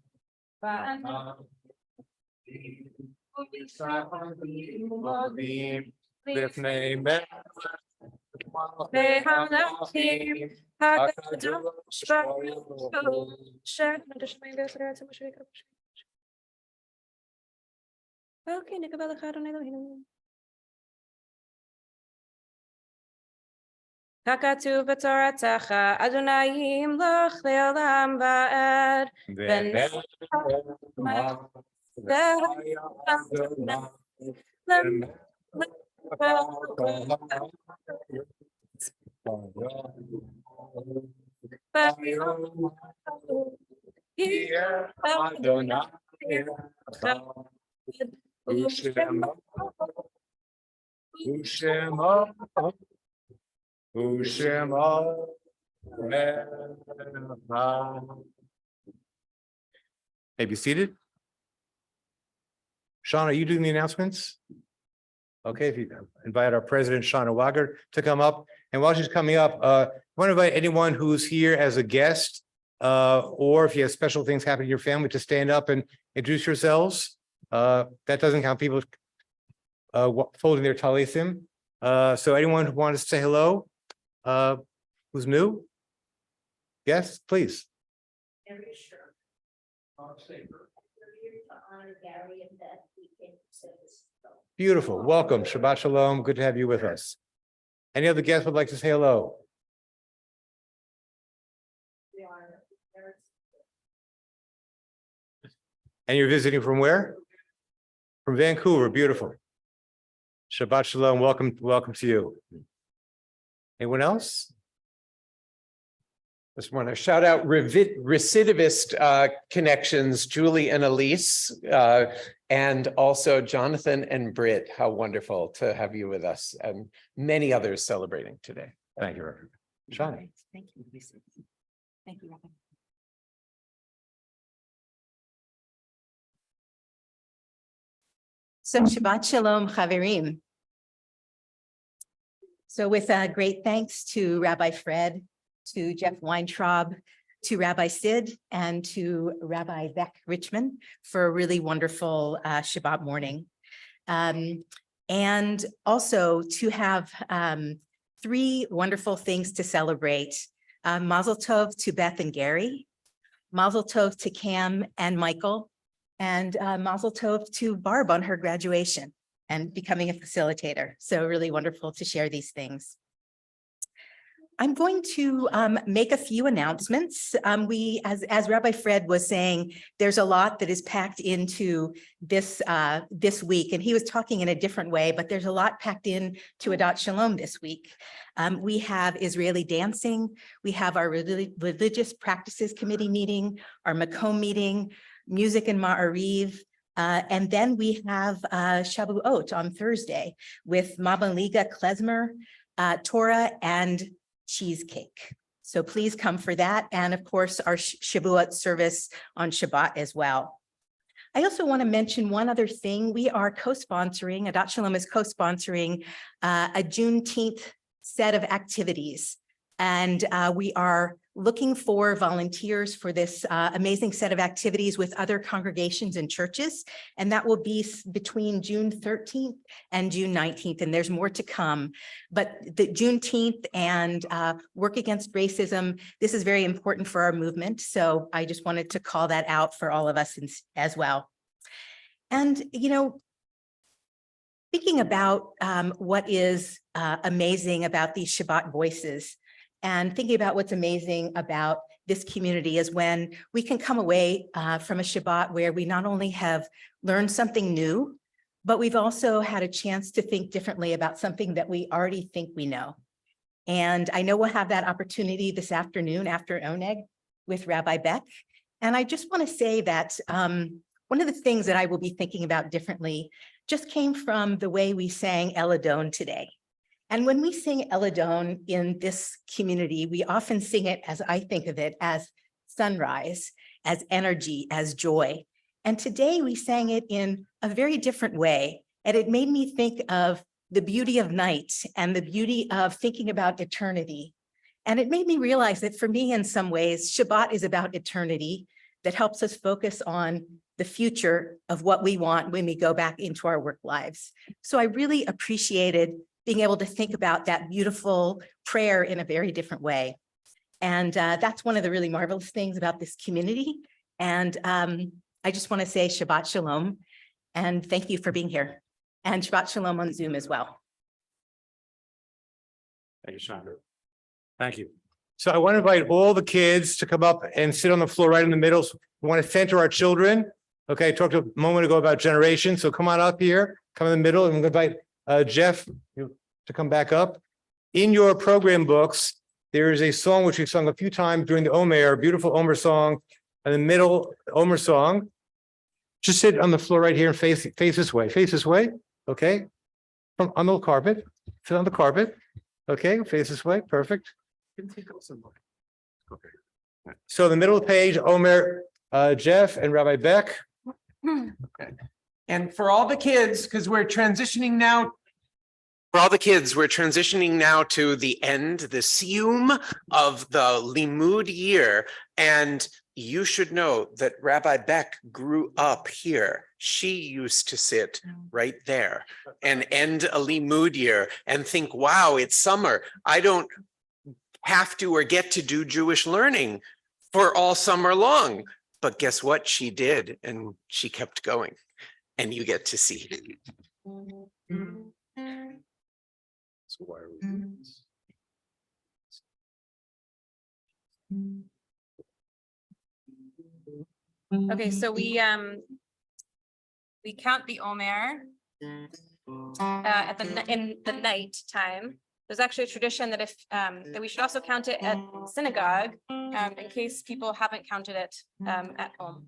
Ve'hamlachim hakadosh baruch hu okay, nikabel echad Adonai Eloheinu. Kakatu v'toratecha Adonai yimloch le'olam va'ed May be seated. Sean, are you doing the announcements? Okay, if you invite our president, Shauna Wager, to come up. And while she's coming up, I want to invite anyone who's here as a guest, or if you have special things happening in your family, to stand up and introduce yourselves. That doesn't count people folding their talisim. So anyone who wants to say hello, who's new? Yes, please. Beautiful. Welcome. Shabbat shalom. Good to have you with us. Any other guests would like to say hello? And you're visiting from where? From Vancouver. Beautiful. Shabbat shalom. Welcome to you. Anyone else? Just want to shout out recidivist connections, Julie and Elise, and also Jonathan and Britt. How wonderful to have you with us, and many others celebrating today. Thank you, Reverend. Shauna. Thank you. Thank you, Rabbi. So Shabbat Shalom, Chaverim. So with great thanks to Rabbi Fred, to Jeff Weintraub, to Rabbi Sid, and to Rabbi Beck Richman for a really wonderful Shabbat morning. And also to have three wonderful things to celebrate. Mazel Tov to Beth and Gary, Mazel Tov to Cam and Michael, and Mazel Tov to Barb on her graduation and becoming a facilitator. So really wonderful to share these things. I'm going to make a few announcements. As Rabbi Fred was saying, there's a lot that is packed into this week, and he was talking in a different way, but there's a lot packed in to Adat Shalom this week. We have Israeli dancing, we have our Religious Practices Committee meeting, our Makom meeting, music and Ma'ariv, and then we have Shavuot on Thursday with Maba Liga Klezmer, Torah, and cheesecake. So please come for that. And of course, our Shavuot service on Shabbat as well. I also want to mention one other thing. We are co-sponsoring, Adat Shalom is co-sponsoring a Juneteenth set of activities. And we are looking for volunteers for this amazing set of activities with other congregations and churches. And that will be between June 13th and June 19th. And there's more to come. But the Juneteenth and work against racism, this is very important for our movement. So I just wanted to call that out for all of us as well. And, you know, thinking about what is amazing about these Shabbat voices, and thinking about what's amazing about this community is when we can come away from a Shabbat where we not only have learned something new, but we've also had a chance to think differently about something that we already think we know. And I know we'll have that opportunity this afternoon after Oneg with Rabbi Beck. And I just want to say that one of the things that I will be thinking about differently just came from the way we sang Eladon today. And when we sing Eladon in this community, we often sing it, as I think of it, as sunrise, as energy, as joy. And today we sang it in a very different way. And it made me think of the beauty of night and the beauty of thinking about eternity. And it made me realize that for me, in some ways, Shabbat is about eternity that helps us focus on the future of what we want when we go back into our work lives. So I really appreciated being able to think about that beautiful prayer in a very different way. And that's one of the really marvelous things about this community. And I just want to say Shabbat Shalom, and thank you for being here. And Shabbat Shalom on Zoom as well. Thank you, Chandra. Thank you. So I want to invite all the kids to come up and sit on the floor right in the middle. So we want to center our children. Okay, I talked a moment ago about generations. So come on up here, come in the middle, and we're going to invite Jeff to come back up. In your program books, there is a song which we've sung a few times during the Omer, a beautiful Omer song. In the middle, Omer song. Just sit on the floor right here and face this way. Face this way. Okay. On the carpet. Sit on the carpet. Okay. Face this way. Perfect. Okay. So in the middle of the page, Omer, Jeff, and Rabbi Beck. Okay. And for all the kids, because we're transitioning now. For all the kids, we're transitioning now to the end, the siyum of the limud year. And you should know that Rabbi Beck grew up here. She used to sit right there and end a limud year and think, wow, it's summer. I don't have to or get to do Jewish learning for all summer long. But guess what? She did, and she kept going. And you get to see. So why are we doing this? Okay, so we count the Omer in the night time. There's actually a tradition that that we should also count it at synagogue in case people haven't counted it at home.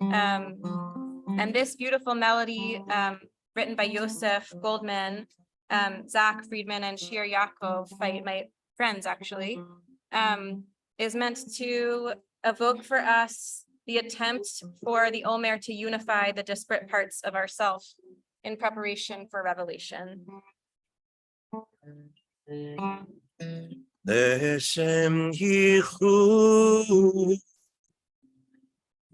And this beautiful melody written by Yosef Goldman, Zach Friedman, and Shir Yaakov, my friends actually, is meant to evoke for us the attempt for the Omer to unify the disparate parts of ourself in preparation for revelation. Leshem yichu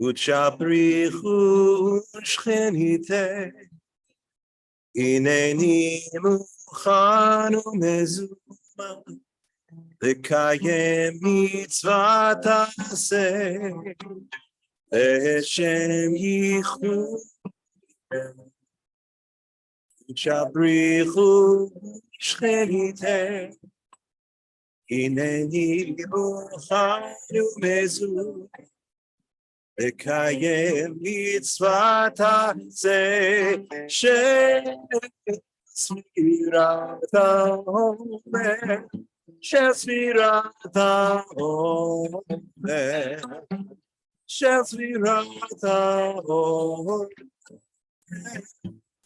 u'chabrichu shchenite hineni muchan u'mezuma lekayem mitzvat aseh Leshem yichu u'chabrichu shchenite Hineni muchan u'mezuma לקיים מצוות הזה שספירת העומר, שספירת העומר, שספירת העומר,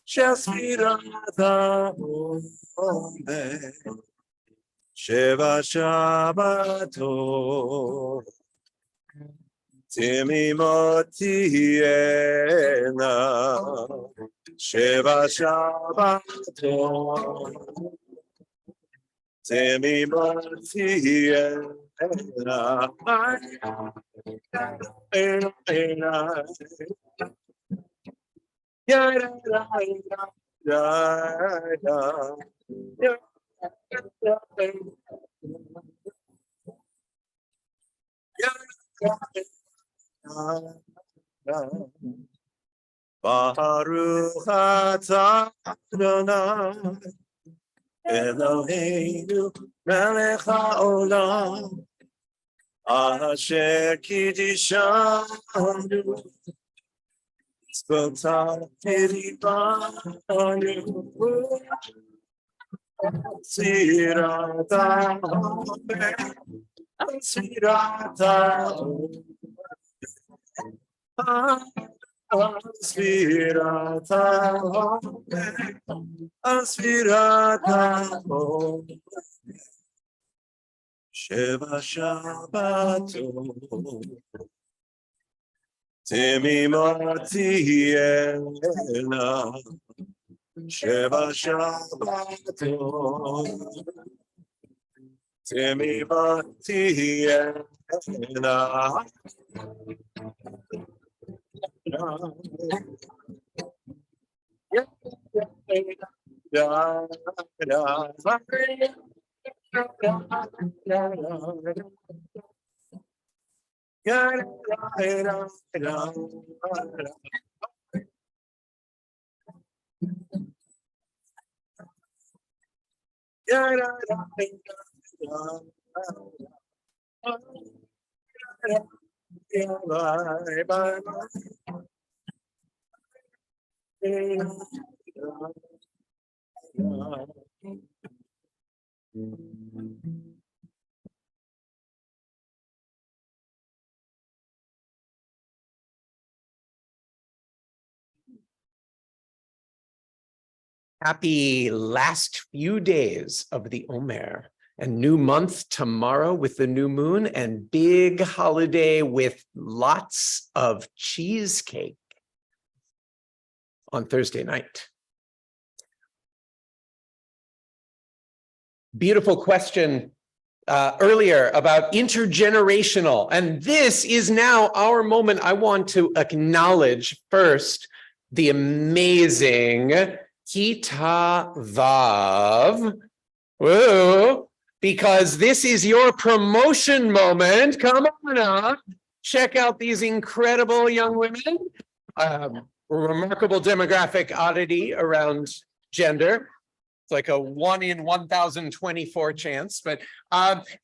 שספירת העומר, שבע שבתות. תמימות תהיינה, שבע שבתות. תמימות תהיינה, Baruch atah Adonai Eloheinu melech haolam asher kiddushanu tzvotav tiribanu tzirata tzirata Asvirata Asvirata Sheva Shabbato Temimati Ena Sheva Shabbato Temimati Ena Happy last few days of the Omer and new month tomorrow with the new moon and big holiday with lots of cheesecake on Thursday night. Beautiful question earlier about intergenerational. And this is now our moment. I want to acknowledge first the amazing Kita Vav. Whoa, because this is your promotion moment. Come on up. Check out these incredible young women. Remarkable demographic oddity around gender. It's like a 1 in 1,024 chance, but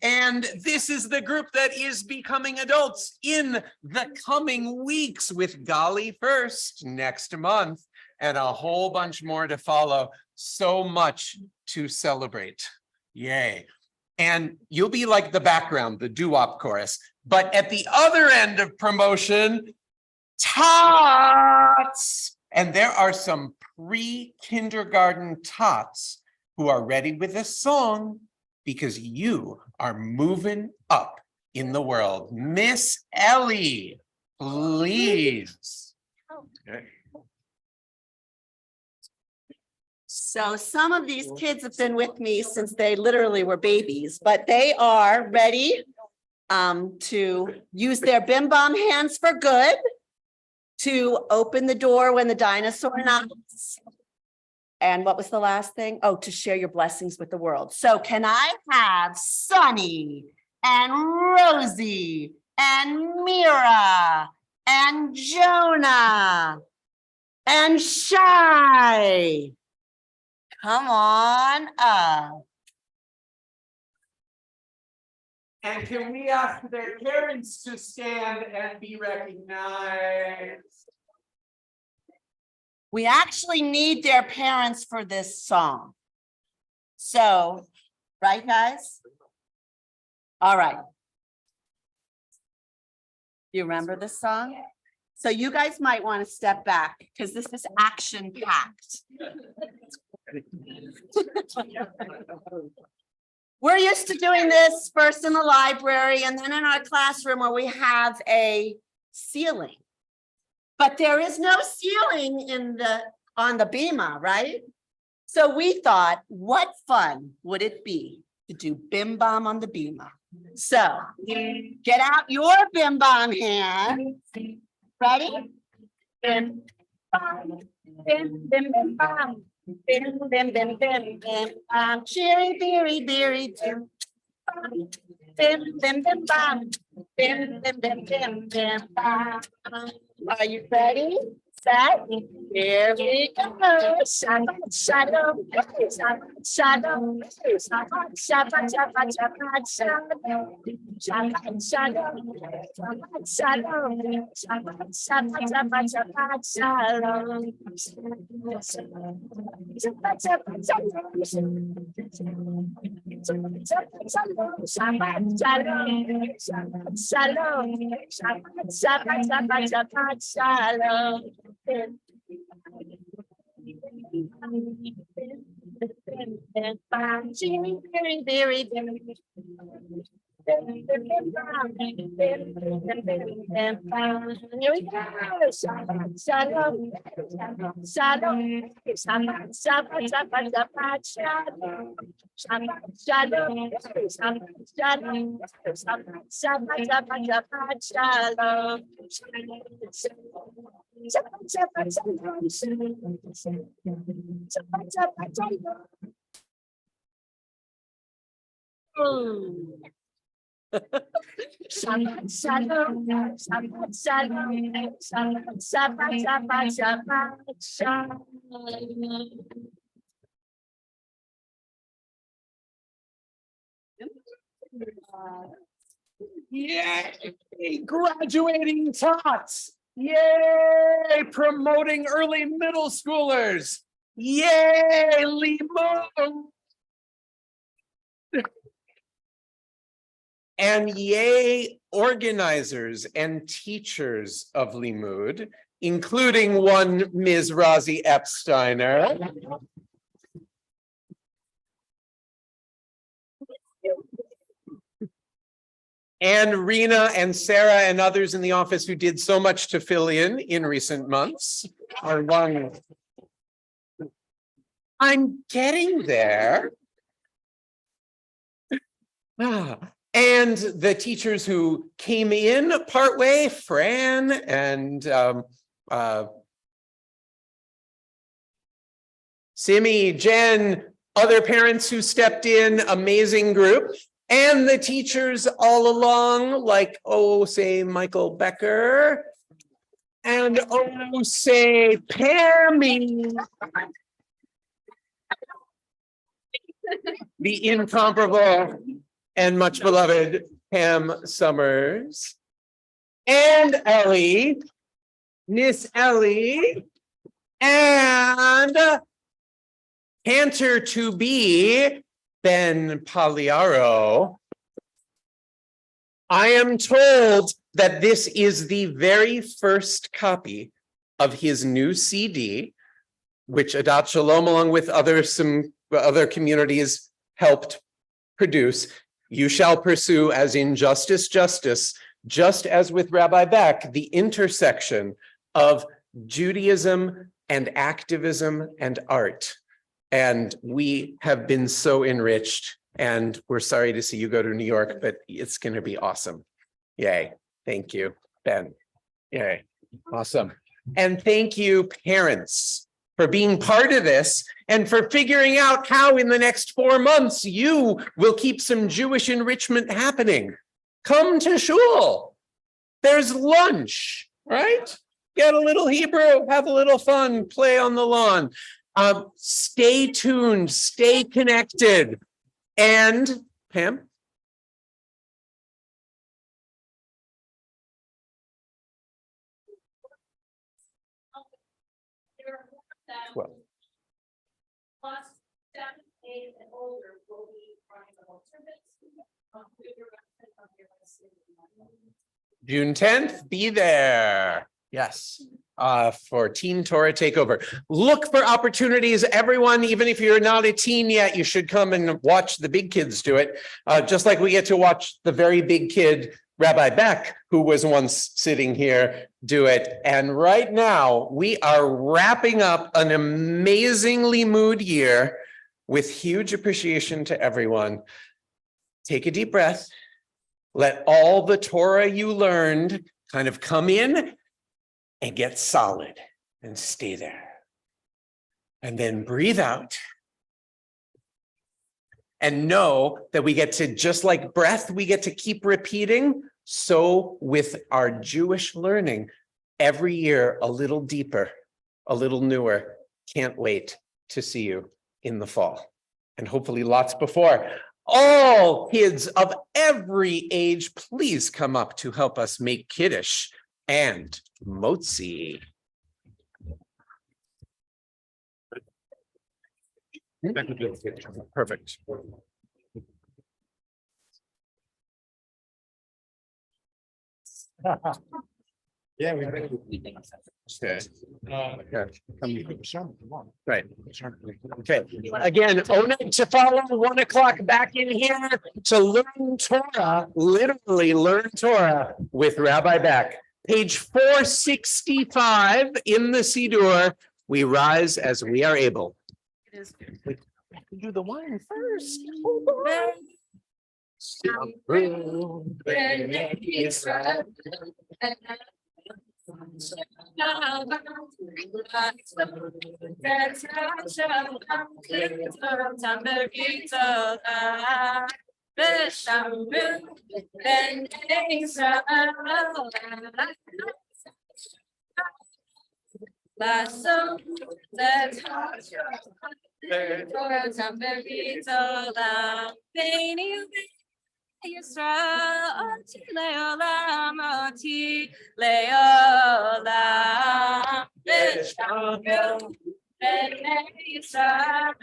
and this is the group that is becoming adults in the coming weeks with Gali first next month and a whole bunch more to follow. So much to celebrate. Yay. And you'll be like the background, the doo-wop chorus. But at the other end of promotion, tots. And there are some pre-kindergarten tots who are ready with a song because you are moving up in the world. Miss Ellie, please. Okay. So some of these kids have been with me since they literally were babies, but they are ready to use their bim bam hands for good, to open the door when the dinosaur knocks. And what was the last thing? Oh, to share your blessings with the world. So can I have Sunny and Rosie and Mira and Jonah and Shy? Come on up. And can we ask their parents to stand and be recognized? We actually need their parents for this song. So, right, guys? All right. You remember this song? So you guys might want to step back because this is action-packed. We're used to doing this first in the library and then in our classroom where we have a ceiling. But there is no ceiling on the bima, right? So we thought, what fun would it be to do bim bam on the bima? So get out your bim bam hand. Ready? Bim bam, bim bim bim bam. Bim, bim, bim, bim, bim, bam, cheery, beery, beery, bim, bim, bim, bim, bam, bim, bim, bim, bim, bim, bam. Are you ready? Set. Here we go. Shabbat shalom. Shabbat shalom. Shabbat shabbat shabbat shabbat shalom. Shabbat shalom. Shabbat shalom. Shabbat shabbat shabbat shabbat shalom. Shabbat shabbat shalom. Shabbat shalom. Shabbat shalom. Shabbat shabbat shabbat shabbat shalom. Here we go. Shabbat shalom. Shalom. Shabbat shabbat shabbat shabbat shalom. Shabbat shalom. Shabbat shalom. Shabbat shabbat shabbat shabbat shalom. Shabbat shabbat shalom. Shabbat shabbat shalom. Shabbat shalom. Shabbat shalom. Shabbat shabbat shabbat shabbat shalom. Yay, graduating tots. Yay, promoting early middle schoolers. Yay, Limud. And yay, organizers and teachers of Limud, including one Ms. Rosie Epsteiner. And Rena and Sarah and others in the office who did so much to fill in recent months. Are one. I'm getting there. And the teachers who came in partway, Fran and Simi, Jen, other parents who stepped in, amazing group. And the teachers all along, like, oh, say, Michael Becker. And oh, say, Pammy. The incomparable and much beloved Pam Summers. And Ellie, Miss Ellie, and Cantor to be Ben Pagliaro. I am told that this is the very first copy of his new CD, which Adat Shalom, along with some other communities, helped produce. You shall pursue, as in Justice, Justice, just as with Rabbi Beck, the intersection of Judaism and activism and art. And we have been so enriched, and we're sorry to see you go to New York, but it's going to be awesome. Yay. Thank you, Ben. Yay. Awesome. And thank you, parents, for being part of this and for figuring out how in the next 4 months you will keep some Jewish enrichment happening. Come to shul. There's lunch, right? Get a little Hebrew, have a little fun, play on the lawn. Stay tuned, stay connected. And Pam? Well. Plus 7, 8, and older will be running the whole service. June 10th, be there. Yes. For Teen Torah Takeover. Look for opportunities, everyone, even if you're not a teen yet, you should come and watch the big kids do it. Just like we get to watch the very big kid, Rabbi Beck, who was once sitting here, do it. And right now, we are wrapping up an amazingly mood year with huge appreciation to everyone. Take a deep breath. Let all the Torah you learned kind of come in and get solid and stay there. And then breathe out. And know that we get to, just like breath, we get to keep repeating. So with our Jewish learning, Every year, a little deeper, a little newer. Can't wait to see you in the fall. And hopefully lots before. All kids of every age, please come up to help us make Kiddush and Motzi. Perfect. Yeah, we. Okay. Right. Okay. Again, Oneg to follow 1 o'clock back in here to learn Torah, literally learn Torah with Rabbi Beck. Page 465 in the Siddur. We rise as we are able. We have to do the wine first. Hold on. Yisrael, oti leolam, oti leolam. V'shamru b'nei Yisrael.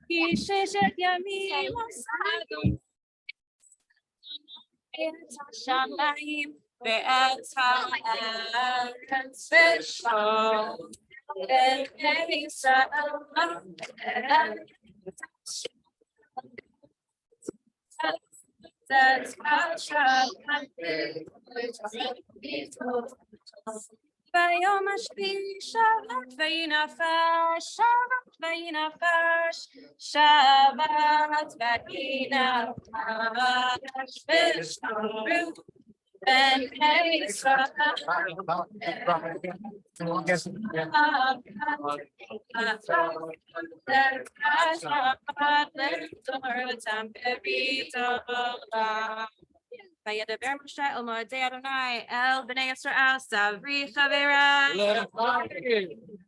Ki sheshet yamim osadu et hashamayim ve'et ha'aretz v'sham b'nei Yisrael. That's Vayom Hashvi Shabbat vayinafash, Shabbat vayinafash, Shabbat vayinafash, v'shamru b'nei Yisrael. Vayedaber Moshe el Moadei Adonai el b'nei Yisrael savri chaverai.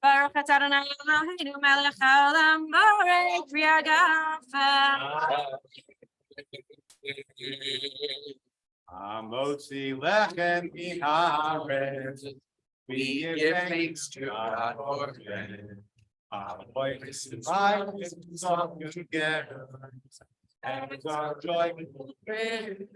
Baruch atah Adonai Eloheinu melech haolam borei pri hagafa. Amotzi lechem miharetz. We give thanks to God for it. Our voice is life is song together. And it's our joyful praise.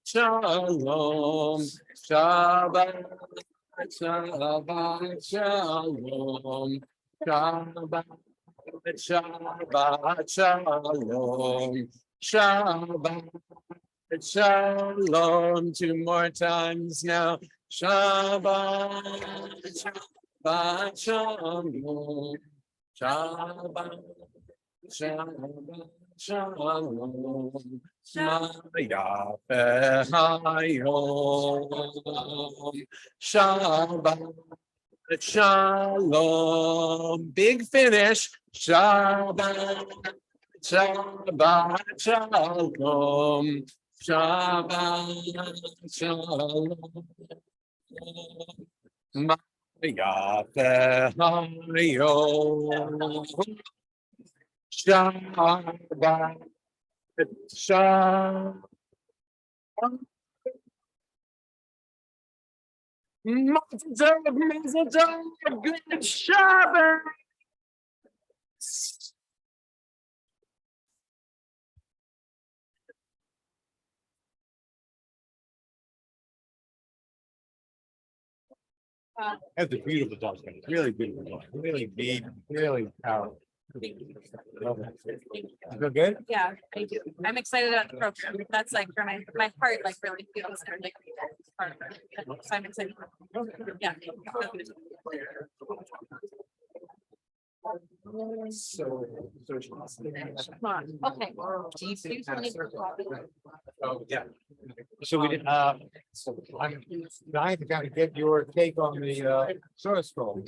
Shalom, Shabbat, Shabbat, Shalom, Shabbat, Shabbat, Shalom, Shabbat, Shalom. 2 more times now. Shabbat, Shabbat, Shalom, Shabbat, Shabbat, Shalom. Shabbat, Shalom. Big finish. Shabbat, Shabbat, Shalom. Shabbat, Shalom. Shabbat, Shabbat. Mazel tov, good Shabbat. That's a beautiful document, really beautiful, document, really deep, really powerful. Feel good? Yeah, I do. I'm excited about the program. That's like for my heart like really feels like part of it. So I'm excited. Yeah. Okay. Oh, yeah. So we did, I'm dying to kind of get your take on the, source scroll.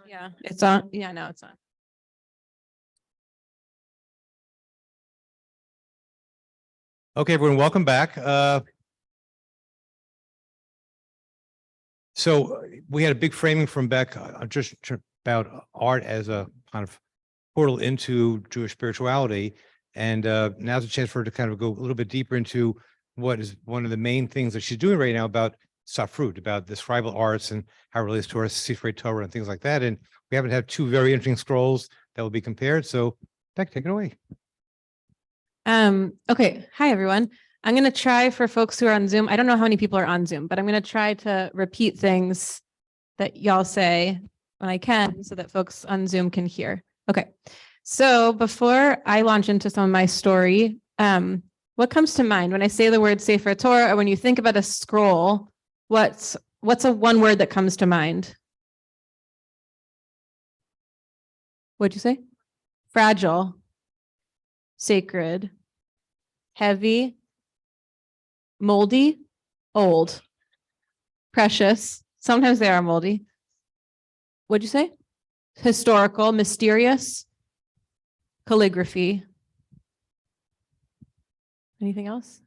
Yeah, it's on. Yeah, no, it's on. Okay, everyone, welcome back. So we had a big framing from Beck just about art as a kind of portal into Jewish spirituality. And now's a chance for her to kind of go a little bit deeper into what is one of the main things that she's doing right now about Safrut, about the scribal arts and how it relates to our Sifrei Torah and things like that. And we haven't had two very interesting scrolls that will be compared. So Beck, take it away. Okay. Hi, everyone. I'm going to try for folks who are on Zoom. I don't know how many people are on Zoom, but I'm going to try to repeat things that y'all say when I can so that folks on Zoom can hear. Okay. So before I launch into some of my story, what comes to mind when I say the word Sefer Torah, or when you think about a scroll, what's a one word that comes to mind? What'd you say? Fragile, sacred, heavy, moldy, old, precious. Sometimes they are moldy. What'd you say? Historical, mysterious, calligraphy. Anything else?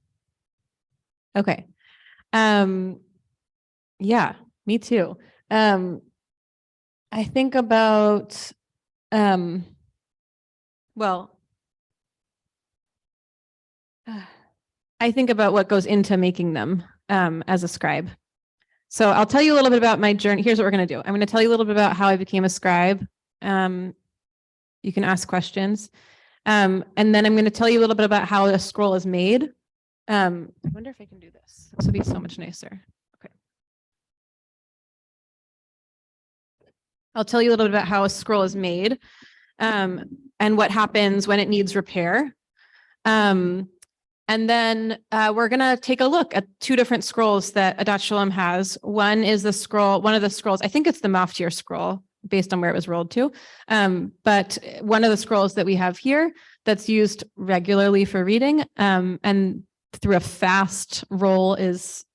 Okay. Yeah, me too. I think about, well, I think about what goes into making them as a scribe. So I'll tell you a little bit about my journey. Here's what we're going to do. I'm going to tell you a little bit about how I became a scribe. You can ask questions. And then I'm going to tell you a little bit about how a scroll is made. I wonder if I can do this. This would be so much nicer. Okay. I'll tell you a little bit about how a scroll is made and what happens when it needs repair. And then we're going to take a look at two different scrolls that Adat Shalom has. One is the scroll, one of the scrolls, I think it's the Maftir scroll based on where it was rolled to. But one of the scrolls that we have here that's used regularly for reading and through a fast roll is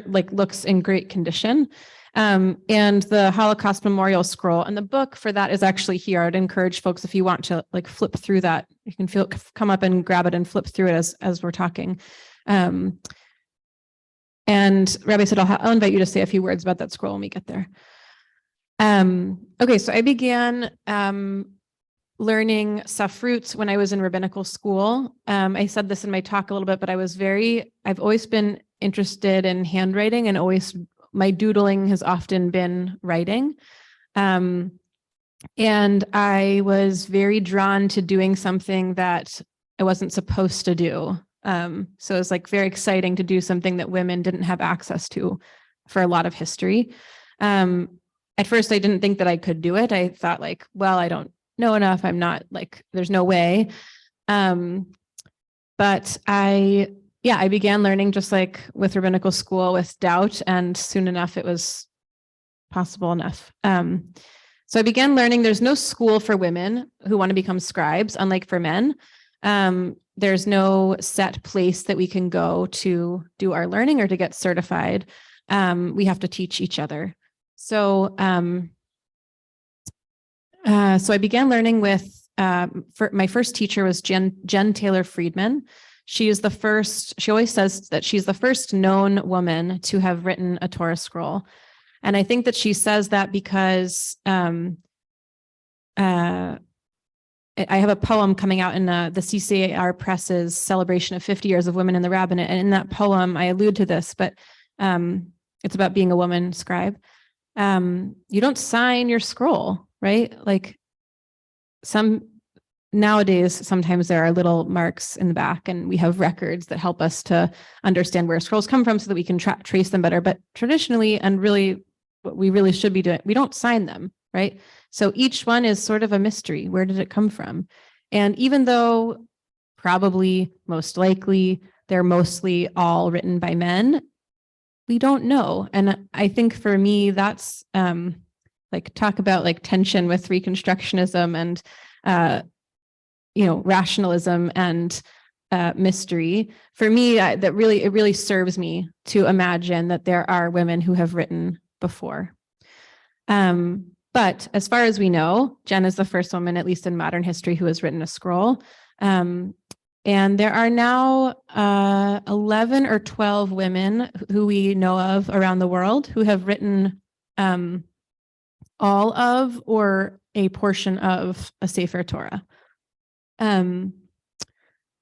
looks in great condition. And the Holocaust Memorial Scroll, and the book for that is actually here. I'd encourage folks, if you want to flip through that, you can come up and grab it and flip through it as we're talking. And Rabbi said, I'll invite you to say a few words about that scroll when we get there. Okay, so I began learning Safrut when I was in rabbinical school. I said this in my talk a little bit, but I've always been interested in handwriting, and my doodling has often been writing. And I was very drawn to doing something that I wasn't supposed to do. So it was very exciting to do something that women didn't have access to for a lot of history. At first, I didn't think that I could do it. I thought well, I don't know enough. I'm not there's no way. But I began learning just with rabbinical school with doubt, and soon enough it was possible enough. So I began learning there's no school for women who want to become scribes, unlike for men. There's no set place that we can go to do our learning or to get certified. We have to teach each other. So I began learning with my first teacher was Jen Taylor Friedman. She always says that she's the first known woman to have written a Torah scroll. And I think that she says that because I have a poem coming out in the CCAR Press's celebration of 50 years of women in the rabbinate. And in that poem, I allude to this, but it's about being a woman scribe. You don't sign your scroll, right? Nowadays, sometimes there are little marks in the back, and we have records that help us to understand where scrolls come from so that we can trace them better. But traditionally, and really what we really should be doing, we don't sign them, right? So each one is sort of a mystery. Where did it come from? And even though probably most likely they're mostly all written by men, we don't know. And I think for me, that's talk about tension with Reconstructionism and rationalism and mystery. For me, it really serves me to imagine that there are women who have written before. But as far as we know, Jen is the first woman, at least in modern history, who has written a scroll. And there are now 11 or 12 women who we know of around the world who have written all of or a portion of a Sefer Torah. And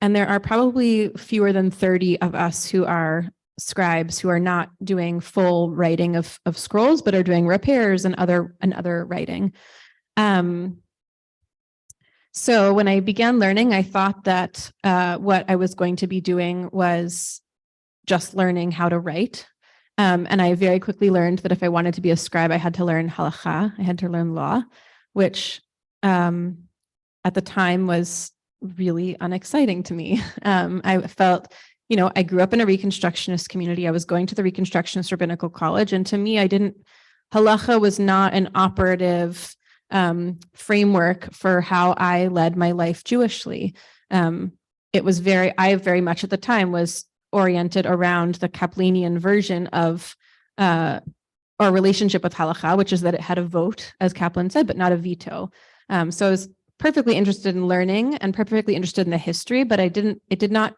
there are probably fewer than 30 of us who are scribes who are not doing full writing of scrolls, but are doing repairs and other writing. So when I began learning, I thought that what I was going to be doing was just learning how to write. And I very quickly learned that if I wanted to be a scribe, I had to learn halakha, I had to learn law, which at the time was really unexciting to me. I felt, I grew up in a Reconstructionist community. I was going to the Reconstructionist Rabbinical College. And to me, halakha was not an operative framework for how I led my life Jewishly. I very much at the time was oriented around the Kaplanian version of our relationship with halakha, which is that it had a vote, as Kaplan said, but not a veto. So I was perfectly interested in learning and perfectly interested in the history, but it did not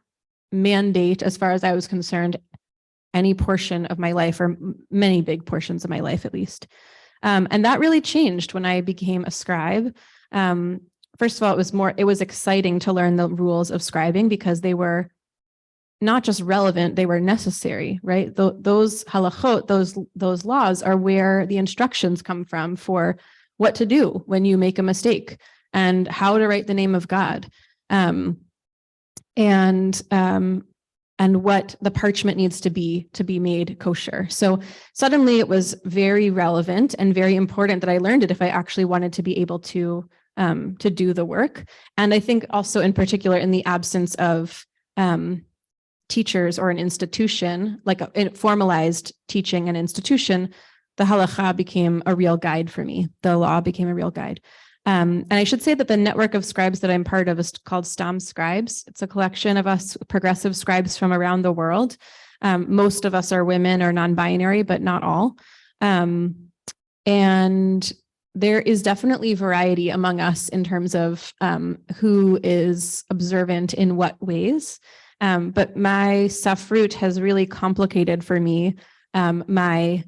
mandate, as far as I was concerned, any portion of my life, or many big portions of my life at least. And that really changed when I became a scribe. First of all, it was exciting to learn the rules of scribing because they were not just relevant, they were necessary, right? Those halachot, those laws are where the instructions come from for what to do when you make a mistake and how to write the name of God. And what the parchment needs to be made kosher. So suddenly it was very relevant and very important that I learned it if I actually wanted to be able to do the work. And I think also in particular in the absence of teachers or an institution, like a formalized teaching and institution, the halakha became a real guide for me. The law became a real guide. And I should say that the network of scribes that I'm part of is called Stam Scribes. It's a collection of us progressive scribes from around the world. Most of us are women or non-binary, but not all. And there is definitely variety among us in terms of who is observant in what ways. But my safrut has really complicated for me my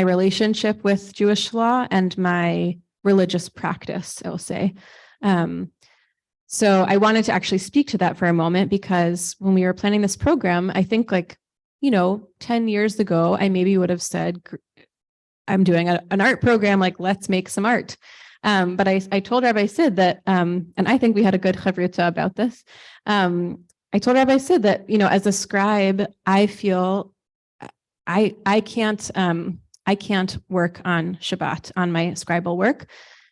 relationship with Jewish law and my religious practice, I'll say. So I wanted to actually speak to that for a moment, because when we were planning this program, I think 10 years ago, I maybe would have said, I'm doing an art program, let's make some art. But I told Rabbi Sid that, and I think we had a good chavruta about this. I told Rabbi Sid that, as a scribe, I feel I can't work on Shabbat, on my scribal work.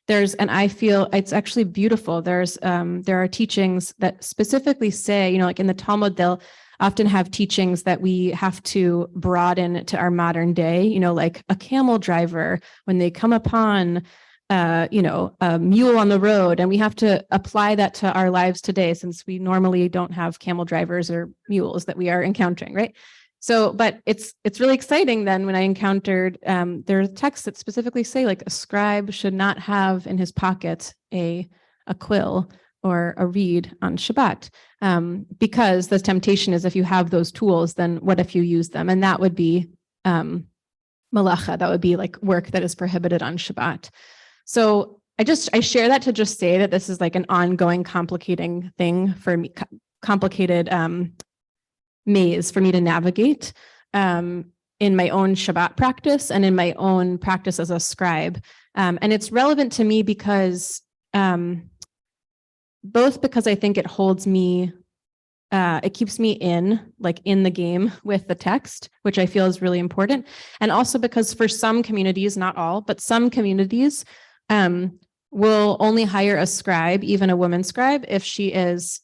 And I feel it's actually beautiful. There are teachings that specifically say, in the Talmud, they'll often have teachings that we have to broaden to our modern day, like a camel driver, when they come upon, a mule on the road, and we have to apply that to our lives today, since we normally don't have camel drivers or mules that we are encountering, right? So, but it's really exciting then when I encountered, there are texts that specifically say a scribe should not have in his pocket a quill or a reed on Shabbat, because the temptation is, if you have those tools, then what if you use them? And that would be malacha, that would be work that is prohibited on Shabbat. So I share that to just say that this is an ongoing complicating thing for me, complicated maze for me to navigate in my own Shabbat practice and in my own practice as a scribe. And it's relevant to me because both because I think it holds me, it keeps me in the game with the text, which I feel is really important. And also because for some communities, not all, but some communities will only hire a scribe, even a woman scribe, if she is,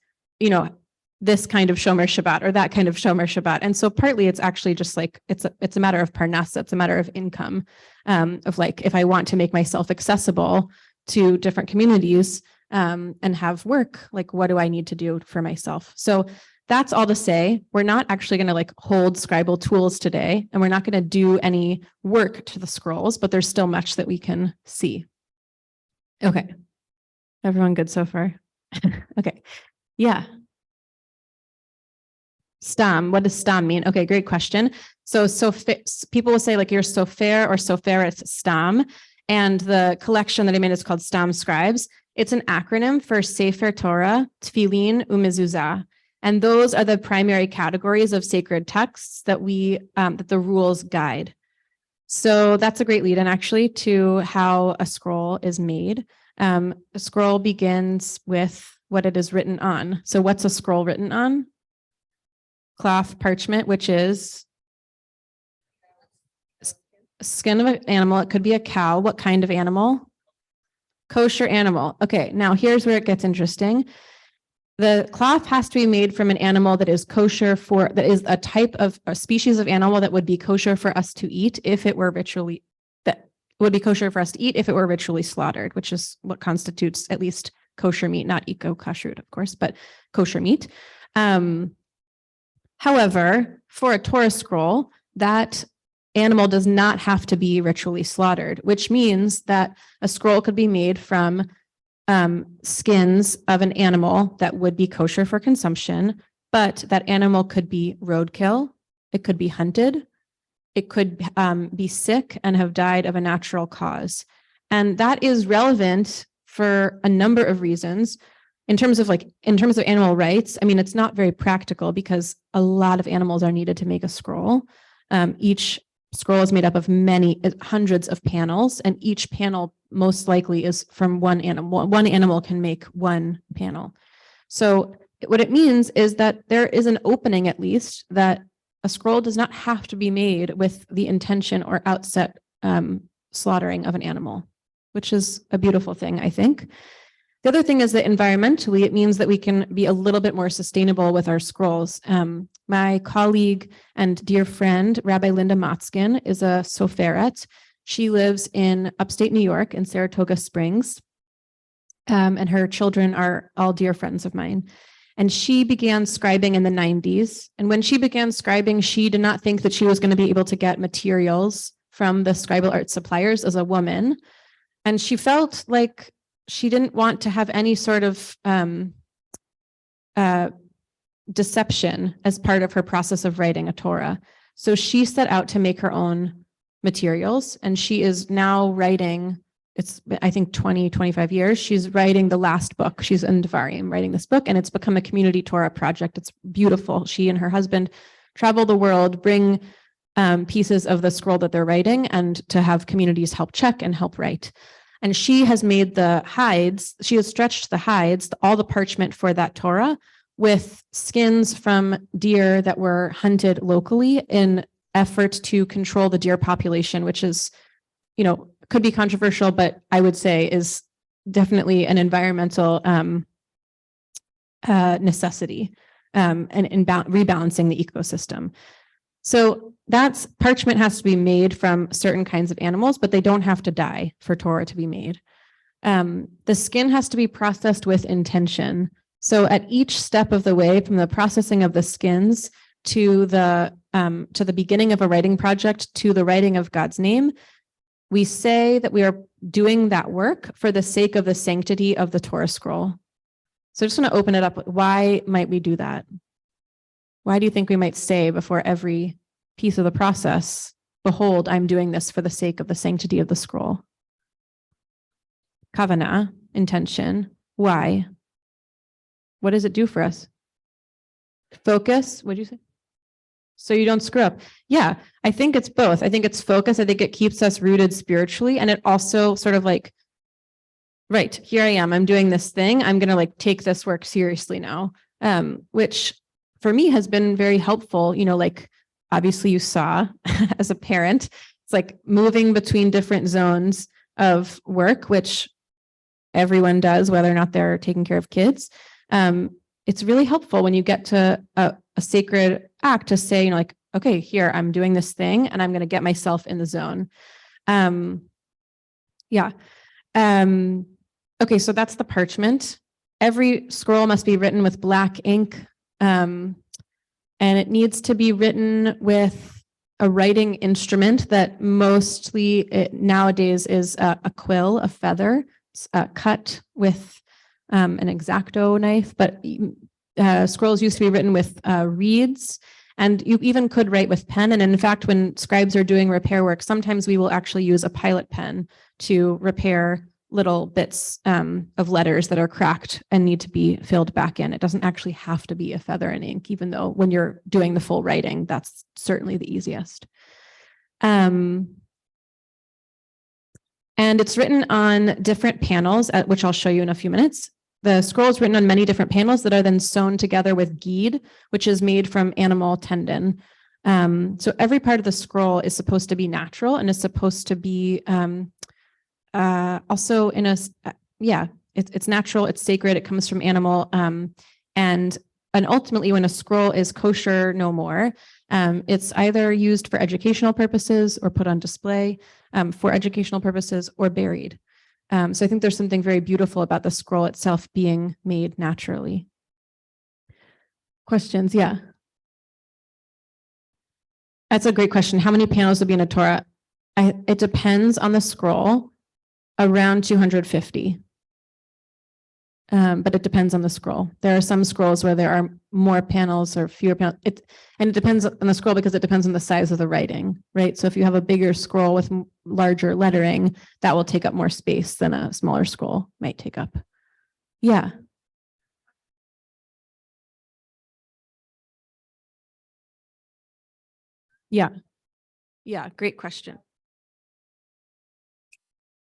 this kind of Shomer Shabbat or that kind of Shomer Shabbat. And so partly it's actually just it's a matter of parnasa, it's a matter of income, of if I want to make myself accessible to different communities and have work, what do I need to do for myself? So that's all to say, we're not actually going to like hold scribal tools today, and we're not going to do any work to the scrolls, but there's still much that we can see. Okay. Everyone good so far? Okay. Yeah. Stam. What does stam mean? Okay, great question. So people will say like you're sofer or soferet stam. And the collection that I made is called Stam Scribes. It's an acronym for Sefer Torah, Tefillin, Umezuzah. And those are the primary categories of sacred texts that that the rules guide. So that's a great lead in actually to how a scroll is made. A scroll begins with what it is written on. So what's a scroll written on? Cloth parchment, which is skin of an animal. It could be a cow. What kind of animal? Kosher animal. Okay, now here's where it gets interesting. The cloth has to be made from an animal that is kosher that is a type of a species of animal that would be kosher for us to eat if it were ritually, that would be kosher for us to eat if it were ritually slaughtered, which is what constitutes at least kosher meat, not eco-kashrut, of course, but kosher meat. However, for a Torah scroll, that animal does not have to be ritually slaughtered, which means that a scroll could be made from skins of an animal that would be kosher for consumption, but that animal could be roadkill, it could be hunted, it could be sick and have died of a natural cause. And that is relevant for a number of reasons. In terms of animal rights, I mean, it's not very practical because a lot of animals are needed to make a scroll. Each scroll is made up of hundreds of panels, and each panel most likely is from one animal. One animal can make one panel. So what it means is that there is an opening, at least, that a scroll does not have to be made with the intention or outset slaughtering of an animal, which is a beautiful thing, I think. The other thing is that environmentally, it means that we can be a little bit more sustainable with our scrolls. My colleague and dear friend, Rabbi Linda Motzkin, is a soferet. She lives in upstate New York in Saratoga Springs, and her children are all dear friends of mine. And she began scribing in the 90s. And when she began scribing, she did not think that she was going to be able to get materials from the scribal art suppliers as a woman. And she felt like she didn't want to have any sort of deception as part of her process of writing a Torah. So she set out to make her own materials, and she is now writing, it's I think 25 years, she's writing the last book. She's in Devarim writing this book, and it's become a community Torah project. It's beautiful. She and her husband travel the world, bring pieces of the scroll that they're writing, and to have communities help check and help write. And she has made the hides, she has stretched the hides, all the parchment for that Torah, with skins from deer that were hunted locally in effort to control the deer population, which is, could be controversial, but I would say is definitely an environmental necessity and rebalancing the ecosystem. So that's parchment has to be made from certain kinds of animals, but they don't have to die for Torah to be made. The skin has to be processed with intention. So at each step of the way, from the processing of the skins to the beginning of a writing project to the writing of God's name, we say that we are doing that work for the sake of the sanctity of the Torah scroll. So I just want to open it up. Why might we do that? Why do you think we might say before every piece of the process, behold, I'm doing this for the sake of the sanctity of the scroll? Kavanah, intention. Why? What does it do for us? Focus. What did you say? So you don't screw up. Yeah, I think it's both. I think it's focus. I think it keeps us rooted spiritually. And it also sort of like, right, here I am. I'm doing this thing. I'm going to take this work seriously now, which for me has been very helpful. Obviously you saw as a parent, it's like moving between different zones of work, which everyone does, whether or not they're taking care of kids. It's really helpful when you get to a sacred act to say, okay, here, I'm doing this thing and I'm going to get myself in the zone. Okay, so that's the parchment. Every scroll must be written with black ink. And it needs to be written with a writing instrument that mostly nowadays is a quill, a feather, cut with an X-Acto knife, but scrolls used to be written with reeds. And you even could write with pen. And in fact, when scribes are doing repair work, sometimes we will actually use a pilot pen to repair little bits of letters that are cracked and need to be filled back in. It doesn't actually have to be a feather and ink, even though when you're doing the full writing, that's certainly the easiest. And it's written on different panels, which I'll show you in a few minutes. The scroll is written on many different panels that are then sewn together with bead, which is made from animal tendon. So every part of the scroll is supposed to be natural and is supposed to be also in a, it's natural, it's sacred, it comes from animal. And ultimately when a scroll is kosher no more, it's either used for educational purposes or put on display for educational purposes or buried. So I think there's something very beautiful about the scroll itself being made naturally. Questions? Yeah. That's a great question. How many panels would be in a Torah? It depends on the scroll, around 250. But it depends on the scroll. There are some scrolls where there are more panels or fewer panels. And it depends on the scroll because it depends on the size of the writing, right? So if you have a bigger scroll with larger lettering, that will take up more space than a smaller scroll might take up. Yeah. Yeah. Yeah, great question.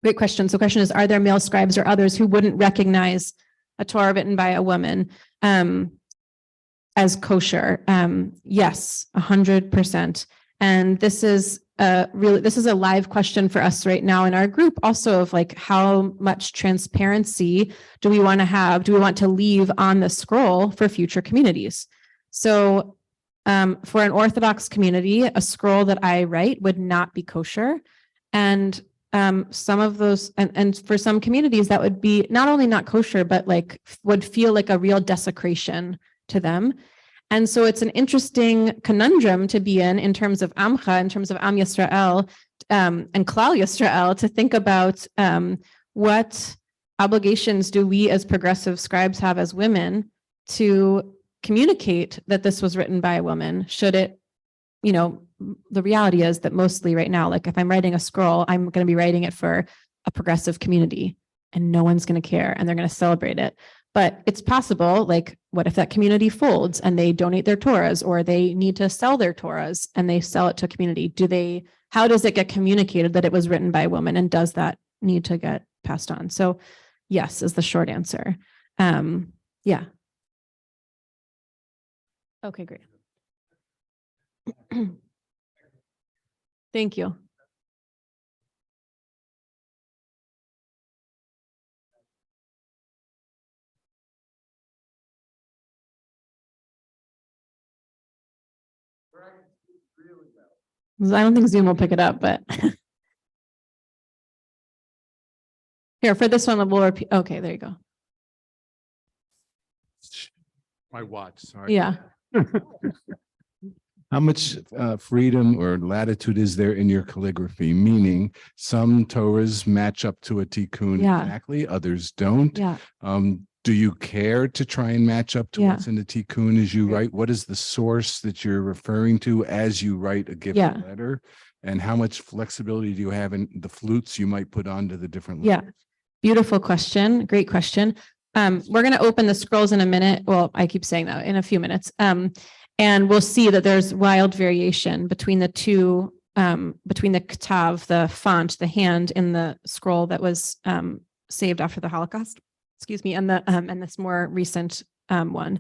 Great question. So the question is, are there male scribes or others who wouldn't recognize a Torah written by a woman as kosher? Yes, 100%. And this is a live question for us right now in our group also of like, how much transparency do we want to have? Do we want to leave on the scroll for future communities? So for an Orthodox community, a scroll that I write would not be kosher. And some of those, and for some communities that would be not only not kosher, but like would feel like a real desecration to them. And so it's an interesting conundrum to be in terms of Amcha, in terms of Am Yisrael and Klal Yisrael, to think about what obligations do we as progressive scribes have as women to communicate that this was written by a woman? Should it, you know, the reality is that mostly right now, like if I'm writing a scroll, I'm going to be writing it for a progressive community and no one's going to care and they're going to celebrate it. But it's possible, like, what if that community folds and they donate their Torahs, or they need to sell their Torahs and they sell it to a community? How does it get communicated that it was written by a woman, and does that need to get passed on? So yes, is the short answer. Yeah. Okay, great. Thank you. I don't think Zoom will pick it up, but here for this one, we'll repeat. Okay, there you go. My watch, sorry. Yeah. How much freedom or latitude is there in your calligraphy? Meaning some Torahs match up to a tikkun Yeah. exactly, others don't. Yeah. Do you care to try and match up to Yeah. what's in the tikkun as you write? What is the source that you're referring to as you write a given Yeah. letter? And how much flexibility do you have in the flutes you might put onto the different Yeah. letters? Beautiful question. Great question. We're going to open the scrolls in a minute. Well, I keep saying that, in a few minutes. And we'll see that there's wild variation between the two, between the ktav, the font, the hand in the scroll that was saved after the Holocaust, excuse me, and this more recent one.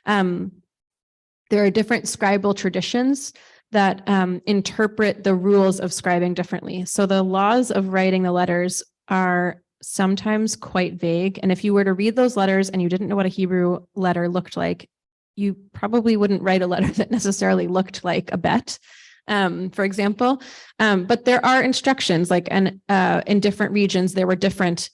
There are different scribal traditions that interpret the rules of scribing differently. So the laws of writing the letters are sometimes quite vague. And if you were to read those letters and you didn't know what a Hebrew letter looked like, you probably wouldn't write a letter that necessarily looked like a bet, for example. But there are instructions, like, and in different regions, there were different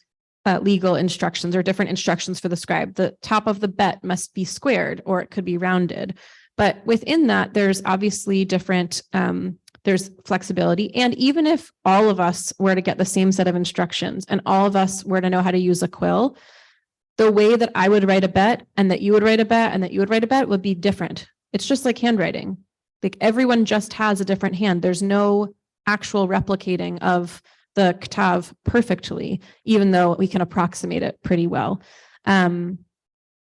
legal instructions or different instructions for the scribe. The top of the bet must be squared or it could be rounded. But within that, there's obviously different, there's flexibility. And even if all of us were to get the same set of instructions and all of us were to know how to use a quill, the way that I would write a bet and that you would write a bet and that you would write a bet would be different. It's just like handwriting. Like everyone just has a different hand. There's no actual replicating of the ktav perfectly, even though we can approximate it pretty well. And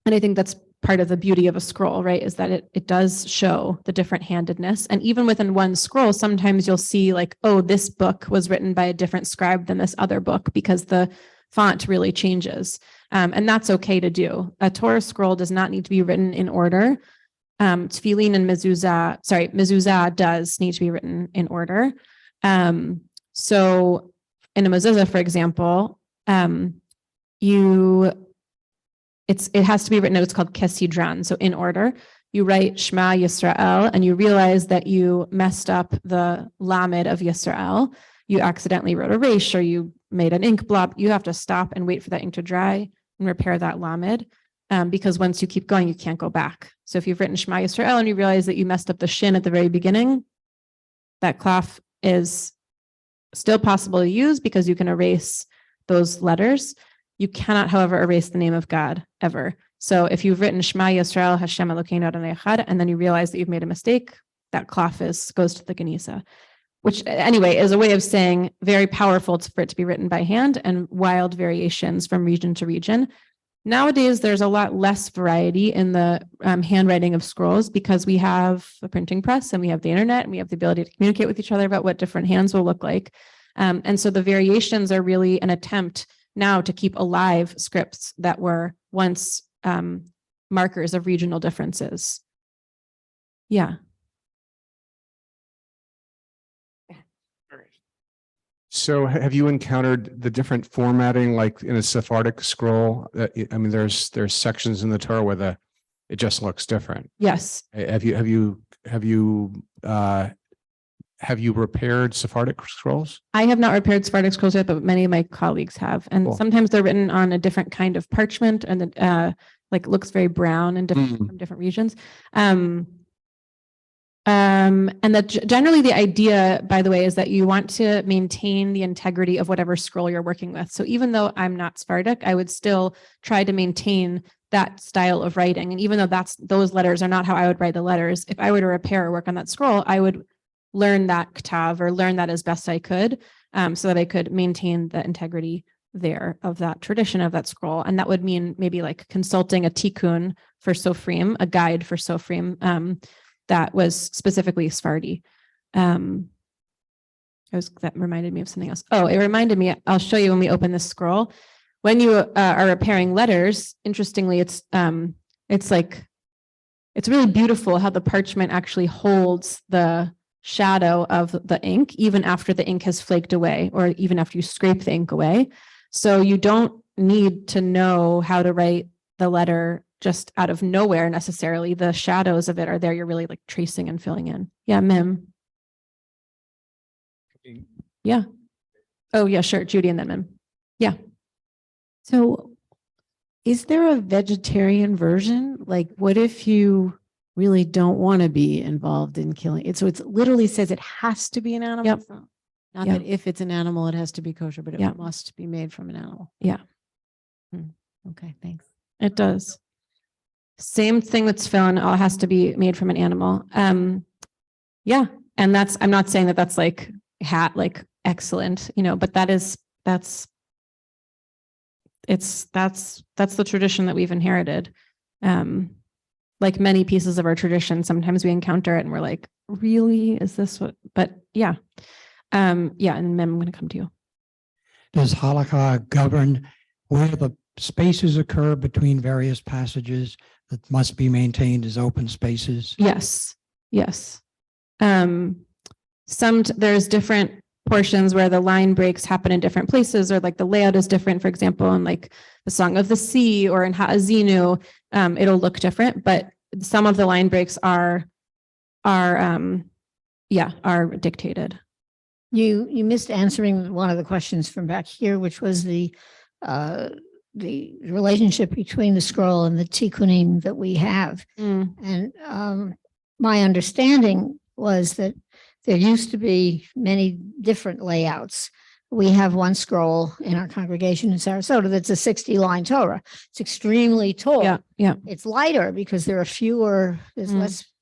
I think that's part of the beauty of a scroll, right? Is that it does show the different handedness. And even within one scroll, sometimes you'll see like, oh, this book was written by a different scribe than this other book because the font really changes. And that's okay to do. A Torah scroll does not need to be written in order. Tefillin and mezuzah does need to be written in order. So in a mezuzah, for example, it has to be written, it's called kesidran. So in order, you write Shema Yisrael and you realize that you messed up the lamed of Yisrael. You accidentally wrote a resh or you made an ink blob. You have to stop and wait for that ink to dry and repair that lamed. Because once you keep going, you can't go back. So if you've written Shema Yisrael and you realize that you messed up the shin at the very beginning, that klaf is still possible to use because you can erase those letters. You cannot, however, erase the name of God ever. So if you've written Shema Yisrael Hashem Elokeinu Adonai Echad, and then you realize that you've made a mistake, that klaf goes to the Genisa, which anyway is a way of saying very powerful for it to be written by hand and wild variations from region to region. Nowadays, there's a lot less variety in the handwriting of scrolls because we have a printing press and we have the internet and we have the ability to communicate with each other about what different hands will look like. And so the variations are really an attempt now to keep alive scripts that were once markers of regional differences. Yeah. So have you encountered the different formatting, like in a Sephardic scroll? I mean, there's sections in the Torah where it just looks different. Yes. Have you repaired Sephardic scrolls? I have not repaired Sephardic scrolls yet, but many of my colleagues have. And Cool. sometimes they're written on a different kind of parchment and like looks very brown and different from different regions. And that generally the idea, by the way, is that you want to maintain the integrity of whatever scroll you're working with. So even though I'm not Sephardic, I would still try to maintain that style of writing. And even though those letters are not how I would write the letters, if I were to repair or work on that scroll, I would learn that ktav or learn that as best I could, so that I could maintain the integrity there of that tradition of that scroll. And that would mean maybe like consulting a tikkun for Sofrim, a guide for Sofrim, that was specifically Sephardi. That reminded me of something else. Oh, it reminded me, I'll show you when we open this scroll. When you are repairing letters, interestingly, it's really beautiful how the parchment actually holds the shadow of the ink, even after the ink has flaked away, or even after you scrape the ink away. So you don't need to know how to write the letter just out of nowhere necessarily. The shadows of it are there. You're really like tracing and filling in. Yeah, Mim. Yeah. Oh, yeah, sure. Judy and then Mim. Yeah. So is there a vegetarian version? Like, what if you really don't want to be involved in killing it? So it literally says it has to be an animal. Yep. It's not Yeah. that if it's an animal, it has to be kosher, but it Yeah. must be made from an animal. Yeah. Okay, thanks. It does. Same thing with tefillin, all has to be made from an animal. Yeah. And I'm not saying that that's like excellent, but that's the tradition that we've inherited. Like many pieces of our tradition, sometimes we encounter it and we're like, really, is this what, but yeah. Yeah. And Mem, I'm going to come to you. Does halakha govern where the spaces occur between various passages that must be maintained as open spaces? Yes. Yes. There's different portions where the line breaks happen in different places, or like the layout is different. For example, in like the Song of the Sea or in Ha'azinu, it'll look different, but some of the line breaks are dictated. You missed answering one of the questions from back here, which was the the relationship between the scroll and the tikkunim that we have. Mm. And my understanding was that there used to be many different layouts. We have one scroll in our congregation in Sarasota that's a 60-line Torah. It's extremely tall. Yeah, yeah. It's lighter because there are fewer, there's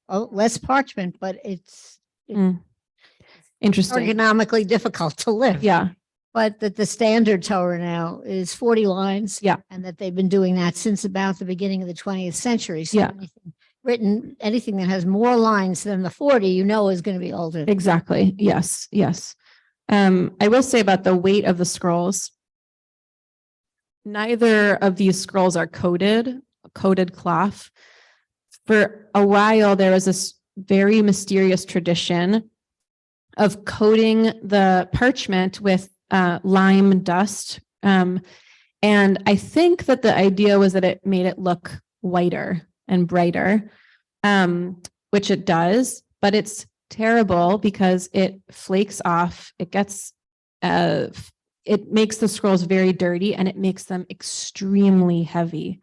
less parchment, but it's Interesting. ergonomically difficult to lift. Yeah. But that the standard Torah now is 40 lines. Yeah. And that they've been doing that since about the beginning of the 20th century. So Yeah. anything that has more lines than the 40, you know, is going to be older. Exactly. Yes. Yes. I will say about the weight of the scrolls. Neither of these scrolls are coated cloth. For a while, there was this very mysterious tradition of coating the parchment with lime dust. And I think that the idea was that it made it look whiter and brighter, which it does, but it's terrible because it flakes off. It gets, it makes the scrolls very dirty and it makes them extremely heavy.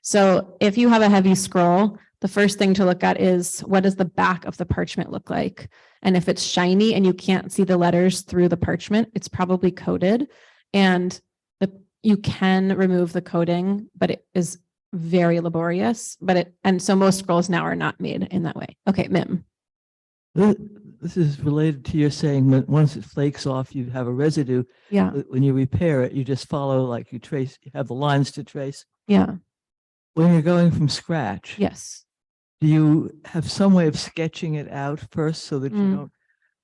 So if you have a heavy scroll, the first thing to look at is what does the back of the parchment look like? And if it's shiny and you can't see the letters through the parchment, it's probably coated. And you can remove the coating, but it is very laborious. And so most scrolls now are not made in that way. Okay, Mim. This is related to your saying that once it flakes off, you have a residue. Yeah. When you repair it, you just follow, like you have the lines to trace. Yeah. When you're going from scratch. Yes. Do you have some way of sketching it out first so that you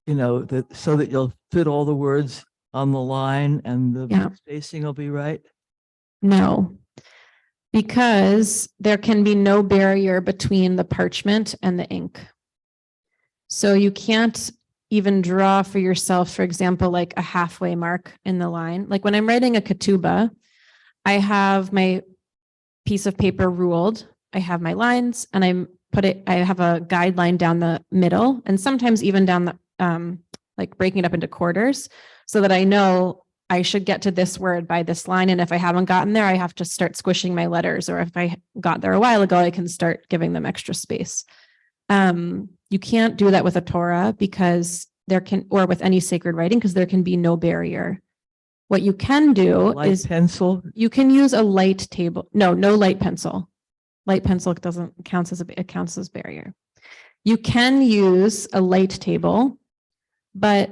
don't, so that you'll fit all the words on the line and the spacing will be right? No, because there can be no barrier between the parchment and the ink. So you can't even draw for yourself, for example, like a halfway mark in the line. Like when I'm writing a ketubah, I have my piece of paper ruled. I have my lines and I have a guideline down the middle and sometimes even down the, like breaking it up into quarters so that I know I should get to this word by this line. And if I haven't gotten there, I have to start squishing my letters. Or if I got there a while ago, I can start giving them extra space. You can't do that with a Torah because or with any sacred writing, because there can be no barrier. What you can do is pencil. You can use a light table. No light pencil. Light pencil counts as barrier. You can use a light table, but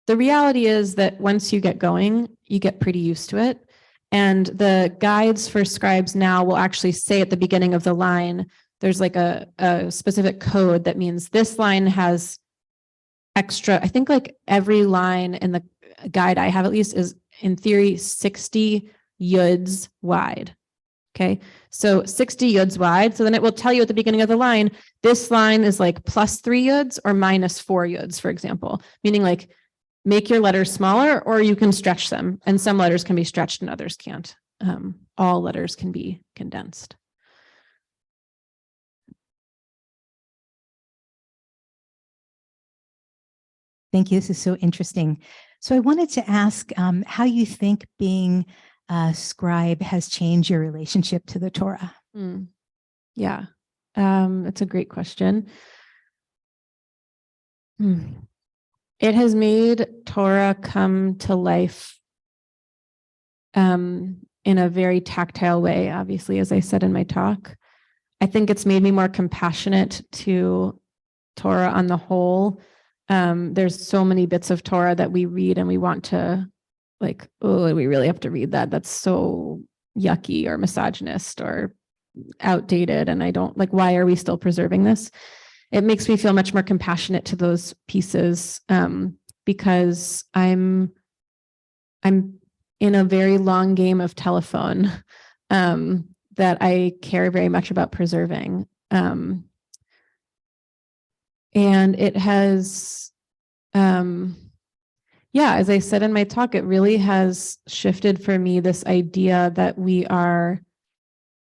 the reality is that once you get going, you get pretty used to it. And the guides for scribes now will actually say at the beginning of the line, there's like a specific code that means this line has extra, I think like every line in the guide I have at least is in theory 60 yuds wide. Okay, so 60 yuds wide. So then it will tell you at the beginning of the line, this line is like plus 3 yuds or minus 4 yuds, for example, meaning like make your letters smaller or you can stretch them. And some letters can be stretched and others can't. All letters can be condensed. Thank you. This is so interesting. So I wanted to ask how you think being a scribe has changed your relationship to the Torah. Yeah, that's a great question. It has made Torah come to life in a very tactile way, obviously, as I said in my talk. I think it's made me more compassionate to Torah on the whole. There's so many bits of Torah that we read and we want to like, oh, we really have to read that. That's so yucky or misogynist or outdated. And I don't like, why are we still preserving this? It makes me feel much more compassionate to those pieces because I'm in a very long game of telephone that I care very much about preserving. And it has, as I said in my talk, it really has shifted for me this idea that we are,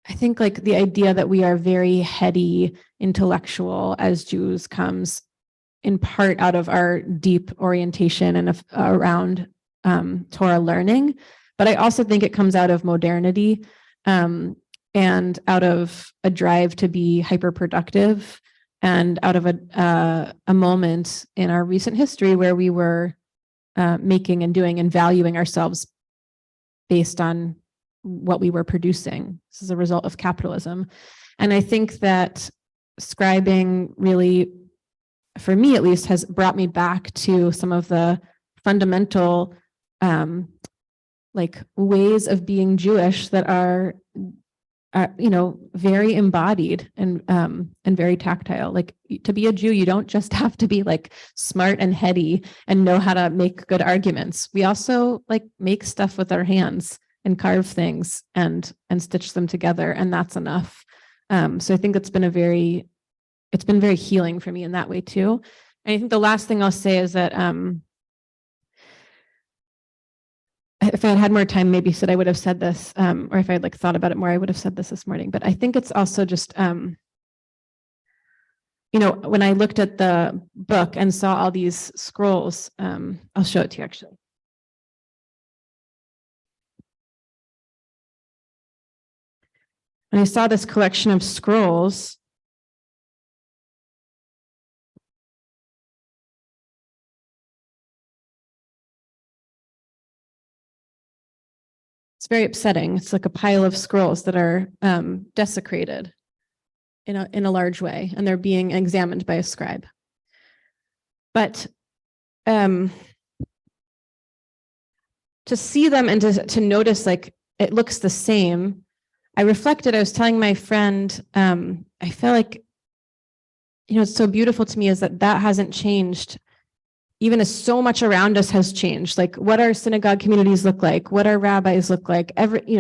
I think like the idea that we are very heady intellectual as Jews comes in part out of our deep orientation and around Torah learning, But I also think it comes out of modernity and out of a drive to be hyper productive and out of a moment in our recent history where we were making and doing and valuing ourselves based on what we were producing. This is a result of capitalism. And I think that scribing really, for me at least, has brought me back to some of the fundamental like ways of being Jewish that are very embodied and very tactile. Like, to be a Jew, you don't just have to be like smart and heady and know how to make good arguments. We also like make stuff with our hands and carve things and stitch them together, and that's enough. So I think it's been very healing for me in that way too. And I think the last thing I'll say is that if I had more time, maybe I would have said this, or if I had like thought about it more, I would have said this morning. But I think it's also just, when I looked at the book and saw all these scrolls, I'll show it to you actually. And I saw this collection of scrolls. It's very upsetting. It's like a pile of scrolls that are desecrated in a large way, and they're being examined by a scribe. But to see them and to notice like it looks the same, I reflected. I was telling my friend, I feel like, it's so beautiful to me is that hasn't changed. Even as so much around us has changed, like what our synagogue communities look like, what our rabbis look like,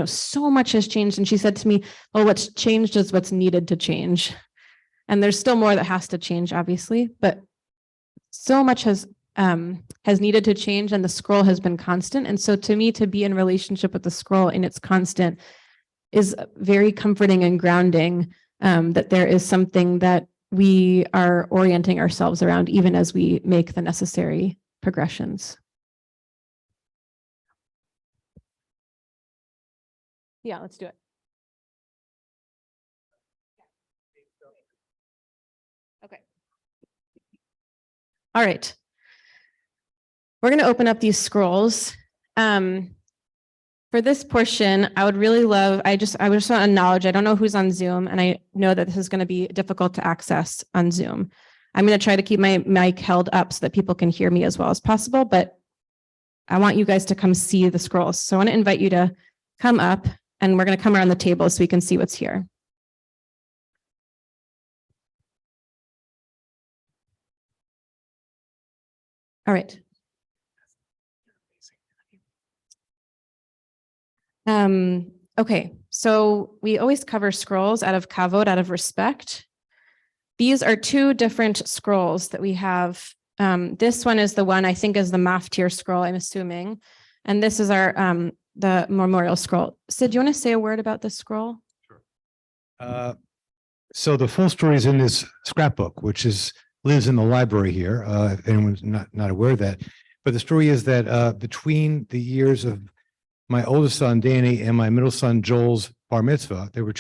so much has changed. And she said to me, well, what's changed is what's needed to change. And there's still more that has to change, obviously, but so much has needed to change, and the scroll has been constant. And so to me, to be in relationship with the scroll in its constant is very comforting and grounding, that there is something that we are orienting ourselves around, even as we make the necessary progressions. Yeah, let's do it. Okay. All right. We're going to open up these scrolls. For this portion, I would really love, I just want to acknowledge, I don't know who's on Zoom, and I know that this is going to be difficult to access on Zoom. I'm going to try to keep my mic held up so that people can hear me as well as possible, but I want you guys to come see the scrolls. So I want to invite you to come up, and we're going to come around the table so we can see what's here. All right. Okay, so we always cover scrolls out of kavod, out of respect. These are two different scrolls that we have. This one is the one I think is the maftir scroll, I'm assuming. And this is our the memorial scroll. Sid, do you want to say a word about this scroll? So the full story is in this scrapbook, which lives in the library here, if anyone's not aware of that. But the story is that between the years of my oldest son, Danny, and my middle son, Joel's bar mitzvah, they were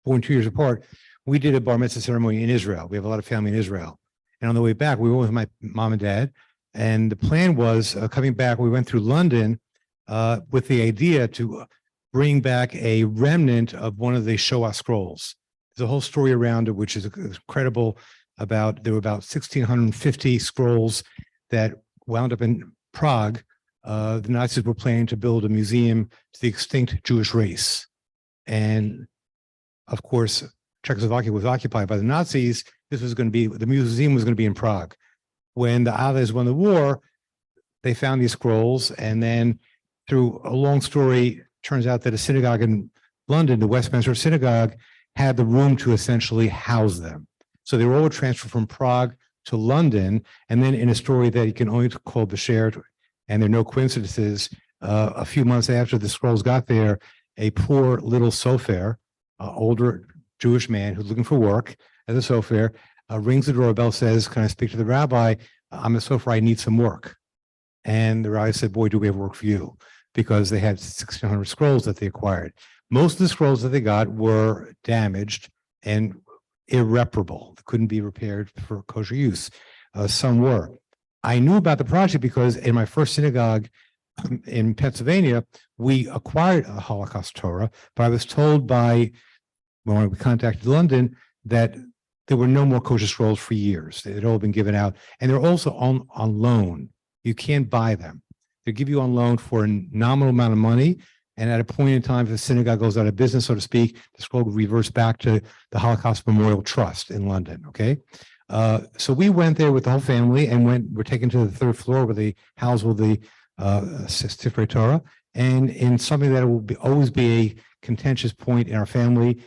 born 2 years apart. We did a bar mitzvah ceremony in Israel. We have a lot of family in Israel. And on the way back, we went with my mom and dad. And the plan was coming back, we went through London with the idea to bring back a remnant of one of the Shoah scrolls. There's a whole story around it, which is incredible. There were about 1,650 scrolls that wound up in Prague. The Nazis were planning to build a museum to the extinct Jewish race. And of course, Czechoslovakia was occupied by the Nazis. The museum was going to be in Prague. When the Allies won the war, they found these scrolls. And then through a long story, turns out that a synagogue in London, the Westminster Synagogue, had the room to essentially house them. So they were all transferred from Prague to London. And then in a story that you can only call Bashert, and there are no coincidences, a few months after the scrolls got there, a poor little sofer, older Jewish man who's looking for work as a sofer, rings the doorbell, says, "Can I speak to the rabbi? I'm a sofer, I need some work." And the rabbi said, "Boy, do we have work for you." because they had 1,600 scrolls that they acquired. Most of the scrolls that they got were damaged and irreparable, couldn't be repaired for kosher use. Some were. I knew about the project because in my first synagogue in Pennsylvania, we acquired a Holocaust Torah, but I was told by, when we contacted London, that there were no more kosher scrolls for years. They had all been given out, and they're also on loan. You can't buy them. They give you on loan for a nominal amount of money, and at a point in time, if the synagogue goes out of business, so to speak, the scroll reverts back to the Holocaust Memorial Trust in London, okay? So we went there with the whole family and we're taken to the third floor where they house all the Sifrei Torah, and in something that will always be a contentious point in our family,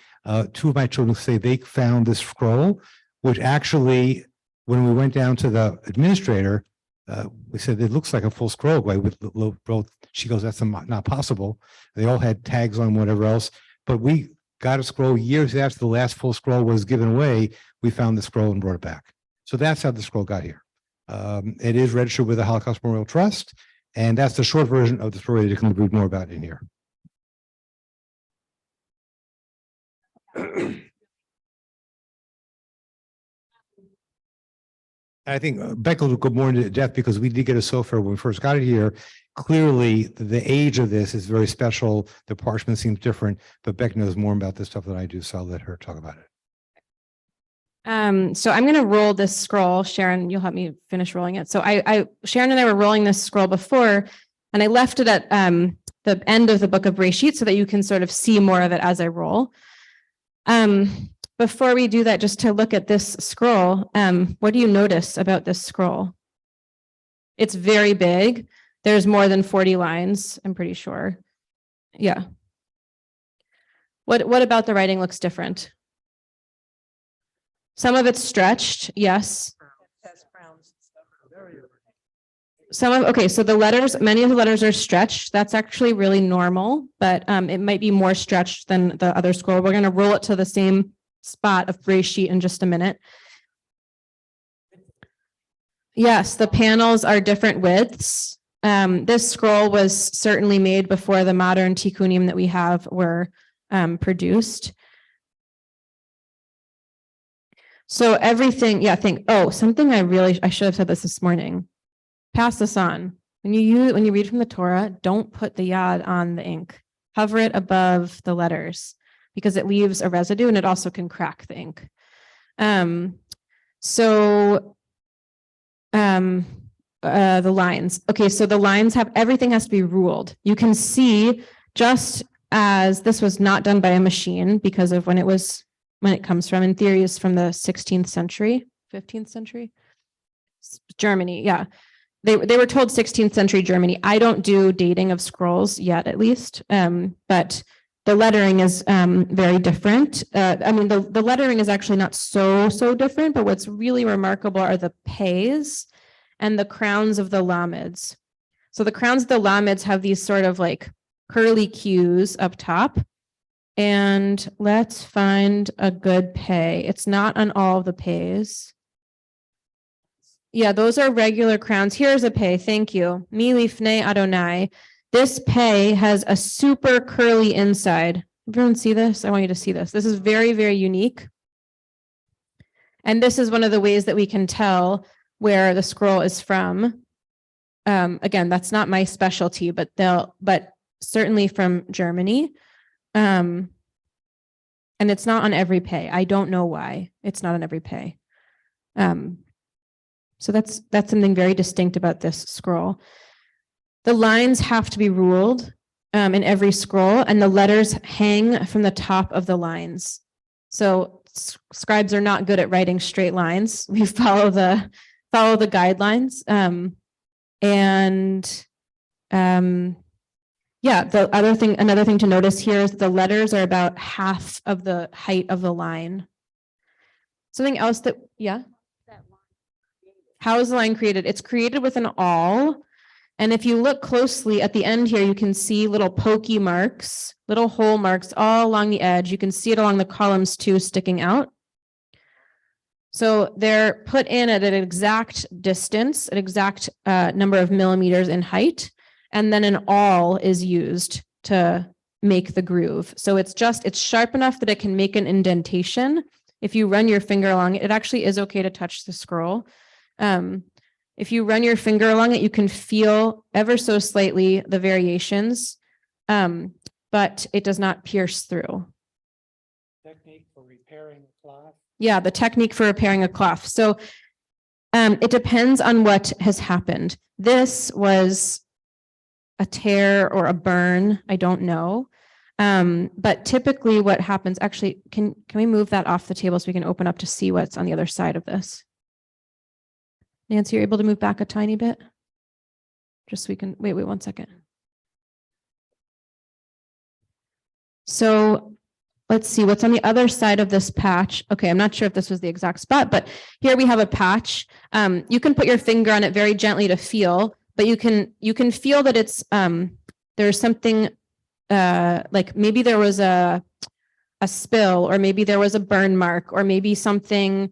two of my children say they found this scroll, which actually, when we went down to the administrator, we said it looks like a full scroll. She goes, that's not possible. They all had tags on whatever else, but we got a scroll years after the last full scroll was given away. We found the scroll and brought it back. So that's how the scroll got here. It is registered with the Holocaust Memorial Trust, and that's the short version of the story that you can read more about in here. I think Becca will go more into depth because we did get a sofa when we first got it here. Clearly, the age of this is very special. The parchment seems different, but Becca knows more about this stuff than I do, so I'll let her talk about it. So I'm going to roll this scroll. Sharon, you'll help me finish rolling it. So Sharon and I were rolling this scroll before, and I left it at the end of the book of Bereshit so that you can sort of see more of it as I roll. Before we do that, just to look at this scroll, what do you notice about this scroll? It's very big. There's more than 40 lines, I'm pretty sure. Yeah. What about the writing looks different? Some of it's stretched, yes. Okay, so the letters, many of the letters are stretched. That's actually really normal, but it might be more stretched than the other scroll. We're going to roll it to the same spot of Bereshit in just a minute. Yes, the panels are different widths. This scroll was certainly made before the modern tikkunim that we have were produced. So everything, yeah, something I should have said this morning. Pass this on. When you read from the Torah, don't put the yad on the ink. Hover it above the letters because it leaves a residue and it also can crack the ink. The lines. Okay, so the lines everything has to be ruled. You can see, just as this was not done by a machine because of when it comes from, in theory, is from the 16th century, 15th century, Germany. Yeah. They were told 16th century Germany. I don't do dating of scrolls yet, at least, but the lettering is very different. The lettering is actually not so different, but what's really remarkable are the pays and the crowns of the lameds. So the crowns of the lameds have these sort of like curly cues up top. And let's find a good pay. It's not on all of the pays. Yeah, those are regular crowns. Here's a pay. Thank you. Mi lifnei Adonai. This pay has a super curly inside. Everyone see this? I want you to see this. This is very, very unique. And this is one of the ways that we can tell where the scroll is from. Again, that's not my specialty, but certainly from Germany. And it's not on every pay. I don't know why it's not on every pay. So that's something very distinct about this scroll. The lines have to be ruled in every scroll, and the letters hang from the top of the lines. So scribes are not good at writing straight lines. We follow the guidelines. Another thing to notice here is the letters are about half of the height of the line. Something else how is the line created? It's created with an awl. And if you look closely at the end here, you can see little pokey marks, little hole marks all along the edge. You can see it along the columns too, sticking out. So they're put in at an exact distance, an exact number of millimeters in height. and then an awl is used to make the groove. So it's sharp enough that it can make an indentation. If you run your finger along it, it actually is okay to touch the scroll. If you run your finger along it, you can feel ever so slightly the variations, but it does not pierce through. Technique for repairing a cloth. Yeah, the technique for repairing a cloth. So it depends on what has happened. This was a tear or a burn. I don't know. But typically what happens, actually, can we move that off the table so we can open up to see what's on the other side of this? Nancy, you're able to move back a tiny bit? Just so we can, wait 1 second. So let's see what's on the other side of this patch. Okay, I'm not sure if this was the exact spot, but here we have a patch. You can put your finger on it very gently to feel, but you can feel that it's there's something like maybe there was a spill, or maybe there was a burn mark, or maybe something,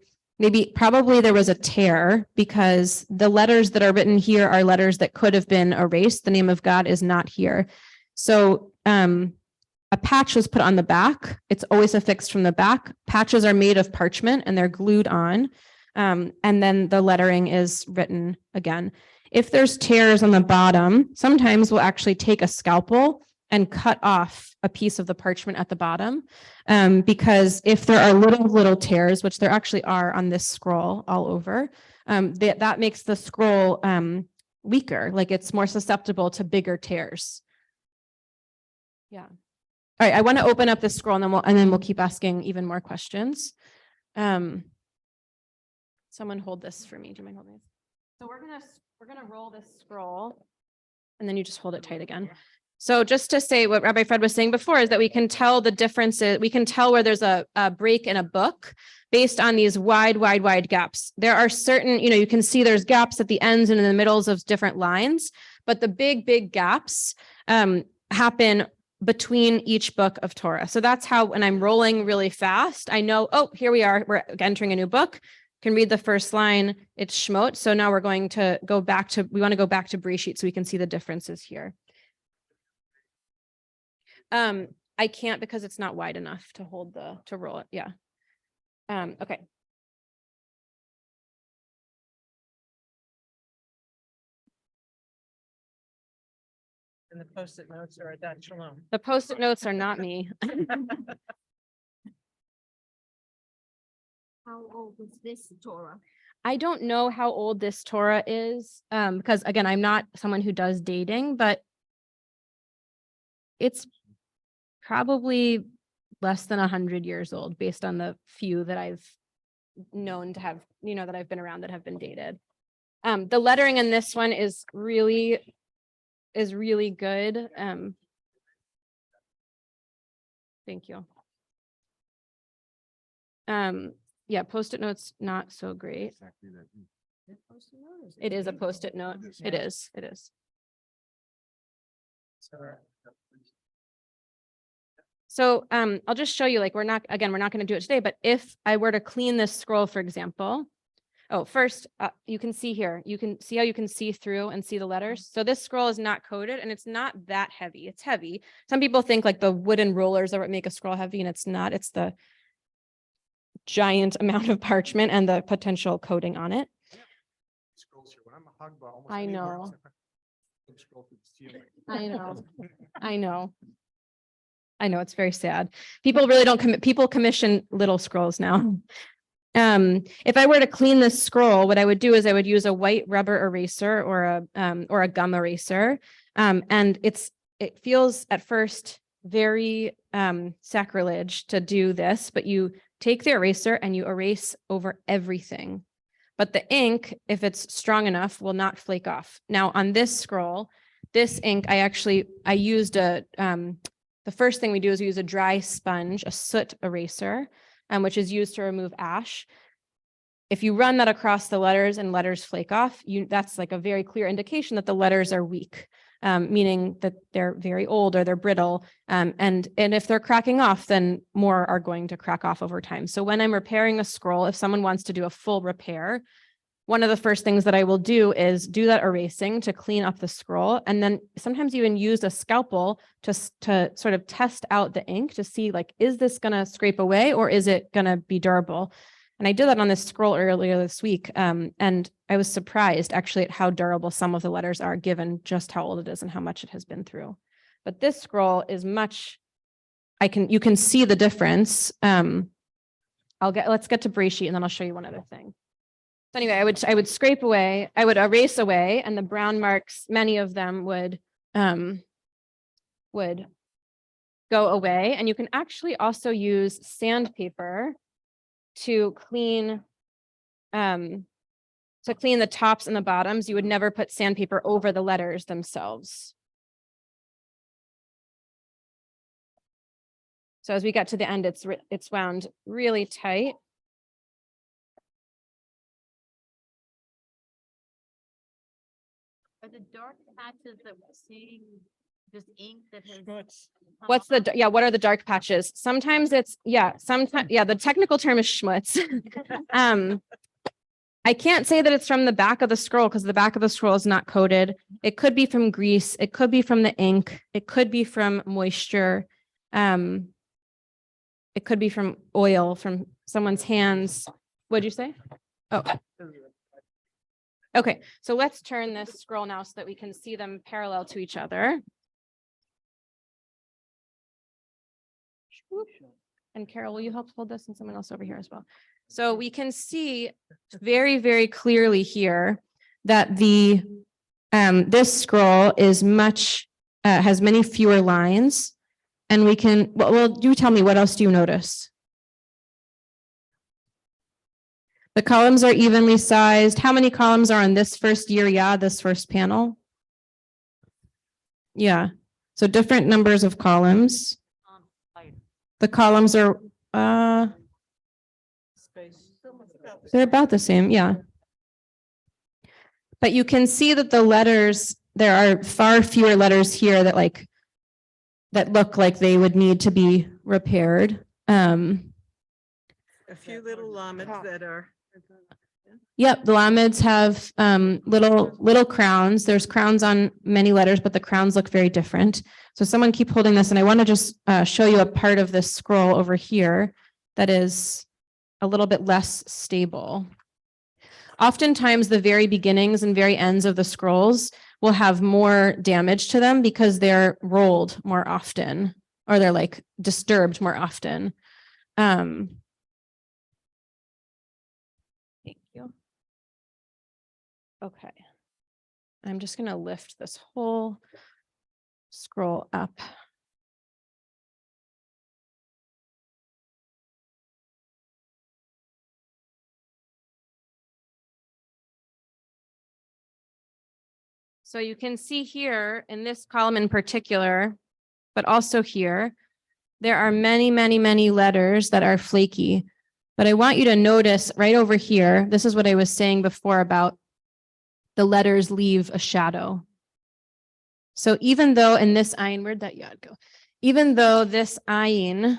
probably there was a tear, because the letters that are written here are letters that could have been erased. The name of God is not here. So a patch was put on the back. It's always affixed from the back. Patches are made of parchment and they're glued on. And then the lettering is written again. If there's tears on the bottom, sometimes we'll actually take a scalpel and cut off a piece of the parchment at the bottom. Because if there are little tears, which there actually are on this scroll all over, that makes the scroll weaker, like it's more susceptible to bigger tears. Yeah. All right, I want to open up this scroll and then we'll keep asking even more questions. Someone hold this for me. Do you mind holding this? So we're gonna roll this scroll, and then you just hold it tight again. So just to say what Rabbi Fred was saying before is that we can tell the differences. We can tell where there's a break in a book based on these wide gaps. There are certain, you can see there's gaps at the ends and in the middles of different lines, but the big gaps happen between each book of Torah. So that's how, when I'm rolling really fast, I know, oh, here we are, we're entering a new book. Can read the first line, it's Shmot. So now we're going to go back to, we want to go back to Bereshit so we can see the differences here. I can't because it's not wide enough to hold to roll it. Yeah. Okay. And the post-it notes are at that shalom. The post-it notes are not me. How old is this Torah? I don't know how old this Torah is, because again, I'm not someone who does dating, but it's probably less than 100 years old based on the few that I've known to have, that I've been around that have been dated. The lettering in this one is really good. Thank you. Yeah, post-it notes, not so great. It is a post-it note. It is. So I'll just show you, like, we're not going to do it today, but if I were to clean this scroll, for example, first, you can see here, you can see how you can see through and see the letters. So this scroll is not coated and it's not that heavy. It's heavy. Some people think like the wooden rollers are what make a scroll heavy, and it's not. It's the giant amount of parchment and the potential coating on it. I know. It's very sad. People really don't people commission little scrolls now. If I were to clean this scroll, what I would do is I would use a white rubber eraser or a gum eraser. And it feels at first very sacrilege to do this, but you take the eraser and you erase over everything. But the ink, if it's strong enough, will not flake off. Now on this scroll, this ink, I used the first thing we do is we use a dry sponge, a soot eraser, which is used to remove ash. If you run that across the letters and letters flake off, that's like a very clear indication that the letters are weak, meaning that they're very old or they're brittle. And if they're cracking off, then more are going to crack off over time. So when I'm repairing a scroll, if someone wants to do a full repair, one of the first things that I will do is do that erasing to clean up the scroll, and then sometimes even use a scalpel to sort of test out the ink to see, like, is this going to scrape away or is it going to be durable? And I did that on this scroll earlier this week, and I was surprised actually at how durable some of the letters are, given just how old it is and how much it has been through. But this scroll is much, you can see the difference. Let's get to Bereshit, and then I'll show you one other thing. So anyway, I would scrape away, I would erase away, and the brown marks, many of them would go away. And you can actually also use sandpaper to clean the tops and the bottoms. You would never put sandpaper over the letters themselves. So as we get to the end, it's wound really tight. Are the dark patches that we're seeing just ink that has? What are the dark patches? Sometimes it's, the technical term is schmutz. I can't say that it's from the back of the scroll because the back of the scroll is not coated. It could be from grease. It could be from the ink. It could be from moisture. It could be from oil, from someone's hands. What'd you say? Oh. Okay, so let's turn this scroll now so that we can see them parallel to each other. And Carol, will you help hold this, and someone else over here as well? So we can see very, very clearly here that this scroll is has many fewer lines, and we can, well, you tell me, what else do you notice? The columns are evenly sized. How many columns are on this first year? This first panel. Yeah, so different numbers of columns. The columns are, they're about the same, yeah. But you can see that the letters, there are far fewer letters here that look like they would need to be repaired. A few little laments that are. Yep, the lamids have little crowns. There's crowns on many letters, but the crowns look very different. So someone keep holding this, and I want to just show you a part of this scroll over here that is a little bit less stable. Oftentimes, the very beginnings and very ends of the scrolls will have more damage to them because they're rolled more often, or they're like disturbed more often. Thank you. Okay. I'm just going to lift this whole scroll up. So you can see here in this column in particular, but also here, there are many, many, many letters that are flaky. But I want you to notice right over here, this is what I was saying before about the letters leave a shadow. So even though in this ayin, where'd that yod go? Even though this ayin,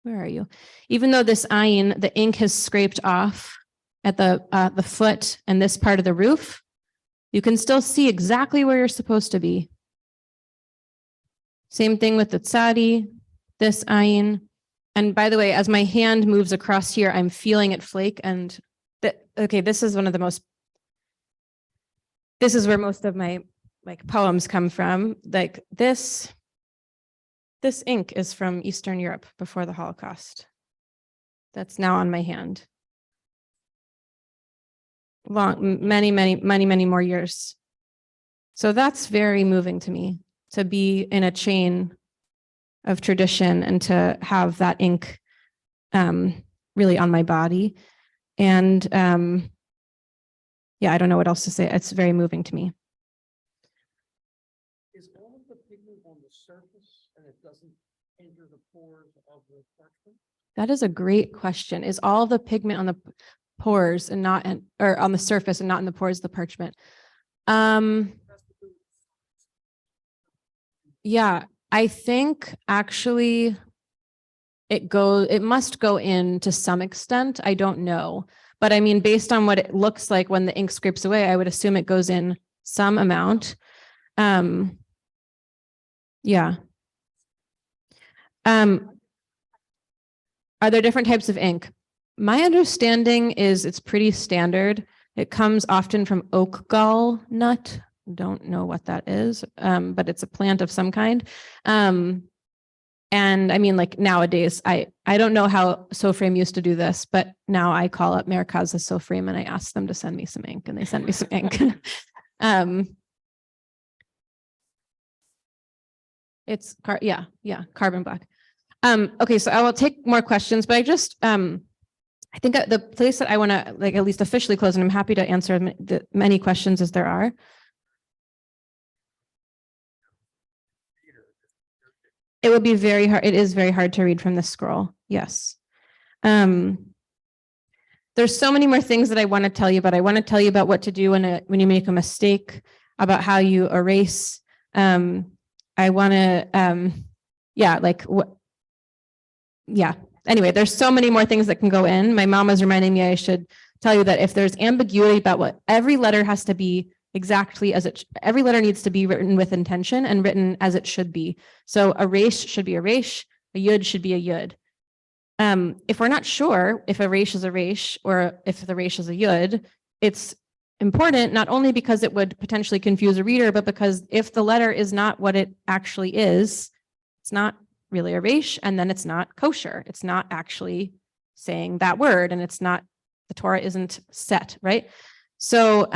where are you? Even though this ayin, the ink has scraped off at the foot and this part of the roof, you can still see exactly where you're supposed to be. Same thing with the tzadi, this ayin. And by the way, as my hand moves across here, I'm feeling it flake. And okay, this is one of the most, this is where most of my poems come from. Like this ink is from Eastern Europe before the Holocaust. That's now on my hand. Many more years. So that's very moving to me, to be in a chain of tradition and to have that ink really on my body. And yeah, I don't know what else to say. It's very moving to me. Is all of the pigment on the surface and it doesn't enter the pores of the parchment? That is a great question. Is all the pigment on the pores and not or on the surface and not in the pores of the parchment? Yeah, I think actually it must go in to some extent. I don't know, But I mean, based on what it looks like when the ink scrapes away, I would assume it goes in some amount. Yeah. Are there different types of ink? My understanding is it's pretty standard. It comes often from oak gall nut. Don't know what that is, but it's a plant of some kind. And I mean, like nowadays, I don't know how SoFrame used to do this, but now I call up Merikaza SoFrame and I ask them to send me some ink, and they send me some ink. It's carbon black. Okay, so I will take more questions, but I just I think the place that I want to like at least officially close, and I'm happy to answer the many questions as there are. It would be very hard. It is very hard to read from this scroll. Yes. There's so many more things that I want to tell you, but I want to tell you about what to do when you make a mistake, about how you erase. I want to, Anyway, there's so many more things that can go in. My mom was reminding me I should tell you that if there's ambiguity about what every letter has to be exactly as every letter needs to be written with intention and written as it should be. So a resh should be a resh, a yud should be a yud. If we're not sure if a resh is a resh or if the resh is a yud, it's important not only because it would potentially confuse a reader, but because if the letter is not what it actually is, it's not really a resh, and then it's not kosher. It's not actually saying that word, and it's not, the Torah isn't set, right? So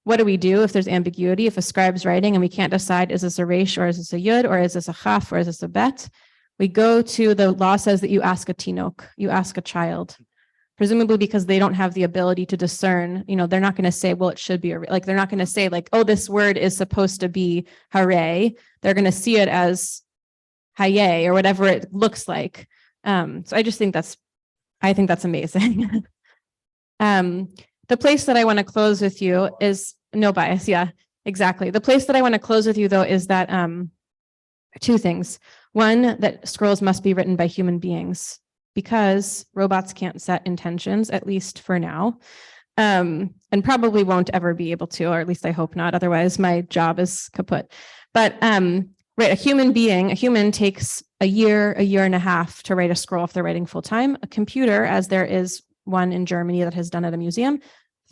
what do we do if there's ambiguity? If a scribe's writing and we can't decide, is this a resh or is this a yud or is this a chaf or is this a bet? We go to, the law says that you ask a tinok, you ask a child, presumably because they don't have the ability to discern. You know, they're not going to say, well, it should be like, they're not going to say like, oh, this word is supposed to be hare. They're going to see it as haye or whatever it looks like. So I just think that's amazing. The place that I want to close with you is no bias. Yeah, exactly. The place that I want to close with you, though, is that two things. One, that scrolls must be written by human beings because robots can't set intentions, at least for now, and probably won't ever be able to, or at least I hope not. Otherwise, my job is kaput. But right, a human takes a year and a half to write a scroll if they're writing full time. A computer, as there is one in Germany that has done at a museum,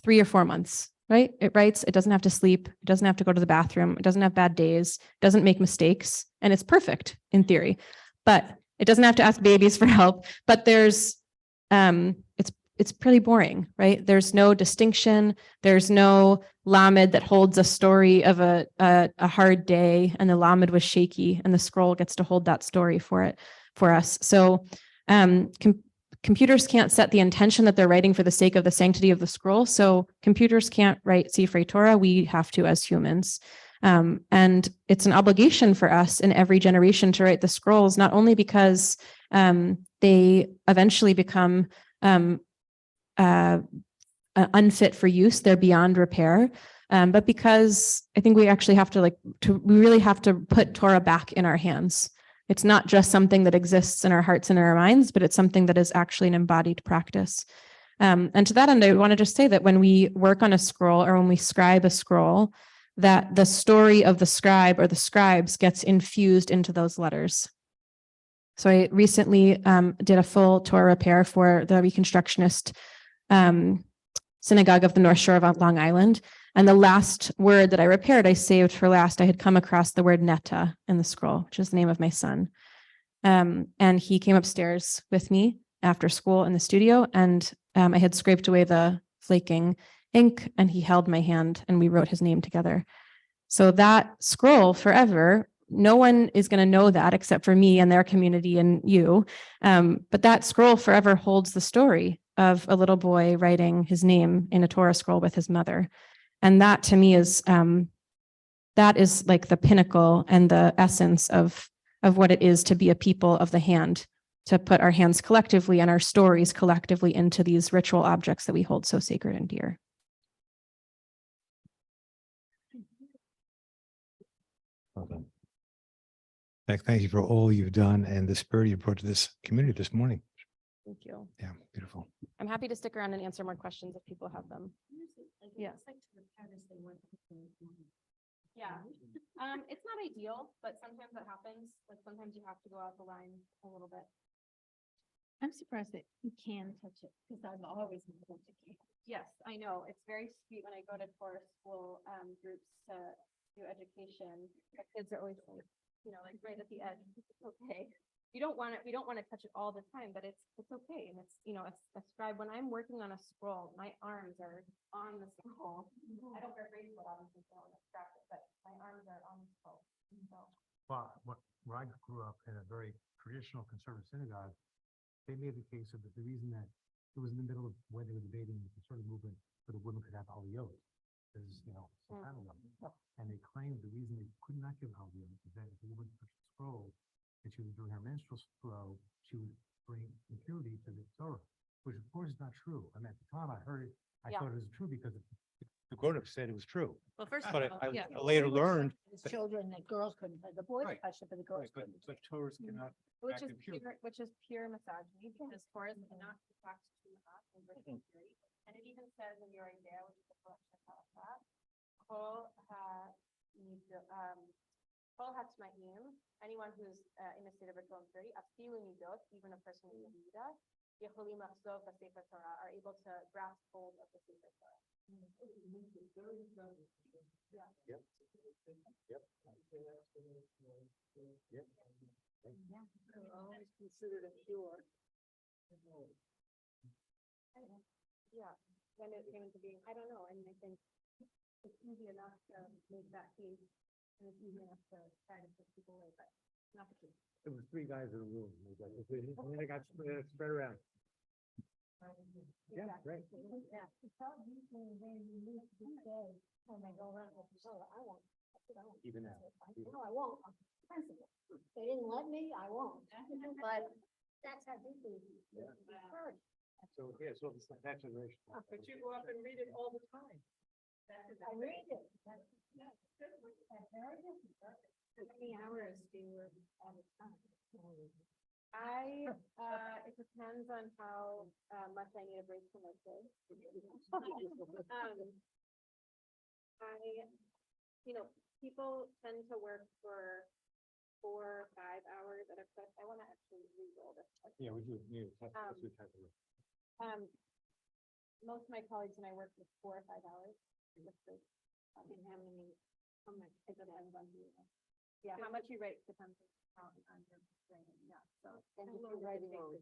3 or 4 months, right? It writes, it doesn't have to sleep, it doesn't have to go to the bathroom, it doesn't have bad days, it doesn't make mistakes, and it's perfect in theory. But it doesn't have to ask babies for help, but there's, it's pretty boring, right? There's no distinction, there's no lamed that holds a story of a hard day, and the lamed was shaky, and the scroll gets to hold that story for us. So computers can't set the intention that they're writing for the sake of the sanctity of the scroll. So computers can't write Sifrei Torah. We have to as humans. And it's an obligation for us in every generation to write the scrolls, not only because they eventually become unfit for use, they're beyond repair, but because I think we actually have to we really have to put Torah back in our hands. It's not just something that exists in our hearts and in our minds, but it's something that is actually an embodied practice. And to that end, I want to just say that when we work on a scroll or when we scribe a scroll, that the story of the scribe or the scribes gets infused into those letters. So I recently did a full Torah repair for the Reconstructionist synagogue of the North Shore of Long Island. And the last word that I repaired, I saved for last. I had come across the word neta in the scroll, which is the name of my son. And he came upstairs with me after school in the studio, and I had scraped away the flaking ink, and he held my hand, and we wrote his name together. So that scroll forever, no one is going to know that except for me and their community and you. But that scroll forever holds the story of a little boy writing his name in a Torah scroll with his mother. And that to me is, that is like the pinnacle and the essence of what it is to be a people of the hand, to put our hands collectively and our stories collectively into these ritual objects that we hold so sacred and dear. Well done. Thank you for all you've done and the spirit you brought to this community this morning. Thank you. Yeah, beautiful. I'm happy to stick around and answer more questions if people have them. Yeah. Yeah, it's not ideal, but sometimes that happens. Like sometimes you have to go out the line a little bit. I'm surprised that you can touch it because I've always been able to. Yes, I know. It's very sweet when I go to tourist school groups to do education. The kids are always like, like right at the edge. It's okay. We don't want to touch it all the time, but it's okay. And it's, a scribe, when I'm working on a scroll, my arms are on the scroll. I don't wear bracelet obviously, so I'm distracted, but my arms are on the scroll. So, Well, where I grew up in a very traditional conservative synagogue, they made the case of the reason that it was in the middle of when they were debating the conservative movement, so the women could have aliyot, because, soprano women. And they claimed the reason they could not give aliyot is that if a woman touched the scroll and she was doing her menstrual flow, she would bring impurity to the Torah, which of course is not true. I mean, at the time I heard it, I thought it was true because the grown-up said it was true. well, first But of all, I yeah. later learned. As children, that girls couldn't, the boys Right. touched it, but the girls couldn't. But Torahs cannot. Which act is impure. pure misogyny, because Torah cannot practice and virtue purity. And it even says in your idea, which is the collection of Halakha, Kol Hatzma'im, anyone who's in a state of ritual impurity, Afilu Midot, even a person who's a Mida, Yecholim Lachzov B'Sefer Torah, are able to grasp hold of the Sefer Torah. Yep. Yep. Yep. Yeah, they're always considered a pure. Yeah, when it came into being, I don't know, I mean, I think it's easy enough to make that case, and it's easy enough to try to push people away, but not the case. There was 3 guys in the room. And then they got spread around. Yeah, right. Yeah. It's how usually when you lose the day, when they go around with the soda, I won't. Even now. No, I won't. Principle. They didn't let me, I won't. But that's how deeply. So, yeah, so it's that generation. But you go up and read it all the time. I read it. That's very different. How many hours do you work all the time? It depends on how much I need a break from my kids. People tend to work for 4 or 5 hours at a clip. I want to actually re-roll this. Yeah, we do. Most of my colleagues and I work with 4 or 5 hours. With this, how much, it depends on who. Yeah, how much you write depends on your training, yeah, so. And if you're writing all the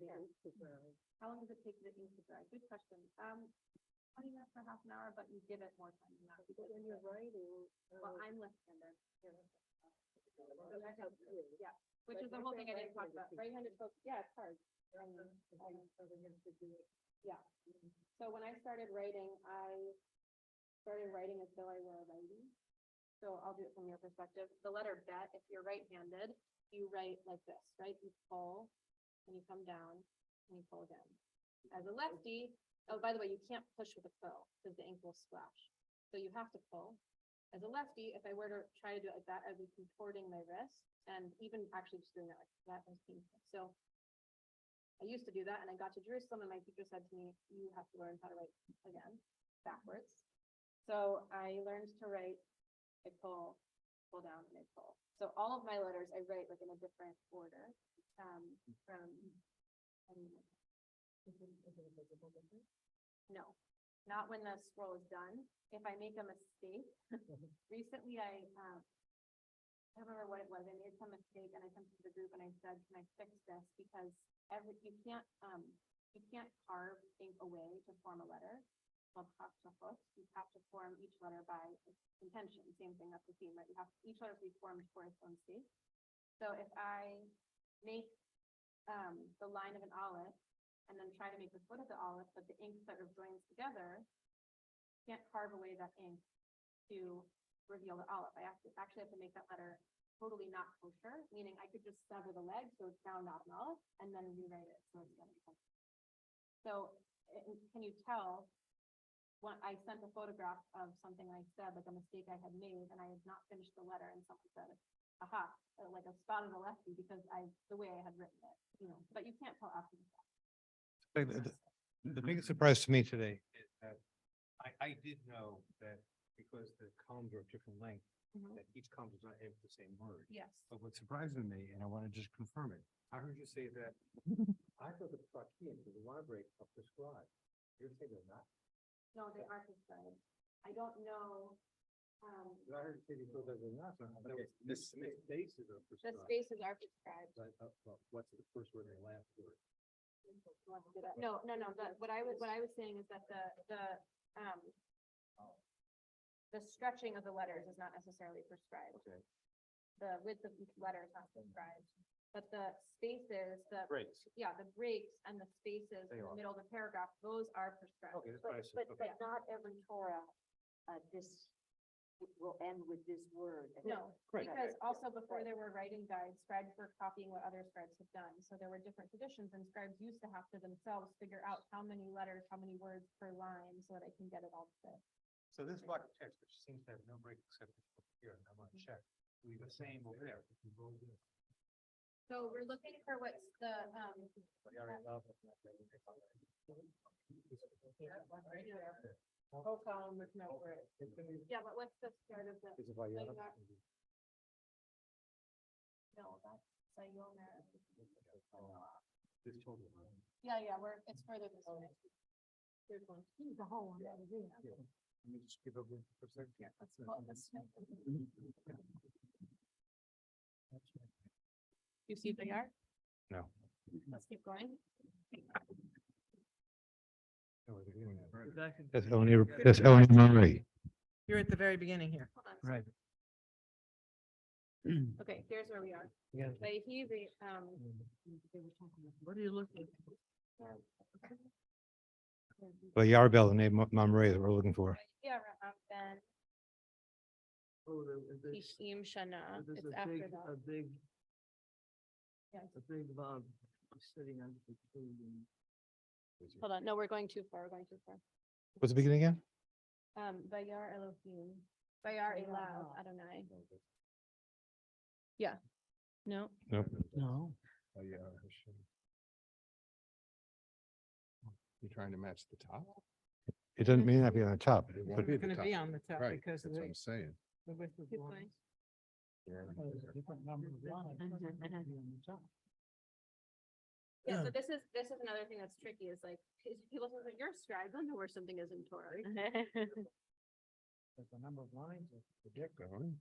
How long does it take for the ink to dry? Good question. 20 minutes or half an hour, but you give it more time than that. Because when you're writing. Well, I'm left-handed. Yeah, which is the whole thing I didn't talk about. Right-handed folks, yeah, it's hard. Yeah. So when I started writing as though I were writing. So I'll do it from your perspective. The letter bet, if you're right-handed, you write like this, right? You pull and you come down and you pull again. As a lefty, oh, by the way, you can't push with a quill because the ink will splash. So you have to pull. As a lefty, if I were to try to do it like that, I'd be contorting my wrist, and even actually just doing that like that was painful. So I used to do that, and I got to Jerusalem, and my teacher said to me, you have to learn how to write again, backwards. So I learned to write, I pull down, and I pull. So all of my letters, I write like in a different order. No, not when the scroll is done. If I make a mistake, recently I don't remember what it was. I made some mistake and I come to the group and I said, can I fix this? Because you can't carve ink away to form a letter. Called hafshafot. You have to form each letter by its intention. Same thing, that's the theme, right? You have each letter to be formed for its own state. So if I make the line of an aleph and then try to make the foot of the aleph, but the ink sort of joins together, can't carve away that ink to reveal the aleph. I actually have to make that letter totally not kosher, meaning I could just sever the leg so it's now not an aleph and then rewrite it so it's going to be. So can you tell when I sent a photograph of something I said, like a mistake I had made, and I had not finished the letter, and someone said, aha, like a spot of the lefty because the way I had written it, but you can't tell after the fact. The biggest surprise to me today is that I did know that because the columns are of different lengths, that each column does not have the same word. Yes. But what's surprising me, and I want to just confirm it, I heard you say that, I thought the Prakim, the line breaks are prescribed. You're saying they're not? No, they are prescribed. I don't know. I heard you say you thought they're not. The spaces are The prescribed. spaces are prescribed. What's the first word and the last word? No, what I was saying is that the stretching of the letters is not necessarily prescribed. Okay. The width of each letter is not prescribed, but the spaces, the Breaks. the breaks and the spaces in They the are. middle of the paragraph, those are prescribed. Okay, that's what I said. Okay. not every Torah, this will end with this word. No, Right. because also before there were writing guides, scribes were copying what other scribes had done. So there were different traditions and scribes used to have to themselves figure out how many letters, how many words per line so that I can get it all to fit. So this block of text, which seems to have no break except here, and I want to check, will be the same over there. So we're looking for what's the, whole column with no word. Yeah, but what's the start of the? Is it Vayar? No, that's Sayona. This total. Yeah, it's further this way. There's one. The whole one. Let me just give up for a second. Yeah, let's pull this. You see Bayar? No. Let's keep going. That's Eleanor Marie. You're at the very beginning here. Hold on. Right. Okay, here's where we are. Yeah. What are you looking Vayar Bell, the name of Mamre that we're looking for. Yeah, then for? Ishim Shana, There's it's a after big, that. a big, Yeah. a big Vav sitting under the tree. Hold on, no, we're going too far, What's the beginning again? Bayar Elohim, Bayar Elav Adonai. Yeah, no, Nope. No. You're trying to match the top? It doesn't mean not be on the top. It won't but- be It's the gonna top. be on the top Right, because that's of what I'm saying. the width of the keep line. going. Different number of lines. On the top. Yeah, so this is another thing that's tricky is like, people say, you're a scribe, I know where something is in Torah. But the number of lines is Go ridiculous. on.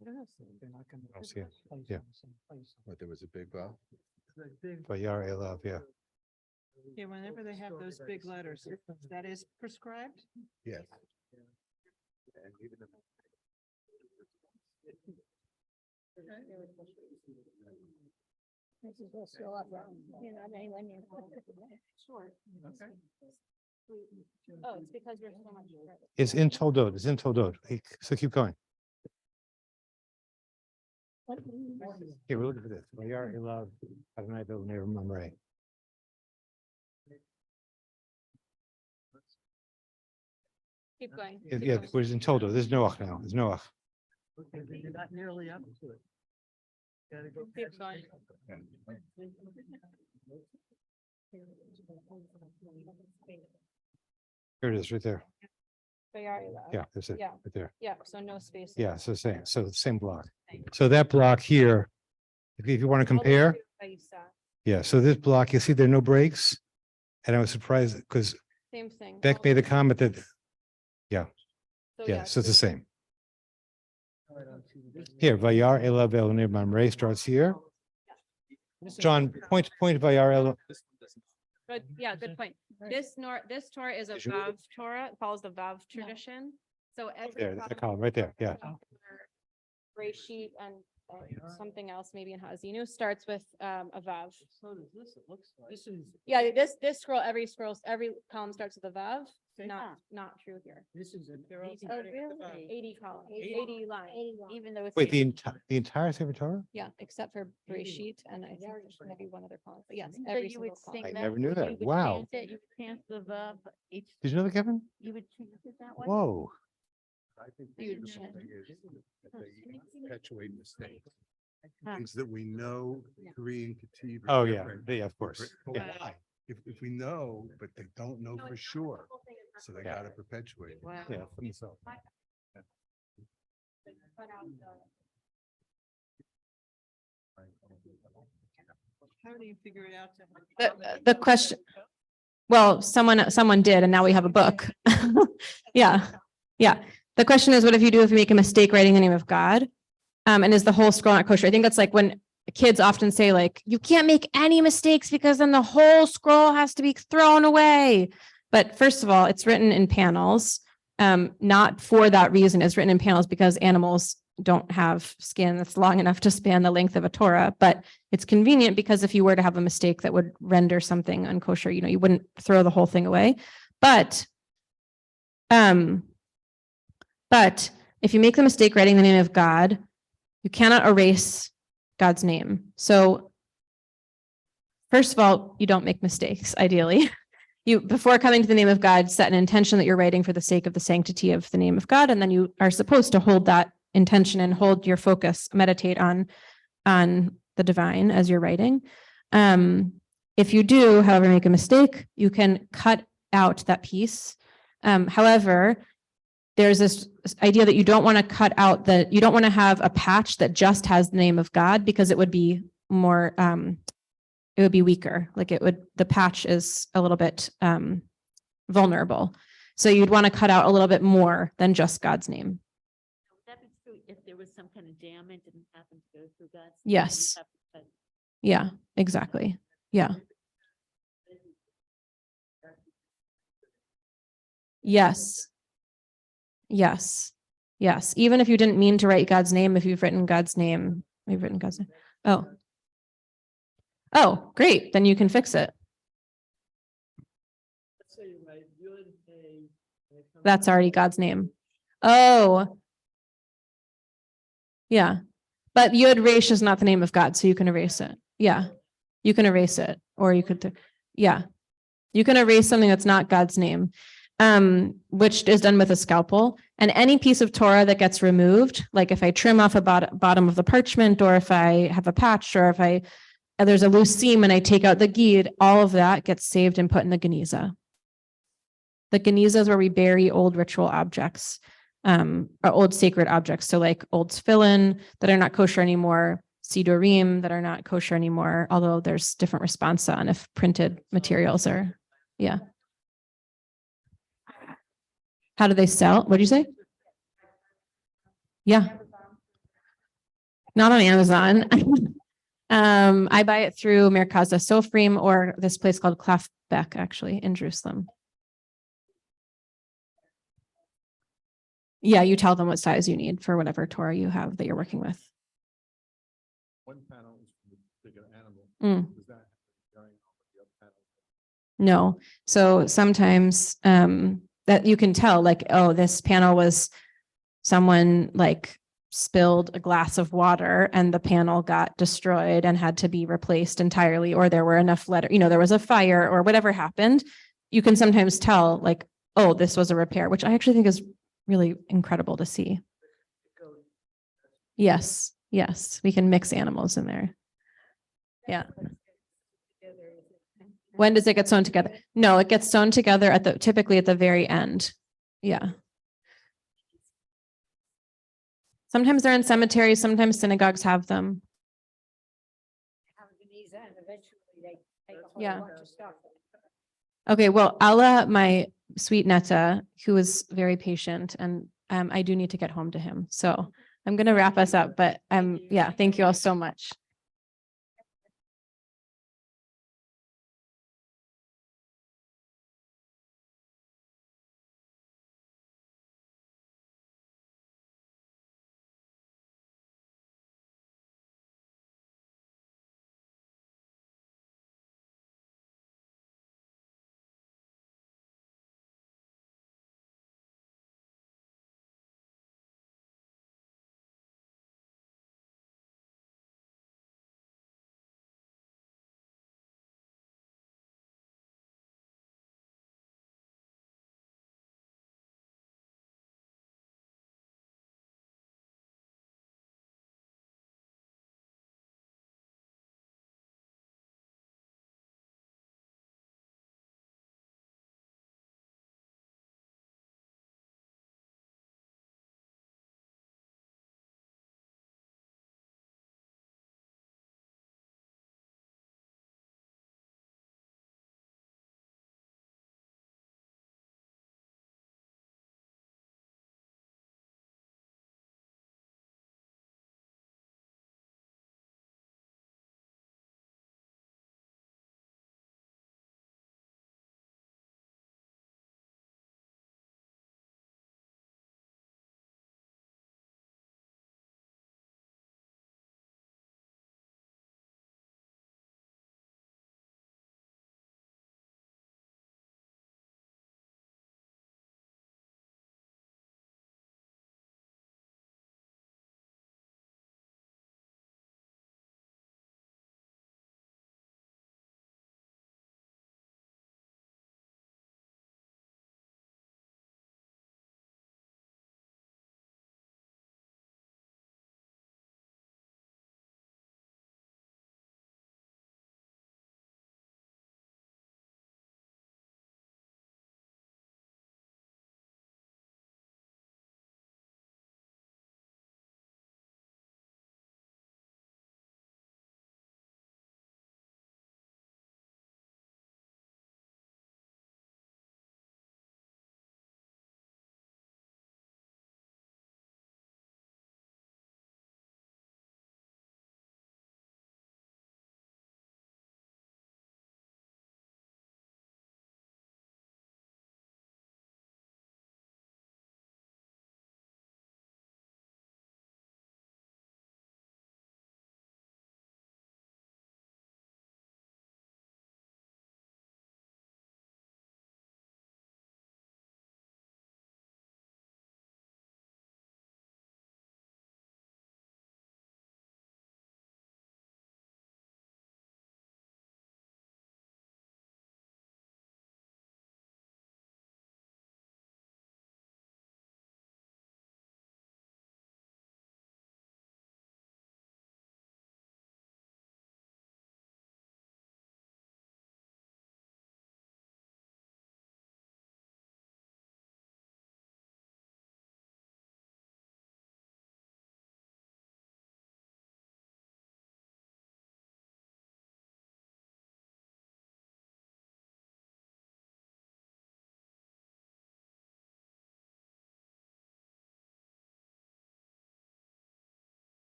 They're not gonna I'll put see it. that place Yeah. in the same place. But there was a big Vav. The big- Vayar Elav, yeah. Yeah, whenever they have those big letters, that is prescribed? Yes. This is what's still up, you know, when you're. Short. Oh, it's because you're so much. further. It's in Toldot, it's in Toldot. So keep going. Here, we're looking for this. Vayar Elav Adonai Bel Ner Mamre. Keep going. Yeah, we're in Toldot. There's Noach now. There's Noach. Okay, but you're not nearly up to it. Gotta go. Keep going. Here it is, right there. Bayar Elav. Yeah, that's it, Yeah. right there. Yeah, so no space. Yeah, so the same block. So that block here, if you want to compare, yeah, so this block, you see there are no breaks. And I was surprised because Same thing. Beck made a comment that, So yeah, so it's the same. Here, Here, Vayar Elav El Ner Mamre starts here. John, point Vayar El. Good, yeah, good point. This Torah is a Is you- Vav Torah, it follows the Vav tradition. So every. There, that column right there, yeah. Reshit and something else, maybe in Hazinu, starts with a Vav. So does this, it looks like. This is. Yeah, this every column starts with a Vav, not true here. This is. Oh, really? 80 column, 80 lines, even though it's. Wait, the entire Sefer Torah? Yeah, except for Reshit and I think there's maybe one other column, but yes, So every you would single column. sing I never knew that. Wow. You would chant the verb each, Did you know that, Kevin? you would chant it that way? Whoa. I think You the chant. thing is that they perpetuate mistakes. Huh. Things that we know Korean Kativ. Oh, yeah, yeah, of course. But Yeah. why? if we know, but they don't know for sure, so they gotta perpetuate. it. Yeah, for myself. How do you figure it out? The question, well, someone did, and now we have a book. Yeah, yeah. The question is, what if you make a mistake writing the name of God? And is the whole scroll not kosher? I think that's like when kids often say like, you can't make any mistakes because then the whole scroll has to be thrown away. But first of all, it's written in panels, not for that reason. It's written in panels because animals don't have skin that's long enough to span the length of a Torah, but it's convenient because if you were to have a mistake that would render something unkosher, you wouldn't throw the whole thing away. But if you make the mistake writing the name of God, you cannot erase God's name. So first of all, you don't make mistakes, ideally. You, before coming to the name of God, set an intention that you're writing for the sake of the sanctity of the name of God, and then you are supposed to hold that intention and hold your focus, meditate on the divine as you're writing. If you do, however, make a mistake, you can cut out that piece. However, there's this idea that you don't want to cut out you don't want to have a patch that just has the name of God, because it would be more, it would be weaker. Like the patch is a little bit vulnerable. So you'd want to cut out a little bit more than just God's name. Would that be true if there was some kind of damage and happened to go through God's? Yes. Yeah, exactly. Yeah. Yes. Yes. Yes. Even if you didn't mean to write God's name, if you've written God's name, Oh. Oh, great. Then you can fix it. That's already God's name. Oh. Yeah. But Yud Resh is not the name of God, so you can erase it. Yeah. You can erase it. Or you could, yeah. You can erase something that's not God's name, which is done with a scalpel. And any piece of Torah that gets removed, like if I trim off a bottom of the parchment, or if I have a patch, or if there's a loose seam and I take out the gid, all of that gets saved and put in the Geniza. The Geniza is where we bury old ritual objects, or old sacred objects. So like old tefillin that are not kosher anymore, sidurim that are not kosher anymore, although there's different response on if printed materials are, yeah. How do they sell? What did you say? Yeah. Not on Amazon. I buy it through Merkaza Sofrim, or this place called Klafbeck, actually, in Jerusalem. Yeah, you tell them what size you need for whatever Torah you have that you're working with. One panel is for the particular animal. Mm. Does that carry on with the other panels? No. So sometimes that you can tell, like, oh, this panel was someone like spilled a glass of water and the panel got destroyed and had to be replaced entirely, or there were enough there was a fire or whatever happened. You can sometimes tell, like, oh, this was a repair, which I actually think is really incredible to see. Yes. Yes. We can mix animals in there. Yeah. When does it get sewn together? No, it gets sewn together typically at the very end. Yeah. Sometimes they're in cemeteries, sometimes synagogues have them. Yeah. Okay, well, Alla, my sweet Netta, who was very patient, and I do need to get home to him. So I'm going to wrap us up, but yeah, thank you all so much.